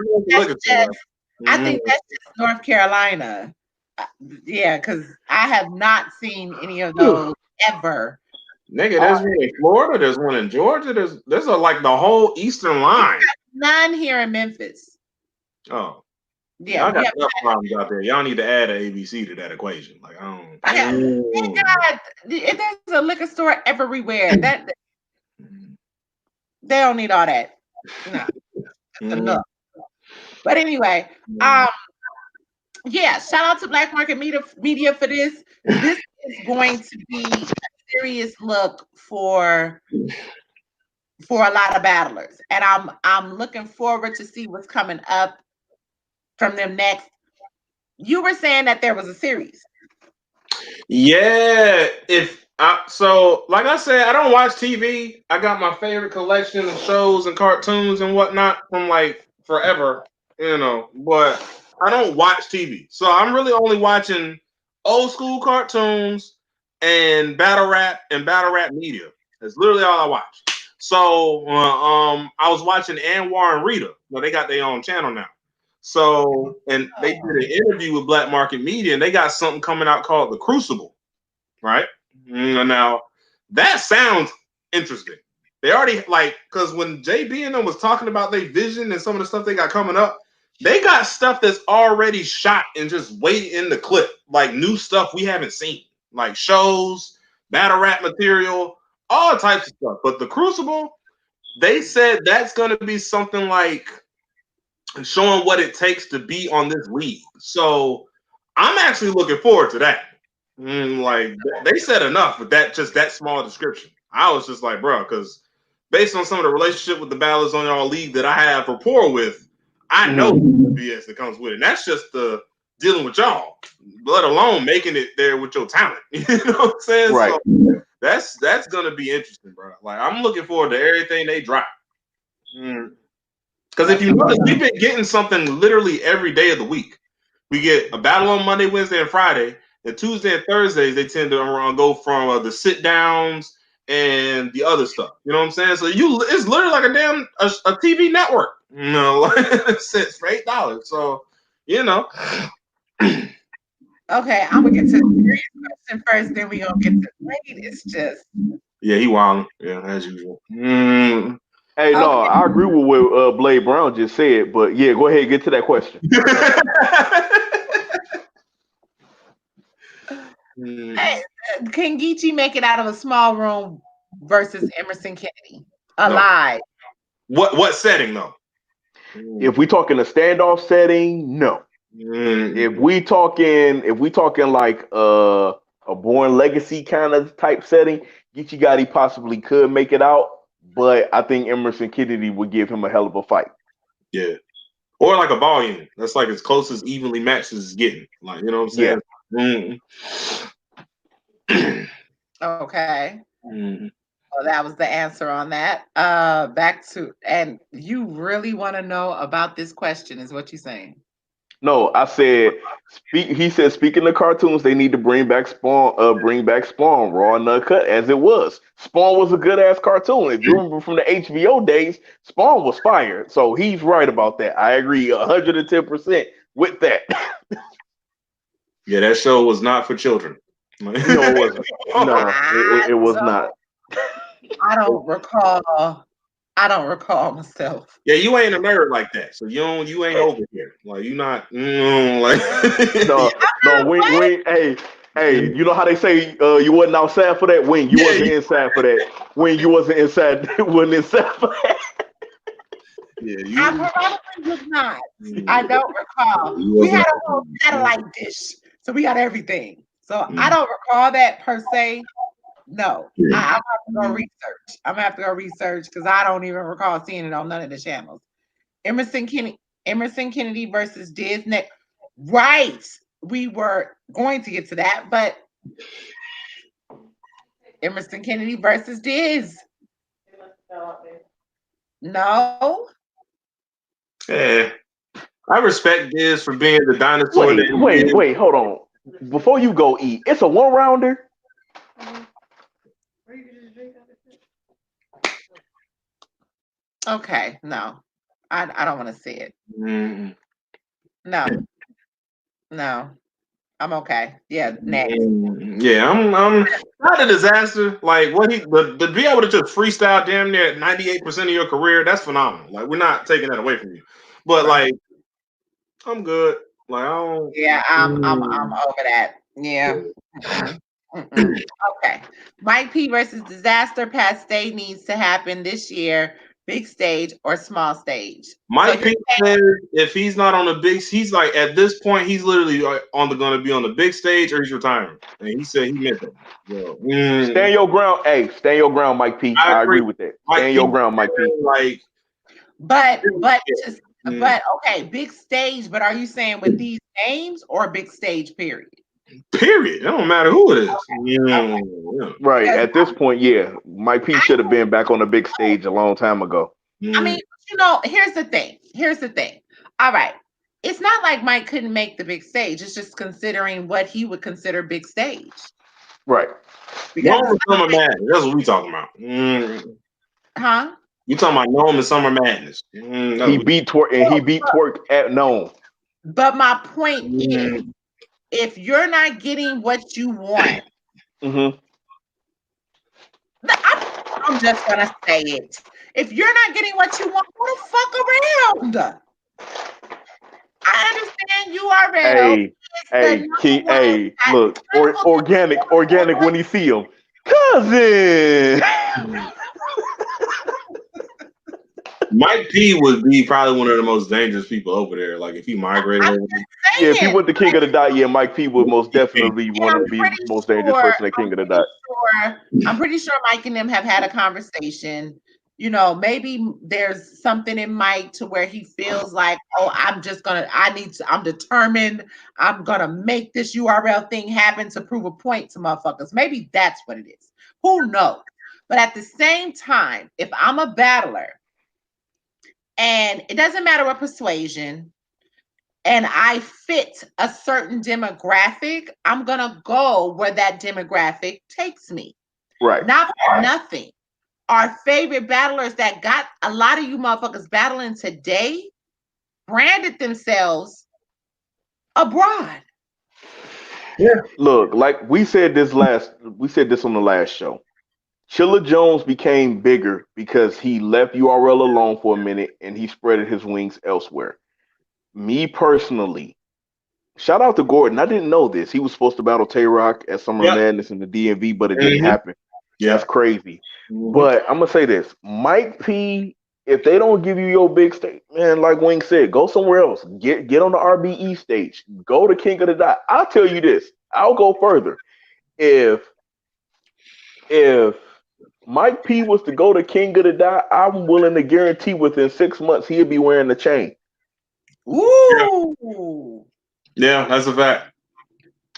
I think that's just North Carolina. Yeah, because I have not seen any of those ever. Nigga, there's one in Florida. There's one in Georgia. There's like the whole eastern line. None here in Memphis. Oh, yeah. I got enough problems out there. Y'all need to add an ABC to that equation. Like, I don't. God, there's a liquor store everywhere. That they don't need all that. No, that's enough. But anyway, yeah, shout out to Black Market Media for this. This is going to be a serious look for a lot of battlers, and I'm looking forward to see what's coming up from them next. You were saying that there was a series. Yeah, so like I said, I don't watch TV. I got my favorite collection of shows and cartoons and whatnot from like forever, you know, but I don't watch TV. So I'm really only watching old school cartoons and battle rap media. That's literally all I watch. So I was watching Anwar and Rita. Well, they got their own channel now. So, and they did an interview with Black Market Media, and they got something coming out called The Crucible, right? Now, that sounds interesting. They already, like, because when JB and them was talking about their vision and some of the stuff they got coming up, they got stuff that's already shot and just waiting in the clip, like new stuff we haven't seen, like shows, battle rap material, all types of stuff. But The Crucible, they said that's going to be something like showing what it takes to be on this league. So I'm actually looking forward to that. Like, they said enough with that, just that small description. I was just like, bro, because based on some of the relationship with the battlers on y'all league that I have rapport with, I know the BS that comes with it. And that's just the dealing with y'all, let alone making it there with your talent. You know what I'm saying? Right. So that's gonna be interesting, bro. Like, I'm looking forward to everything they drop. Because if you notice, we've been getting something literally every day of the week. We get a battle on Monday, Wednesday, and Friday. And Tuesday and Thursdays, they tend to go from the sit downs and the other stuff. You know what I'm saying? So it's literally like a damn a TV network. You know, it's for $8. So, you know. Okay, I'm gonna get to the serious question first, then we gonna get to Blade. It's just he wild. Yeah, as usual. Hey, no, I agree with what Blade Brown just said, but yeah, go ahead and get to that question. Hey, can Geechee make it out of a small room versus Emerson Kennedy alive? What setting though? If we talking a standoff setting, no. If we talking like a Born Legacy kind of type setting, Geechee Gotti possibly could make it out, but I think Emerson Kennedy would give him a hell of a fight. Yeah. Or like a volume. That's like as close as evenly matched as it's getting. Like, you know what I'm saying? Yeah. Okay. Well, that was the answer on that. Back to, and you really want to know about this question, is what you're saying? No, I said. He said, speaking of cartoons, they need to bring back Spawn. Raw and Uncut as it was. Spawn was a good ass cartoon. If you remember from the HBO days, Spawn was fired. So he's right about that. I agree 110% with that. Yeah, that show was not for children. No, it wasn't. No, it was not. I don't recall myself. Yeah, you ain't a nerd like that, so you ain't over here. Like you not like no. When hey, you know how they say you wasn't outside for that when you wasn't inside for that when you wasn't inside wasn't inside for that. Yeah, I probably was not. I don't recall. We had a whole satellite dish, so we got everything. So I don't recall that per se. No, I'm gonna have to go research. I'm gonna have to go research because I don't even recall seeing it on none of the channels. Emerson Kennedy versus Diz next. Right. We were going to get to that, but Emerson Kennedy versus Diz. No. Yeah. I respect Diz for being the dinosaur. Wait, hold on. Before you go eat, it's a 1-rounder. Okay, no. I don't want to see it. No. I'm okay. Yeah, next. Yeah, I'm not a disaster. Like what to be able to just freestyle damn near 98% of your career, that's phenomenal. Like we're not taking that away from you. But like I'm good. Like I don't. Yeah, I'm over that. Yeah. Okay. Mike P versus Disaster. Past State needs to happen this year. Big stage or small stage. Mike P said if he's not on the big, he's like at this point he's literally going to be on the big stage or he's retiring. And he said he meant that. Yeah. Stand your ground. Hey, stand your ground, Mike P. I agree with that. Stand your ground, Mike P. Like, but okay, big stage. But are you saying with these names or big stage period? Period. It don't matter who it is. Okay. Yeah. Right. At this point, yeah. Mike P should have been back on the big stage a long time ago. I mean, here's the thing. All right. It's not like Mike couldn't make the big stage. It's just considering what he would consider big stage. Right. Norm Summer Madness. That's what we talking about. Huh? You talking about Norm and Summer Madness. He beat Twerk at Norm. But my point is, if you're not getting what you want, I'm just gonna say it. If you're not getting what you want, go the fuck around. I understand URL. Hey, look, organic when you see him. Cousin. Mike P would be probably one of the most dangerous people over there. Like if he migrated over there. Yeah, if he went to King of the Dot, yeah, Mike P would most definitely want to be the most dangerous person at King of the Dot. I'm pretty sure Mike and them have had a conversation. Maybe there's something in Mike to where he feels like, I'm determined. I'm going to make this URL thing happen to prove a point to motherfuckers. Maybe that's what it is. Who knows? But at the same time, if I'm a battler and it doesn't matter what persuasion and I fit a certain demographic, I'm going to go where that demographic takes me. Right. Not for nothing. Our favorite battlers that got a lot of you motherfuckers battling today branded themselves abroad. Yeah. Look, like we said this on the last show. Chilla Jones became bigger because he left URL alone for a minute and he spread his wings elsewhere. Me personally, shout out to Gordon. I didn't know this. He was supposed to battle Tay-Rock at Summer Madness in the DMV, but it didn't happen. Yeah. That's crazy. But I'm gonna say this: Mike P If they don't give you your big stage, man, like Wing said, go somewhere else. Get on the RBE stage. Go to King of the Dot. I'll tell you this. I'll go further. If Mike P was to go to King of the Dot, I'm willing to guarantee within 6 months he'll be wearing the chain. Ooh. Yeah, that's a fact.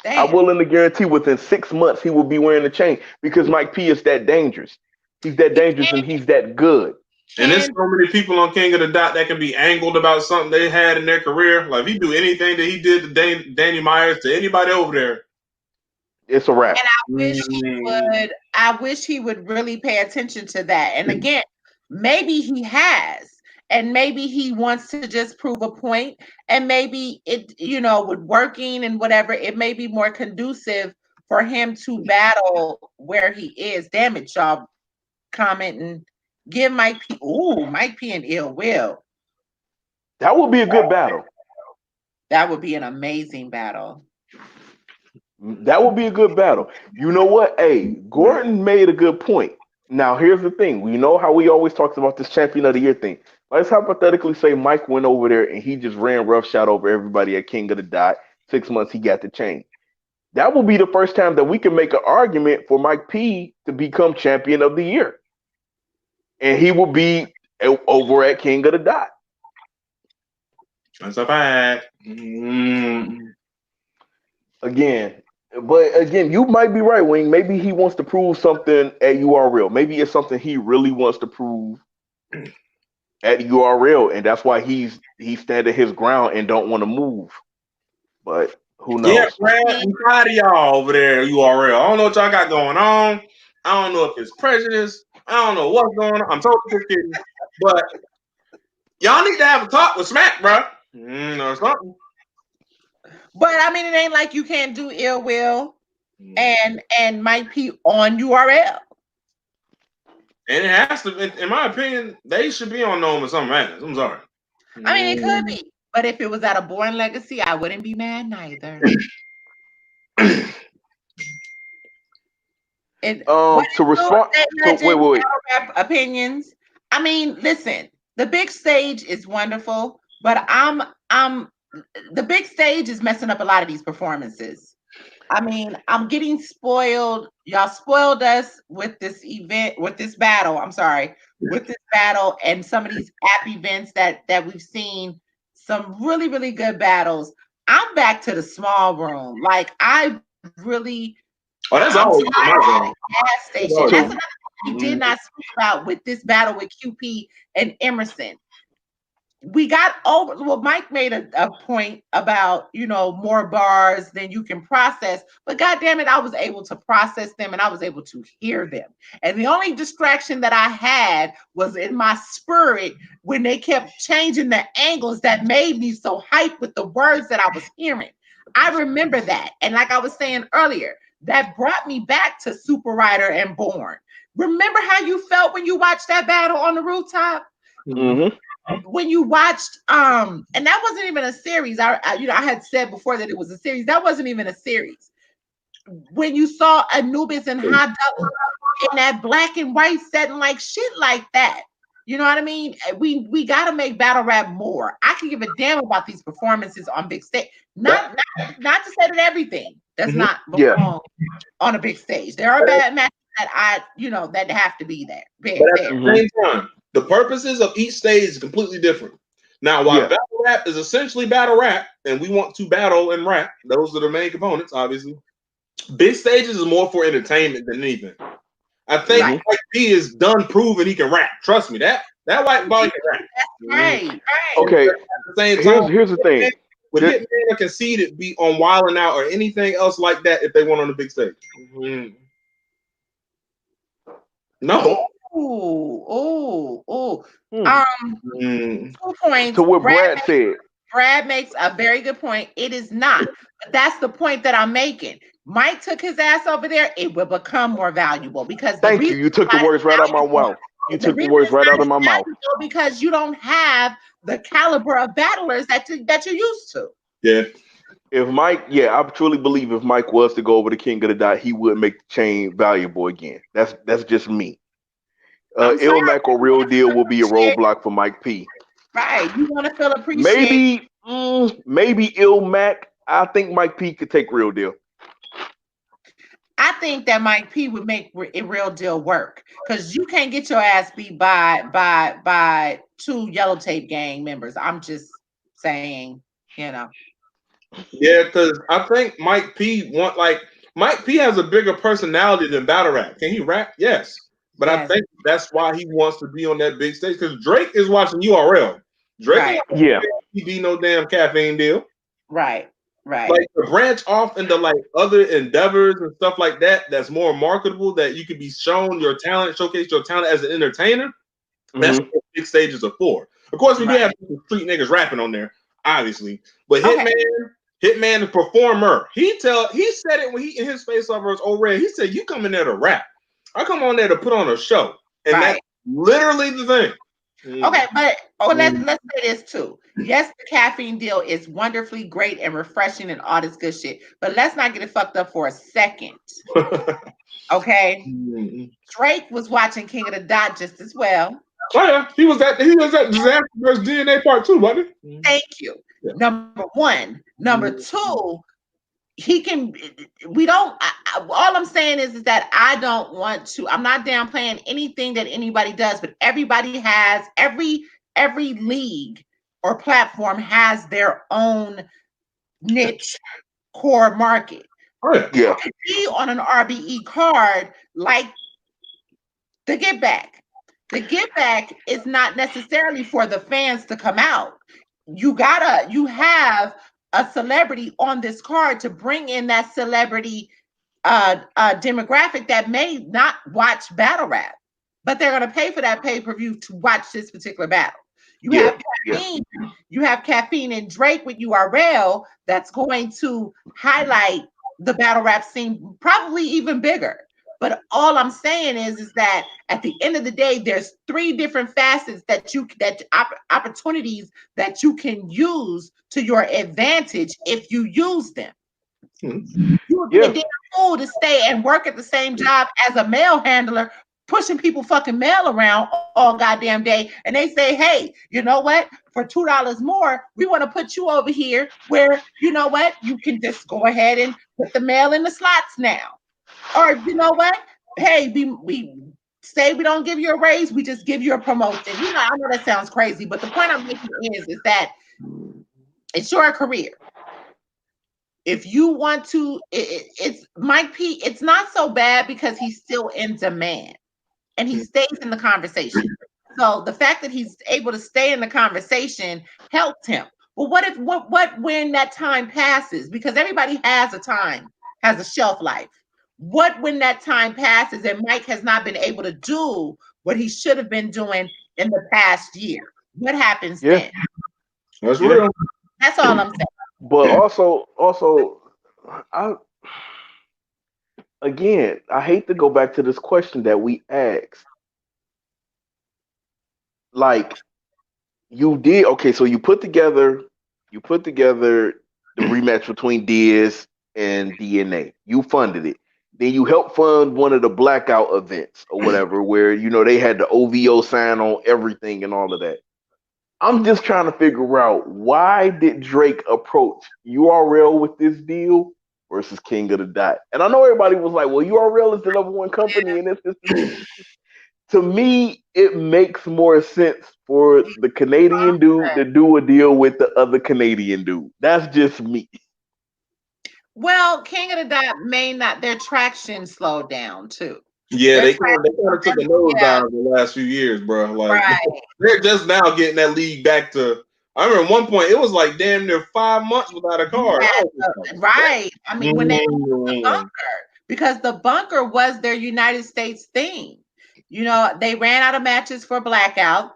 I'm willing to guarantee within 6 months he will be wearing the chain because Mike P is that dangerous. He's that dangerous and he's that good. And there's so many people on King of the Dot that can be angled about something they had in their career. Like, if he do anything that he did to Danny Myers, to anybody over there, it's a wrap. And I wish he would really pay attention to that. And again, maybe he has, and maybe he wants to just prove a point, and maybe it, with working and whatever, it may be more conducive for him to battle where he is. Damn it, y'all, comment and give Mike P and Ill Will. That would be a good battle. That would be an amazing battle. That would be a good battle. You know what? Hey, Gordon made a good point. Now, here's the thing. We know how we always talk about this champion of the year thing. Let's hypothetically say Mike went over there and he just ran roughshod over everybody at King of the Dot. 6 months, he got the chain. That will be the first time that we can make an argument for Mike P to become champion of the year. And he will be over at King of the Dot. That's a fact. Again, you might be right, Wing. Maybe he wants to prove something at URL. Maybe it's something he really wants to prove at URL, and that's why he's standing his ground and don't want to move. But who knows? Yeah, Brad, I'm tired of y'all over there at URL. I don't know what y'all got going on. I don't know if it's prejudice. I don't know what's going on. I'm totally kidding. But y'all need to have a talk with Smack, bro. Or something. But I mean, it ain't like you can't do Ill Will and Mike P on URL. And it has to, in my opinion, they should be on No More Madness. I'm sorry. I mean, it could be. But if it was at a Born Legacy, I wouldn't be mad neither. To respond, wait. Opinions. I mean, listen, the big stage is wonderful, but the big stage is messing up a lot of these performances. I mean, I'm getting spoiled. Y'all spoiled us with this event, with this battle. I'm sorry, with this battle and some of these app events that we've seen. Some really, really good battles. I'm back to the small room. Like, I really. Oh, that's always my gas station. That's another thing we did not speak about with this battle with QP and Emerson. We got over. Well, Mike made a point about, more bars than you can process, but God damn it, I was able to process them and I was able to hear them. And the only distraction that I had was in my spirit when they kept changing the angles that made me so hyped with the words that I was hearing. I remember that. And like I was saying earlier, that brought me back to Super Rider and Born. Remember how you felt when you watched that battle on the rooftop? Mm-hmm. When you watched, and that wasn't even a series. I had said before that it was a series. That wasn't even a series. When you saw Anubis and Hot Double in that black and white setting, like shit like that. You know what I mean? We got to make battle rap more. I can give a damn about these performances on big stage. Not to say that everything does not belong on a big stage. There are bad matches that that have to be there. But at the same time, the purposes of each stage is completely different. Now, while battle rap is essentially battle rap, and we want to battle and rap, those are the main components, obviously. Big stages is more for entertainment than anything. I think Mike P is done proving he can rap. Trust me, that white boy can rap. Right. Okay. At the same time, here's the thing. Would get a conceded be on Wildin' Out or anything else like that if they went on the big stage? No. Oh. 2 points. To what Brad said. Brad makes a very good point. It is not. But that's the point that I'm making. Mike took his ass over there. It will become more valuable because thank you. You took the words right out of my mouth. You took the words right out of my mouth. Because you don't have the caliber of battlers that you're used to. Yeah. If Mike, I truly believe if Mike was to go over to King of the Dot, he would make the chain valuable again. That's just me. I'm sorry. Ilmac or Real Deal will be a roadblock for Mike P. Right. You want to feel appreciated. Maybe Ilmac. I think Mike P could take Real Deal. I think that Mike P would make a Real Deal work because you can't get your ass beat by 2 Yellow Tape gang members. I'm just saying, you know. Yeah, because I think Mike P has a bigger personality than battle rap. Can he rap? Yes. But Yes. I think that's why he wants to be on that big stage because Drake is watching URL. Drake Right. ain't be no damn caffeine deal. Right. Right. Like to branch off into like other endeavors and stuff like that, that's more marketable, that you can be shown your talent, showcase your talent as an entertainer. That's what big stages are for. Of course, we do have some street niggas rapping on there, obviously. But Hitman, the performer, he said it when he in his face off versus Old Red. He said, "You come in there to rap. I come on there to put on a show," and that's literally the thing. Okay, but let's say this too. Yes, the caffeine deal is wonderfully great and refreshing and all this good shit. But let's not get it fucked up for a second. Okay. Drake was watching King of the Dot just as well. Oh yeah, he was at Disaster vs. DNA Part 2, wasn't he? Thank you. Yeah. Number 1. Number 2, he can. We don't. All I'm saying is that I don't want to. I'm not downplaying anything that anybody does, but everybody has every league or platform has their own niche core market. Right. Yeah. To be on an RBE card like the Get Back. The Get Back is not necessarily for the fans to come out. You have a celebrity on this card to bring in that celebrity demographic that may not watch battle rap, but they're going to pay for that pay-per-view to watch this particular battle. You have Caffeine and Drake with URL that's going to highlight the battle rap scene probably even bigger. But all I'm saying is that at the end of the day, there's 3 different facets opportunities that you can use to your advantage if you use them. You would be a damn fool to stay and work at the same job as a mail handler, pushing people fucking mail around all goddamn day. And they say, hey, you know what? For $2 more, we want to put you over here where, you know what? You can just go ahead and put the mail in the slots now. Or you know what? Hey, we say we don't give you a raise, we just give you a promotion. You know, I know that sounds crazy, but the point I'm making is that it's your career. If you want to, it's Mike P. It's not so bad because he's still in demand and he stays in the conversation. So the fact that he's able to stay in the conversation helps him. But what when that time passes? Because everybody has a shelf life. What when that time passes and Mike has not been able to do what he should have been doing in the past year? What happens then? That's real. That's all I'm saying. But also, I hate to go back to this question that we asked. Like, you did so you put together the rematch between Diaz and DNA. You funded it. Then you helped fund one of the blackout events or whatever, where they had the OVO sign on everything and all of that. I'm just trying to figure out, why did Drake approach URL with this deal versus King of the Dot? And I know everybody was like, well, URL is the #1 company and this. To me, it makes more sense for the Canadian dude to do a deal with the other Canadian dude. That's just me. Well, King of the Dot their traction slowed down too. Yeah, they kind of took a nose down the last few years, bro. Like they're just now getting that league back to. I remember at one point it was like damn near 5 months without a card. Right. I mean, when they moved the bunker, because the bunker was their United States thing. They ran out of matches for Blackout.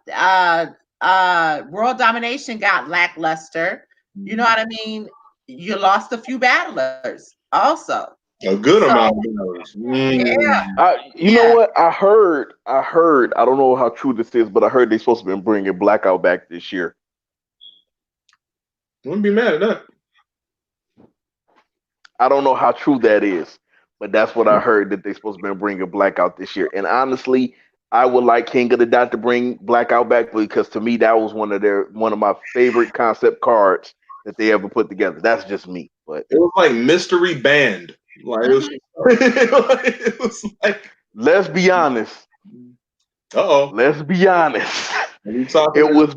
World Domination got lackluster. You know what I mean? You lost a few battlers also. A good amount of battlers. Yeah. You know what? I heard, I don't know how true this is, but I heard they're supposed to be bringing Blackout back this year. Wouldn't be mad at that. I don't know how true that is, but that's what I heard, that they're supposed to be bringing Blackout this year. And honestly, I would like King of the Dot to bring Blackout back because to me that was one of my favorite concept cards that they ever put together. That's just me, but it was like mystery band. Like it was, it was like. Let's be honest. Uh-oh. Let's be honest. It was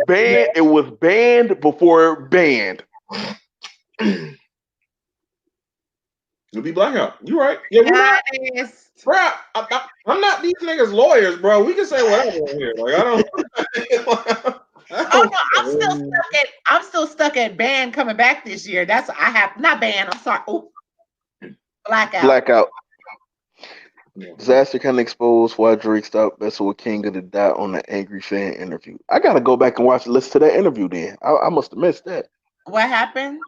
banned. It was banned before banned. It'll be Blackout. You right? Yeah, we're not. Bro, I'm not these niggas lawyers, bro. We can say whatever in here. Like I don't. Oh no, I'm still stuck at band coming back this year. That's I have not band. I'm sorry. Oh, Blackout. Disaster kind of exposed why Drake stopped messing with King of the Dot on the Angry Fan interview. I gotta go back and listen to that interview. Then I must have missed that. What happened?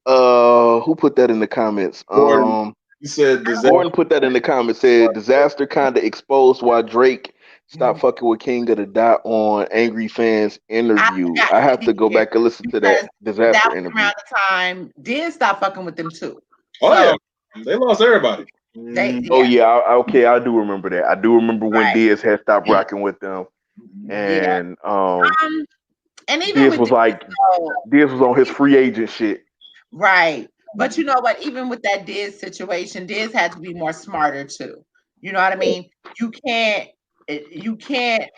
Who put that in the comments? You said Gordon put that in the comments. Said Disaster kind of exposed why Drake stopped fucking with King of the Dot on Angry Fans interview. I have to go back and listen to that Disaster interview. Around the time did stop fucking with them too. Oh yeah, they lost everybody. Oh yeah, okay, I do remember that. I do remember when Diaz had stopped rocking with them, and and even Diaz was like, Diaz was on his free agent shit. Right. But you know what? Even with that Diz situation, Diz had to be more smarter too. You know what I mean? You can't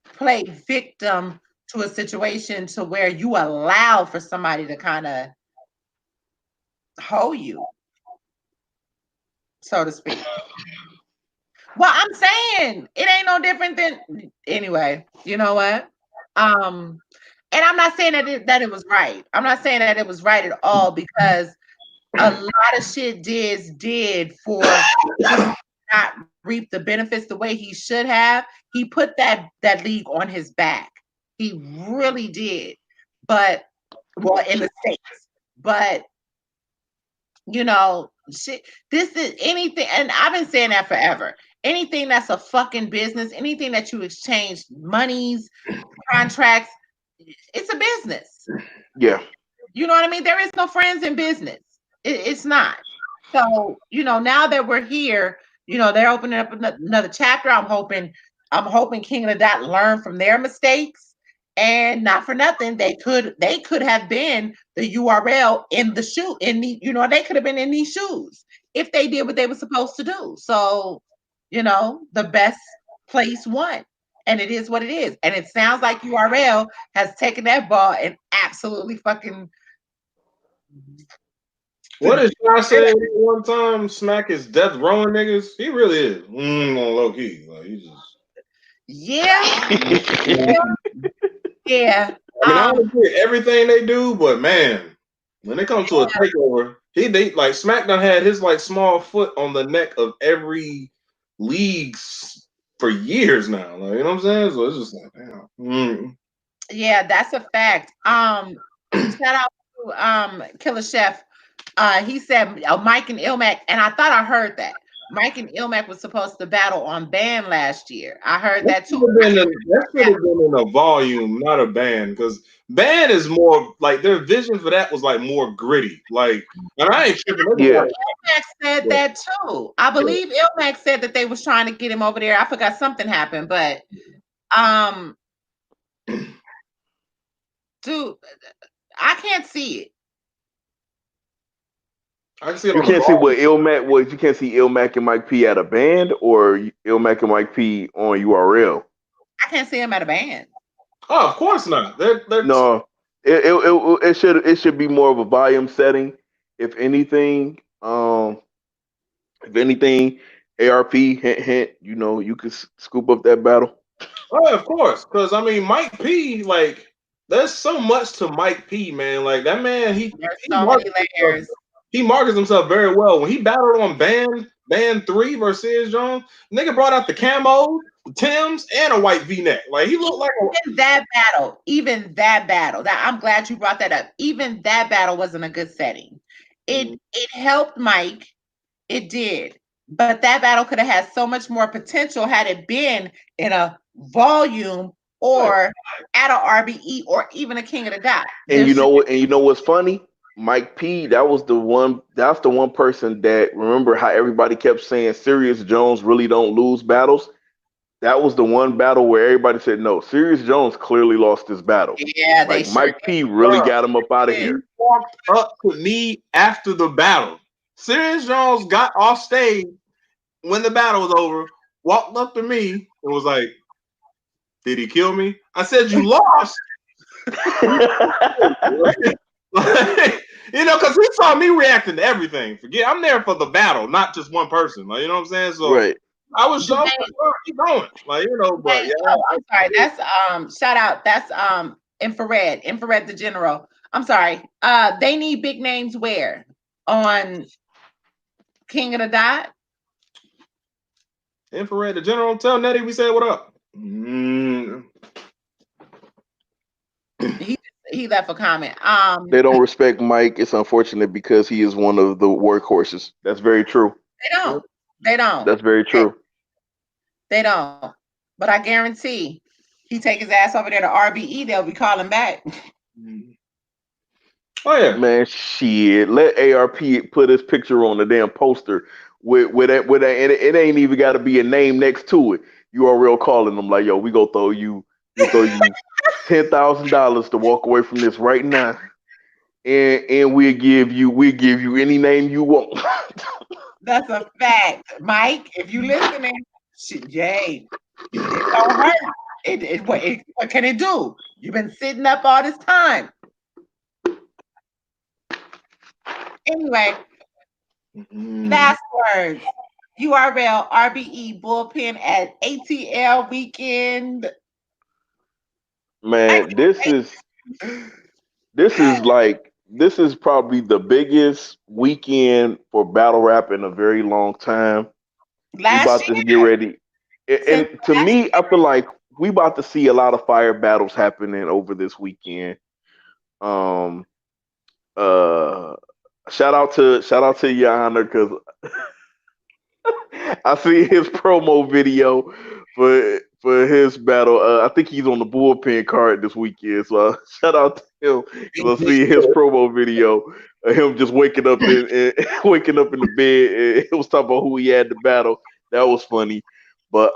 play victim to a situation to where you allow for somebody to kind of hold you, so to speak. Well, I'm saying it ain't no different than anyway. You know what? And I'm not saying that it was right. I'm not saying that it was right at all because a lot of shit Diz did for not reap the benefits the way he should have. He put that league on his back. He really did. But in the States. But you know, shit, this is anything, and I've been saying that forever. Anything that's a fucking business, anything that you exchange monies, contracts, it's a business. Yeah. You know what I mean? There is no friends in business. It's not. So, you know, now that we're here, you know, they're opening up another chapter. I'm hoping King of the Dot learn from their mistakes. And not for nothing, they could have been the URL in the shoe, they could have been in these shoes if they did what they were supposed to do. So, you know, the best place won. And it is what it is. And it sounds like URL has taken that ball and absolutely fucking. What did I say one time? Smack is death rowing niggas. He really is. On low key. Like he just. Yeah. Yeah. I mean, I don't agree with everything they do, but man, when it comes to a takeover, they like SmackDown had his like small foot on the neck of every league for years now. Like, you know what I'm saying? So it's just like, damn. Yeah, that's a fact. Shout out to Killer Chef. He said Mike and Ilmac, and I thought I heard that. Mike and Ilmac was supposed to battle on band last year. I heard that too. That should have been in a volume, not a band, because band is more like their vision for that was like more gritty. Like, and I ain't tripping. Yeah. Ilmac said that too. I believe Ilmac said that they was trying to get him over there. I forgot something happened, but dude, I can't see it. I can see it. You can't see what Ilmac was. You can't see Ilmac and Mike P at a band or Ilmac and Mike P on URL. I can't see him at a band. Oh, of course not. They're no. It should be more of a volume setting. If anything, ARP hint, you know, you could scoop up that battle. Oh, of course, because I mean, Mike P, like, there's so much to Mike P, man. Like that man, he markets himself very well. When he battled on Band 3 versus Jones, nigga brought out the camo, the Timbs, and a white V-neck. Like he looked like even that battle. That I'm glad you brought that up. Even that battle wasn't a good setting. It helped Mike. It did. But that battle could have had so much more potential had it been in a volume or at a RBE or even a King of the Dot. And you know what? And you know what's funny? Mike P, that's the one person that remember how everybody kept saying Serious Jones really don't lose battles. That was the one battle where everybody said no. Serious Jones clearly lost this battle. Yeah, they Like sure Mike P really got him up out of did. here. He walked up to me after the battle. Serious Jones got off stage when the battle was over, walked up to me and was like, "Did he kill me?" I said, "You lost." Like, you know, because he saw me reacting to everything. Forget, I'm there for the battle, not just one person. Like, you know what I'm saying? So Right. I was so keep going. Like, you know, but yeah. Oh, I'm sorry. That's shout out. That's infrared. Infrared the general. I'm sorry. They need big names where? On King of the Dot? Infrared the general, tell Nettie we said what up. He left a comment. They don't respect Mike. It's unfortunate because he is one of the workhorses. That's very true. They don't. That's very true. They don't. But I guarantee he take his ass over there to RBE, they'll be calling back. Oh yeah. Man, shit. Let ARP put his picture on the damn poster with that and it ain't even gotta be a name next to it. URL calling them like, yo, we go throw you $10,000 to walk away from this right now. And we'll give you any name you want. That's a fact. Mike, if you listening, Jay, it don't hurt. What can it do? You've been sitting up all this time. Anyway, last words. URL RBE bullpen at ATL weekend. Man, this is probably the biggest weekend for battle rap in a very long time. We about to get ready. And to me, I feel like we about to see a lot of fire battles happening over this weekend. Shout out to Your Honor, because I see his promo video for his battle. I think he's on the bullpen card this weekend. So shout out to him because I see his promo video of him just waking up in the bed. And it was talking about who he had to battle. That was funny. But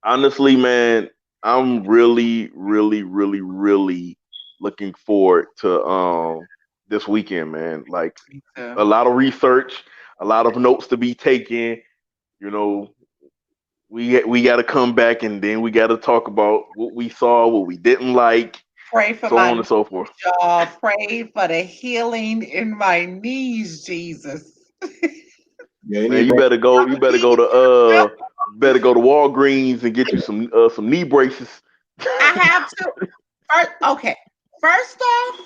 honestly, man, I'm really, really, really, really looking forward to this weekend, man. Like a lot of research, a lot of notes to be taken. You know, we got to come back and then we got to talk about what we saw, what we didn't like, pray for so on and so forth. Y'all pray for the healing in my knees, Jesus. Yeah, man, you better go to Walgreens and get you some knee braces. I have to. First off,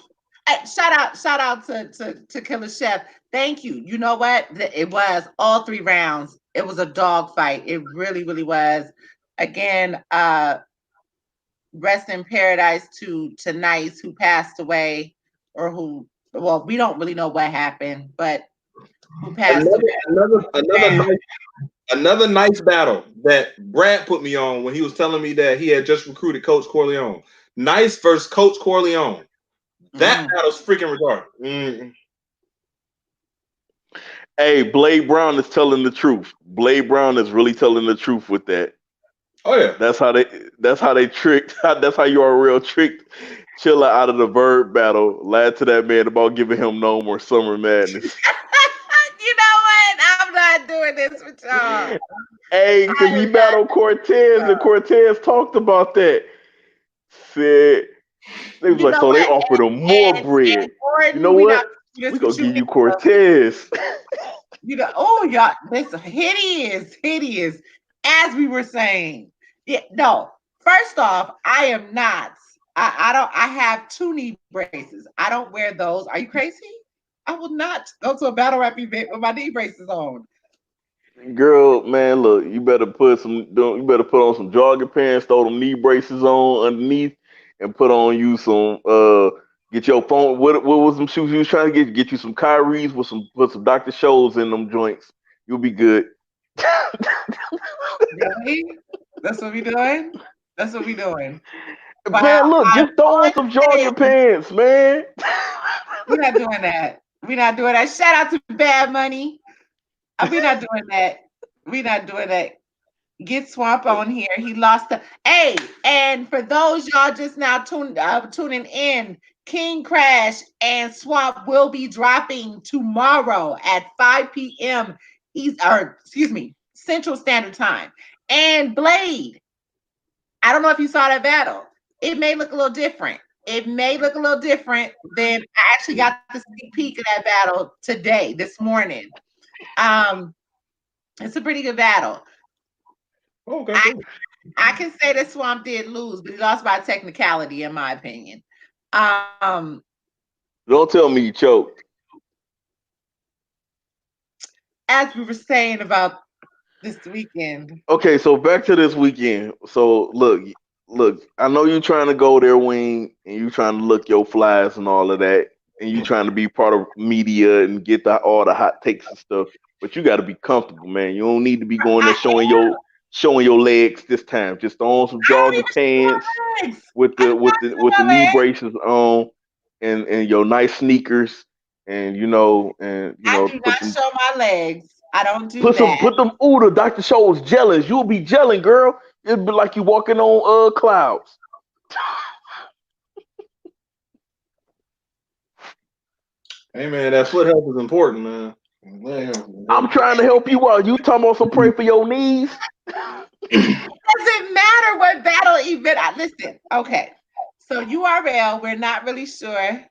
shout out to Killer Chef. Thank you. You know what? It was all 3 rounds. It was a dog fight. It really, really was. Again, rest in paradise to Nice, who passed away, or who. Well, we don't really know what happened, but who passed away. Another nice battle that Brad put me on when he was telling me that he had just recruited Coach Corleone. Nice versus Coach Corleone. That battle's freaking retarded. Hey, Blade Brown is telling the truth. Blade Brown is really telling the truth with that. Oh yeah. That's how they tricked. That's how URL tricked Chilla out of the Verb battle. Lied to that man about giving him no more Summer Madness. You know what? I'm not doing this with y'all. Hey, because he battled Cortez, and Cortez talked about that. Said they was like, so they offered him more bread. Gordon, you know what? We gonna give you Cortez. You know, oh y'all, this hideous. As we were saying, yeah, no. First off, I am not. I have 2 knee braces. I don't wear those. Are you crazy? I will not go to a battle rap event with my knee braces on. Girl, man, look, you better put on some jogging pants, throw them knee braces on underneath, and put on you some get your phone. What was them shoes you was trying to get? Get you some Kyrie's with some Dr. Scholl's in them joints. You'll be good. Really? That's what we doing? That's what we doing. Man, look, just throw on some jogging pants, man. We're not doing that. We're not doing that. Shout out to Bad Money. We're not doing that. We're not doing that. Get Swamp on here. He lost the hey, and for those y'all just now tuning in, King Crash and Swamp will be dropping tomorrow at 5 p.m. Central Standard Time. And Blade, I don't know if you saw that battle. It may look a little different. It may look a little different than I actually got the sneak peek of that battle today, this morning. It's a pretty good battle. Okay. I can say that Swamp did lose, but he lost by technicality, in my opinion. Don't tell me you choked. As we were saying about this weekend. Okay, so back to this weekend. So look, I know you're trying to go there, Wing, and you trying to look your flies and all of that, and you trying to be part of media and get all the hot takes and stuff. But you got to be comfortable, man. You don't need to be going there showing your legs this time. Just throw on some jogging pants with the knee braces on, and your nice sneakers, and I do not show my legs. I don't do that. Put them. Ooh, the Dr. Show was jealous. You'll be gelling, girl. It'll be like you walking on clouds. Hey man, that foot health is important, man. I'm trying to help you out. You talking about some pray for your knees? Doesn't matter what battle event. Listen, okay. So URL, we're not really sure.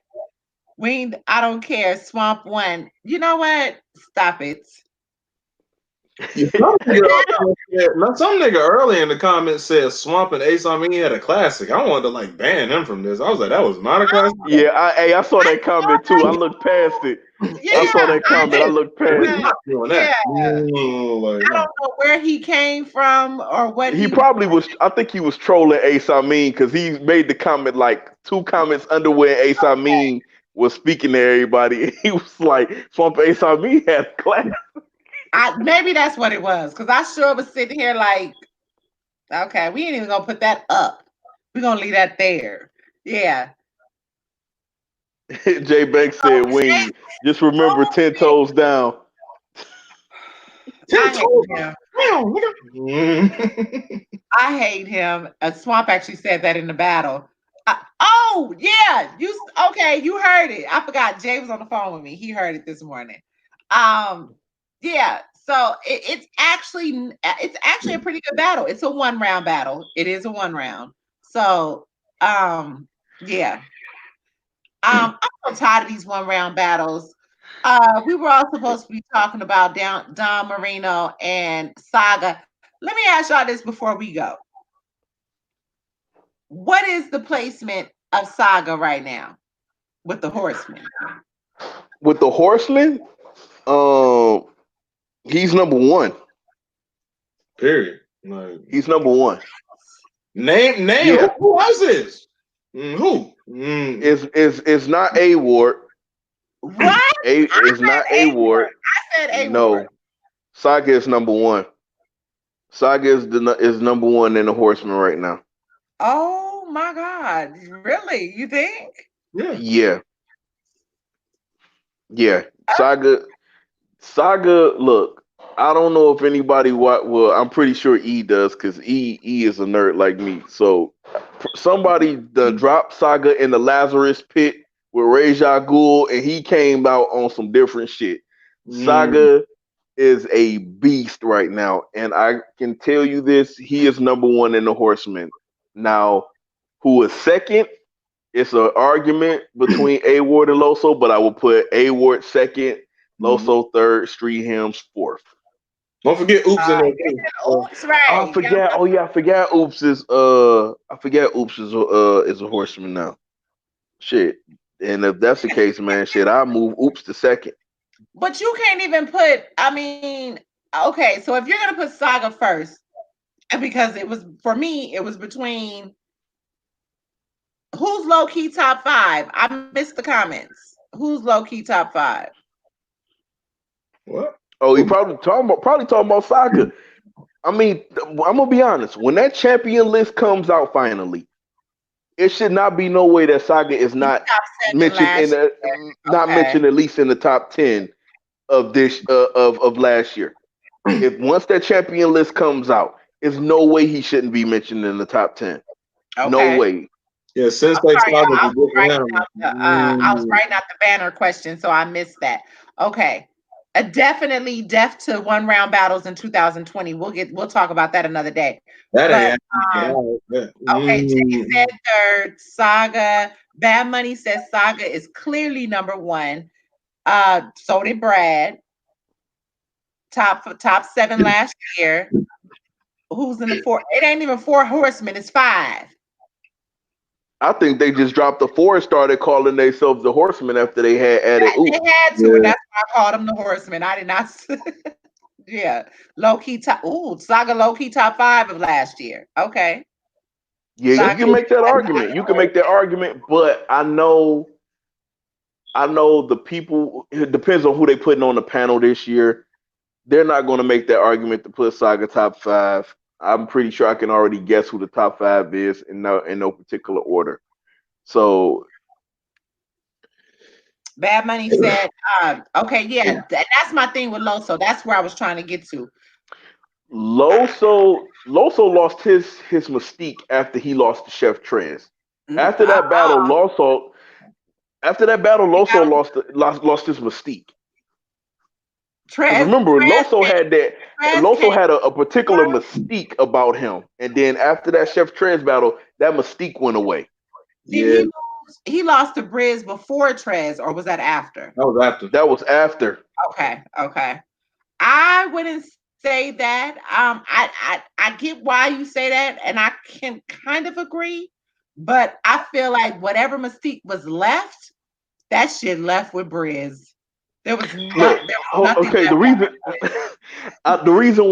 I don't care. Swamp won. You know what? Stop it. Some nigga early in the comments said Swamp and Ace on Me had a classic. I wanted to like ban him from this. I was like, that was not a classic. Yeah, I saw that comment too. I looked past it. Yeah, I saw that comment. I looked past it. Yeah. I don't know where he came from or what he probably was. I think he was trolling Ace Amin because he made the comment like 2 comments under where Ace Amin was speaking to everybody. He was like, Swamp Ace Amin had a class. Maybe that's what it was, because I sure was sitting here like, okay, we ain't even gonna put that up. We're gonna leave that there. Yeah. Jay Banks said, Wing, just remember 10 toes down. 10 toes down. I hate him. Swamp actually said that in the battle. Oh, yeah. You heard it. I forgot. Jay was on the phone with me. He heard it this morning. Yeah, so it's actually a pretty good battle. It's a 1-round battle. It is a 1 round. So yeah. I'm so tired of these 1-round battles. We were all supposed to be talking about Don Marino and Saga. Let me ask y'all this before we go. What is the placement of Saga right now with the Horsemen? With the Horsemen? He's number 1. Period. Like, he's number 1. Name. Yeah. Who was this? Who? It's not A Ward. What? It's not A Ward. I said A Ward. No. Saga is number 1. Saga is number 1 in the Horsemen right now. Oh my God! Really? You think? Yeah. Saga, look, I don't know if anybody I'm pretty sure E does, because E is a nerd like me. So somebody dropped Saga in the Lazarus pit with Raja Ghul, and he came out on some different shit. Saga is a beast right now, and I can tell you this, he is number 1 in the Horsemen. Now, who is second? It's an argument between A Ward and Loso, but I will put A Ward second, Loso third, Street Hymns fourth. Don't forget Oops in there. Oops, right. I forget. I forget Oops is a Horseman now. Shit. And if that's the case, man, I'll move Oops to second. But you can't even put, okay, so if you're gonna put Saga first, because it was between who's low key top 5? I missed the comments. Who's low key top 5? What? Oh, he probably talking about Saga. I'm gonna be honest. When that champion list comes out finally, it should not be no way that Saga is not mentioned mentioned at least in the top 10 of this of last year. If once that champion list comes out, There's no way he shouldn't be mentioned in the top 10. Okay. No way. Yeah, since I'm they sorry, started I with was Brooklyn writing out I was writing out the banner question, so I missed that. Okay. Definitely deaf to 1-round battles in 2020. We'll talk about that another day. that But ain't okay, Jay said third. Saga. Bad Money says Saga is clearly number one. So did Brad. Top 7 last year. Who's in the 4? It ain't even 4 horsemen, it's 5. I think they just dropped the 4 and started calling themselves the Horsemen after they had added. They had to, and that's why I called them the Horsemen. I did not. Yeah, low key top. Ooh, Saga low key top 5 of last year. Okay. Yeah, Saga, you can make that argument. You can make that argument, but I know the people. It depends on who they putting on the panel this year. They're not going to make that argument to put Saga top 5. I'm pretty sure I can already guess who the top 5 is in no particular order. So, Bad Money said, okay, yeah, that's my thing with Loso. That's where I was trying to get to. Loso lost his mystique after he lost to Chef Trez. After that battle, Loso lost his mystique. Remember, Loso had a particular mystique about him, and then after that Chef Trez battle, that mystique went away. Did he lost to Briz before Trez, or was that after? That was after. Okay. I wouldn't say that. I get why you say that, and I can kind of agree, but I feel like whatever mystique was left, that shit left with Briz. There was nothing. Okay, the reason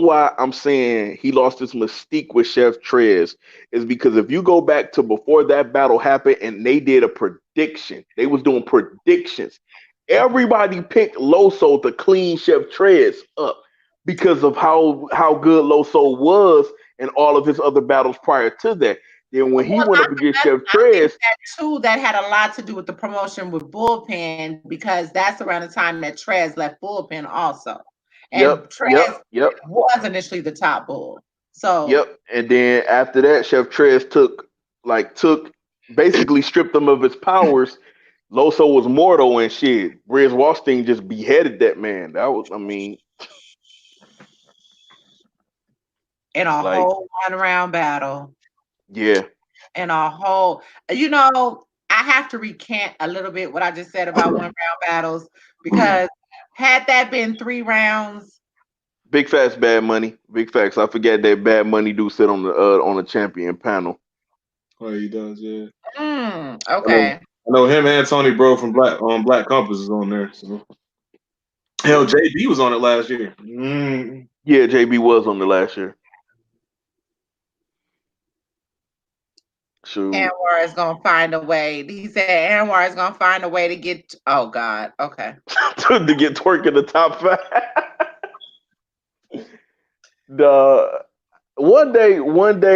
why I'm saying he lost his mystique with Chef Trez is because if you go back to before that battle happened and they did a prediction, they was doing predictions. Everybody picked Loso to clean Chef Trez up because of how good Loso was in all of his other battles prior to that. Then when he went up against Chef Trez, that had a lot to do with the promotion with Bullpen, because that's around the time that Trez left Bullpen also. And Trez was initially the top bull. So and then after that, Chef Trez took basically stripped him of his powers. Loso was mortal and shit. Briz Wallstein just beheaded that man. That was, in a whole 1-round battle. Yeah. And a whole, I have to recant a little bit what I just said about 1-round battles, because had that been 3 rounds. Big facts, Bad Money. Big facts. I forget that Bad Money do sit on the champion panel. Oh, he does, yeah. Okay. I know him and Tony Bro from Black Compass is on there. So. Hell, JB was on it last year. Yeah, JB was on the last year. Sure. Anwar is gonna find a way. He said Anwar is gonna find a way to get. Oh God. Okay. to get Twerk in the top 5. One day,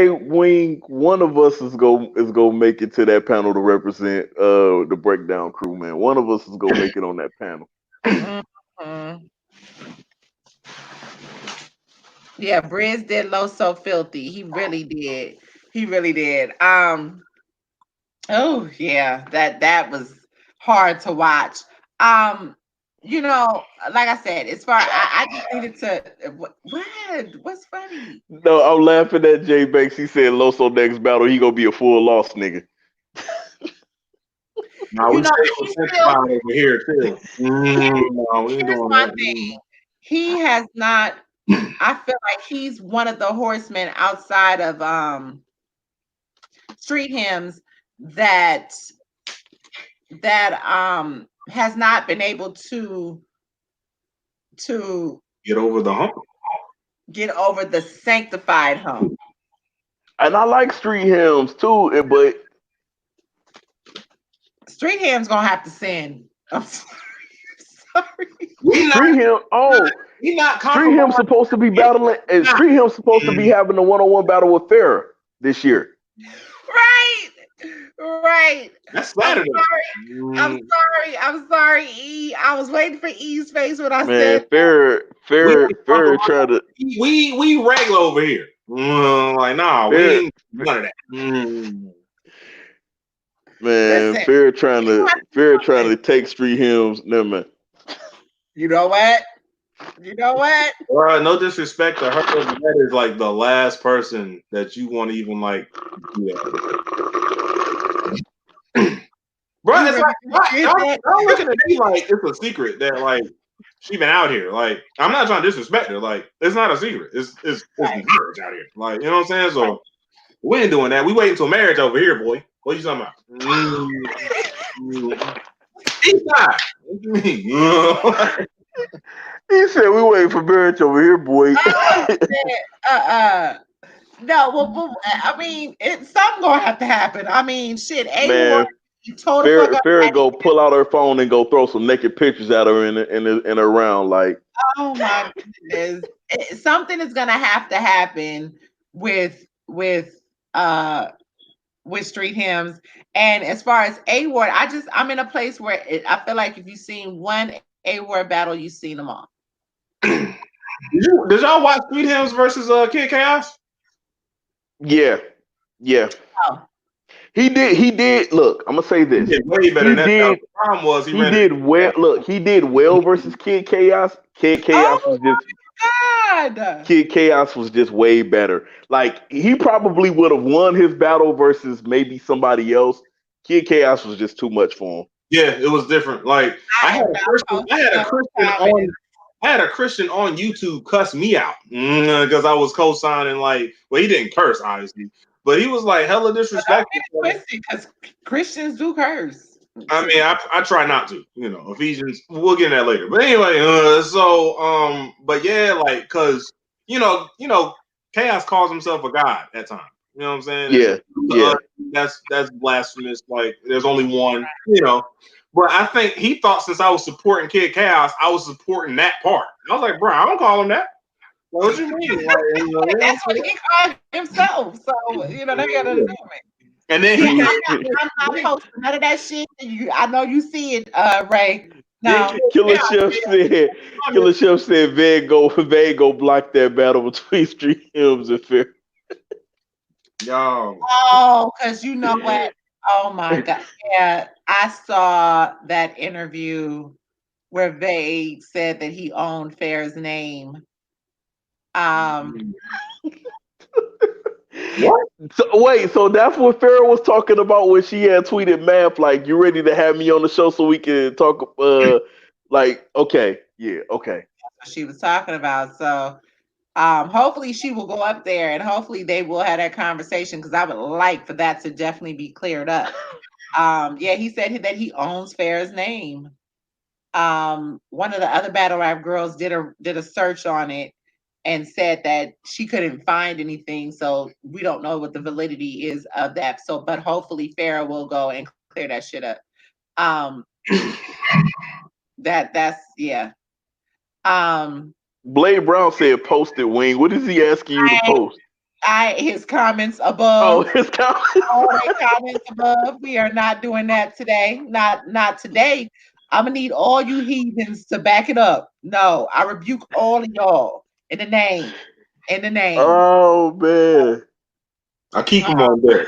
Wing, one of us is gonna make it to that panel to represent the Breakdown crew, man. One of us is gonna make it on that panel. Yeah, Briz did Loso filthy. He really did. Oh yeah, that was hard to watch. Like I said, as far I just needed to. What's funny? No, I'm laughing at Jay Banks. He said Loso next battle he gonna be a full loss nigga. No, we over here too. Here's my thing. He has not. I feel like he's one of the horsemen outside of Street Hymns that has not been able to get over the hump. Get over the sanctified hump. And I like Street Hymns too, but Street Hymns gonna have to send. I'm sorry. Street Hymns supposed to be battling, and Street Hymns supposed to be having a 1-on-1 battle with Farrah this year. Right. Right. That's I'm Saturday. sorry. I'm sorry, E. I was waiting for E's face when I Man, said Farrah trying to We regular over here. Like nah, we Farrah, ain't none of that. man, listen. Farrah trying to take street hymns. Never mind. You know what? You know what? No disrespect to her, but that is like the last person that you want to even like. Yeah. Bro, You it's really like did that? y'all looking at me like it's a secret that like she been out here. Like I'm not trying to disrespect her. Like it's not a secret. It's marriage out here. Like you know what I'm saying. So we ain't doing that. We waiting until marriage over here, boy. What you talking about? He's not. What you mean? He said we waiting for marriage over here, boy. No, well, I mean, something gonna have to happen. I mean, shit, A1, Man, you told the fuck up. Farrah go pull out her phone and go throw some naked pictures at her in her round. Like, Oh my goodness. Something is gonna have to happen with street hymns. And as far as A Ward, I'm in a place where I feel like if you've seen one A Ward battle, you've seen them all. Did y'all watch Street Hymns versus Kid Chaos? yeah. Oh. He did. Look, I'm gonna say this. He did way better than that. The problem was he did well. Look, he did well versus Kid Chaos. Kid Chaos was just God. Kid Chaos was just way better. Like he probably would have won his battle versus maybe somebody else. Kid Chaos was just too much for him. Yeah, it was different. Like I had a Christian on YouTube cuss me out because I was co-signing. Like, well, he didn't curse obviously, but he was like hella disrespectful. Because Christians do curse. I mean, I try not to, Ephesians. We'll get in that later. But anyway, but yeah, like, cause Chaos calls himself a god at times. You know what I'm saying? Yeah. That's blasphemous. Like, there's only one. But I think he thought since I was supporting Kid Chaos, I was supporting that part. I was like, bro, I don't call him that. What you mean? Like, that's what he called himself. So they got to do it. And then I'm not posting none of that shit. I know you see it, Ray. No. Killer Chef said Van go block that battle between Street Hymns and Fair. Yo. Oh, because you know what? Oh my God. Yeah, I saw that interview where Vade said that he owned Fair's name. What? So that's what Farrah was talking about when she had tweeted math like, you ready to have me on the show so we can talk like, okay. That's what she was talking about. So hopefully she will go up there and hopefully they will have that conversation because I would like for that to definitely be cleared up. Yeah, he said that he owns Fair's name. One of the other battle rap girls did a search on it and said that she couldn't find anything, so we don't know what the validity is of that. So, but hopefully Farrah will go and clear that shit up. That's yeah. Blade Brown said posted wing. What is he asking you to post? His comments above. Oh, his comments. All the comments above. We are not doing that today. Not today. I'm gonna need all you heathens to back it up. No, I rebuke all of y'all in the name. Oh man. I keep him on deck.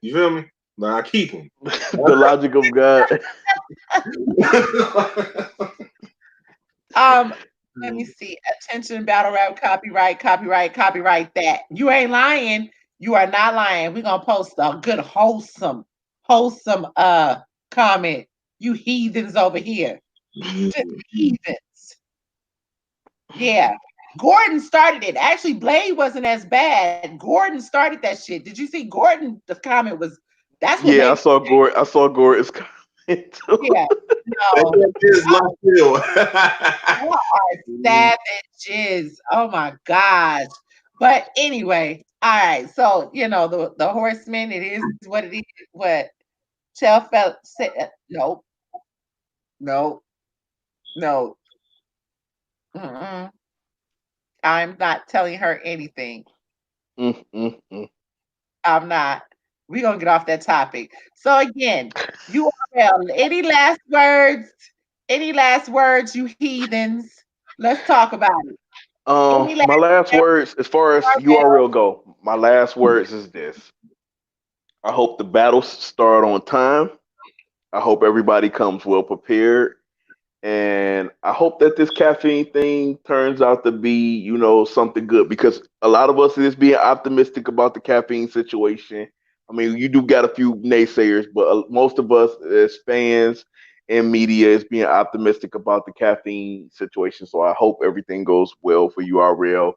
You feel me? Like I keep him. The logic of God. Let me see. Attention, battle rap, copyright that. You ain't lying. You are not lying. We're gonna post a good wholesome comment. You heathens over here. Just heathens. Yeah. Gordon started it. Actually, Blade wasn't as bad. Gordon started that shit. Did you see Gordon? The comment was that's what I saw Gordon's comment too. Yeah. No. You are savages. Oh my gosh. But anyway, all right. So the horseman, it is what it is. What Chell felt said. No. Mm-mm. I'm not telling her anything. I'm not. We're gonna get off that topic. So again, URL, any last words? Any last words, you heathens? Let's talk about it. Any last My last words, words, as far as URL? URL go, my last words is this: I hope the battles start on time. I hope everybody comes well prepared. And I hope that this caffeine thing turns out to be, something good because a lot of us is being optimistic about the caffeine situation. I mean, you do got a few naysayers, but most of us as fans and media is being optimistic about the caffeine situation. So I hope everything goes well for URL.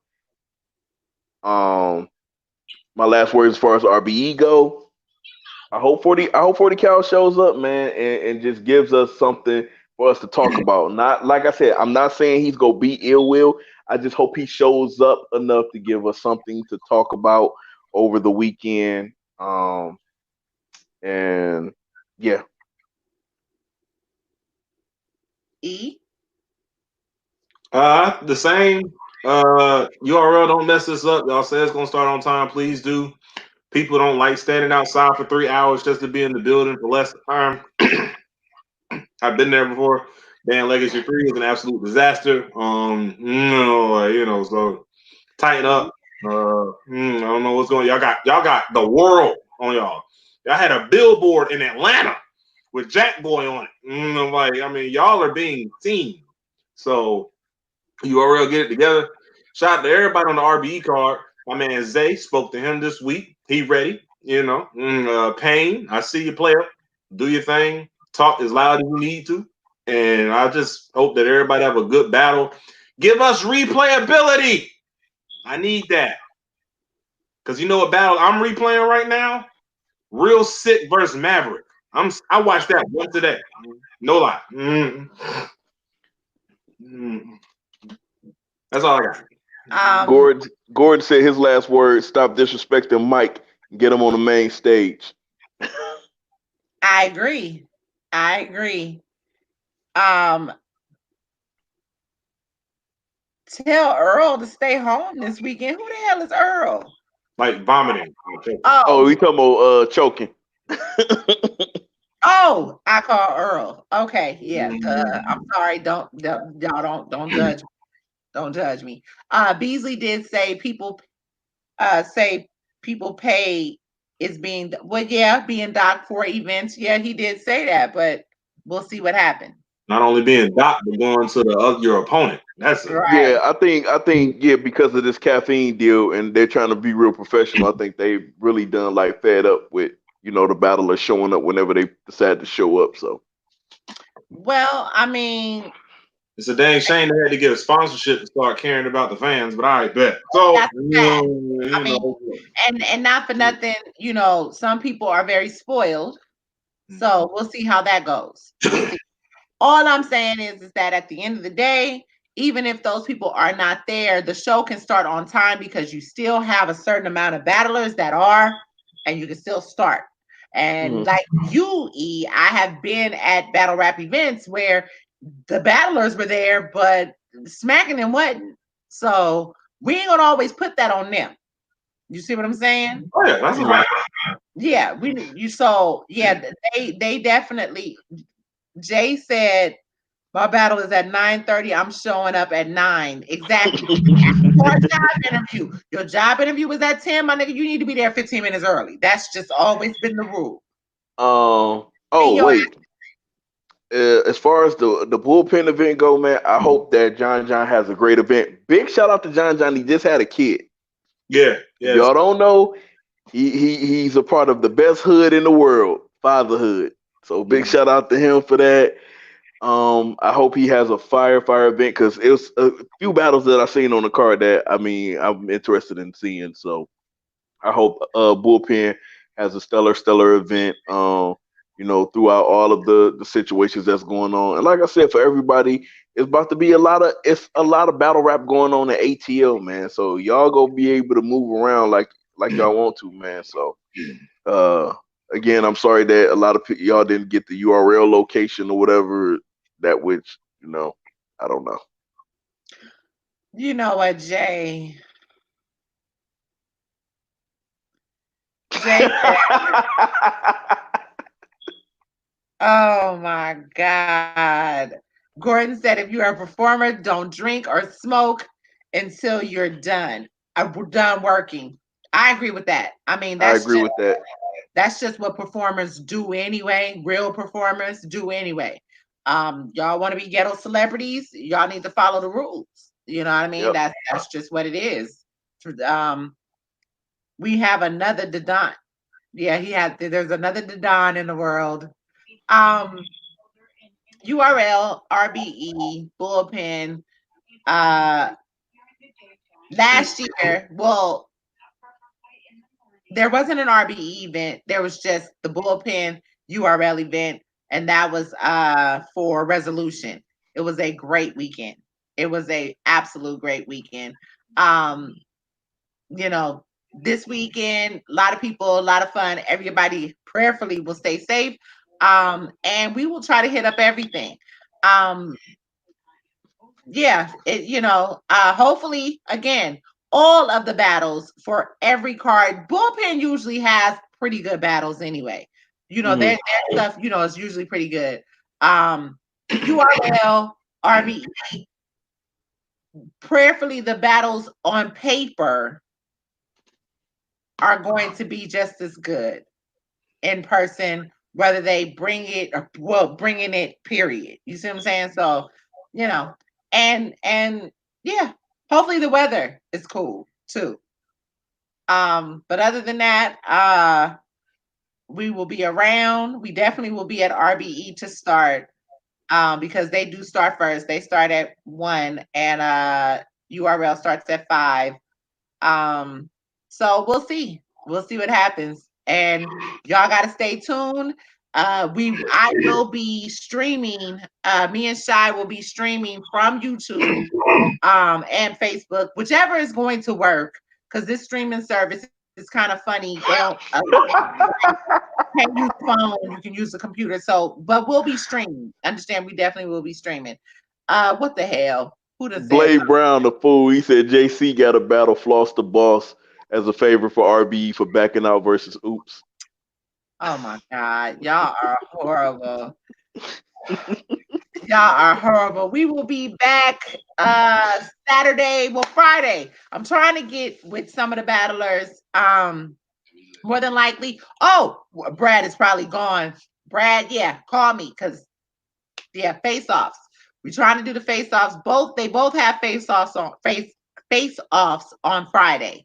Um, my last words as far as RBE go. I hope 40 Cal shows up, man, and just gives us something for us to talk about. Not like I said, I'm not saying he's gonna be ill will. I just hope he shows up enough to give us something to talk about over the weekend. And yeah. E. The same. URL, don't mess this up. Y'all say it's gonna start on time. Please do. People don't like standing outside for 3 hours just to be in the building for less time. I've been there before. Dan Legacy 3 is an absolute disaster. So tighten up. I don't know what's going on. Y'all got the world on y'all. Y'all had a billboard in Atlanta with Jack Boy on it. Y'all are being seen. So URL, get it together. Shout out to everybody on the RBE card. My man Zay spoke to him this week. He ready. Payne, I see you, player. Do your thing. Talk as loud as you need to. And I just hope that everybody have a good battle. Give us replayability. I need that. Because you know what battle I'm replaying right now? Real Sick versus Maverick. I watched that once a day. No lie. That's all I got. Gordon said his last word: stop disrespecting Mike and get him on the main stage. I agree. Tell Earl to stay home this weekend. Who the hell is Earl? Like vomiting. Oh, we talking about choking. Oh, I call Earl. Okay, yeah. I'm sorry. Y'all don't judge. Don't judge me. Beasley did say people pay is being being docked for events. Yeah, he did say that, but we'll see what happens. Not only being docked, but going to your opponent. That's it. Right. Yeah, I think because of this caffeine deal and they're trying to be real professional, I think they really done like fed up with the battlers showing up whenever they decide to show up. So, well, I mean, it's a dang shame they had to get a sponsorship to start caring about the fans, but I bet. So, and not for nothing, some people are very spoiled. So we'll see how that goes. We'll see. All I'm saying is that at the end of the day, even if those people are not there, the show can start on time because you still have a certain amount of battlers that are, and you can still start. And like you, E, I have been at battle rap events where the battlers were there, but smacking them wasn't. So we ain't gonna always put that on them. You see what I'm saying? Oh yeah, that's right. Yeah, they definitely. Jay said my battle is at 9:30. I'm showing up at 9. Exactly. Your job interview was at 10, my nigga. You need to be there 15 minutes early. That's just always been the rule. Wait. As far as the bullpen event go, man, I hope that John has a great event. Big shout out to John. He just had a kid. Yeah. If y'all don't know, he's a part of the best hood in the world, fatherhood. So big shout out to him for that. I hope he has a fire event because it was a few battles that I've seen on the card that I'm interested in seeing. So I hope Bullpen has a stellar event. Throughout all of the situations that's going on. And like I said, for everybody, it's about to be a lot of battle rap going on at ATL, man. So y'all go be able to move around like y'all want to, man. So again, I'm sorry that a lot of y'all didn't get the URL location or whatever that which, I don't know. You know what, Jay? Jay said, oh my God. Gordon said, if you are a performer, don't drink or smoke until you're done. Done working. I agree with that. I mean, I agree with that. That's just what performers do anyway. Real performers do anyway. Y'all want to be ghetto celebrities? Y'all need to follow the rules. You know what I mean? Yep. That's just what it is. We have another Dadon. Yeah, there's another Dadon in the world. URL, RBE, Bullpen. Last year, well, there wasn't an RBE event. There was just the Bullpen URL event, and that was for resolution. It was a great weekend. It was a absolute great weekend. You know, this weekend, a lot of people, a lot of fun. Everybody prayerfully will stay safe. And we will try to hit up everything. Yeah, hopefully, again, all of the battles for every card. Bullpen usually has pretty good battles anyway. Their stuff, is usually pretty good. URL, RBE, prayerfully, the battles on paper are going to be just as good in person, whether they bring it or bringing it, period. You see what I'm saying? So, and yeah, hopefully the weather is cool too. But other than that, we will be around. We definitely will be at RBE to start, because they do start first. They start at 1 and URL starts at 5. So we'll see. We'll see what happens. And y'all gotta stay tuned. I will be streaming, me and Shy will be streaming from YouTube and Facebook, whichever is going to work, because this streaming service is kind of funny. They don't you can't use the phone, you can use the computer. So, but we'll be streaming. Understand, we definitely will be streaming. What the hell? Who does Blade Brown, the fool, he said JC got to battle Floss the Boss as a favor for RBE for backing out versus Oops. Oh my God, y'all are horrible. Y'all are horrible. We will be back Friday. I'm trying to get with some of the battlers. More than likely. Oh, Brad is probably gone. Brad, yeah, call me, because face-offs. We're trying to do the face-offs. They both have face-offs on Friday.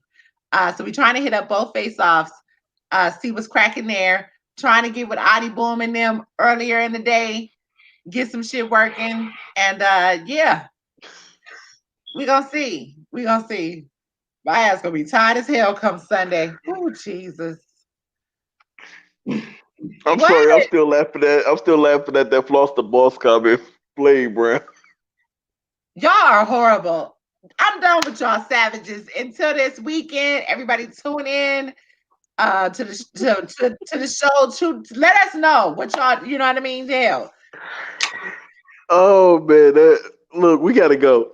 So we're trying to hit up both face-offs, see what's cracking there. Trying to get with Adi Boom and them earlier in the day, get some shit working, and yeah, we gonna see. My ass gonna be tired as hell come Sunday. Oh Jesus! I'm sorry, I'm still laughing at that Floss the Boss comment. Blade Brown. Y'all are horrible. I'm done with y'all savages. Until this weekend, everybody tune in to the show. To let us know what y'all, you know what I mean? Hell. Oh man, look, we gotta go.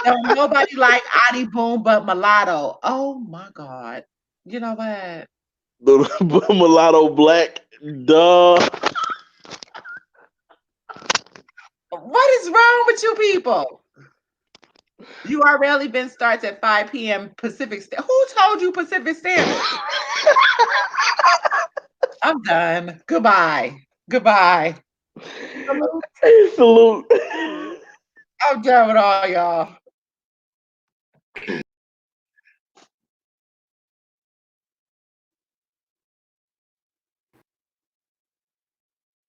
Nobody like Adi Boom but Mulatto. Oh my God. You know what? The Mulatto Black, duh. What is wrong with you people? URL event starts at 5 p.m. Pacific Standard. Who told you Pacific Standard? I'm done. Goodbye. Salute. I'm done with all y'all.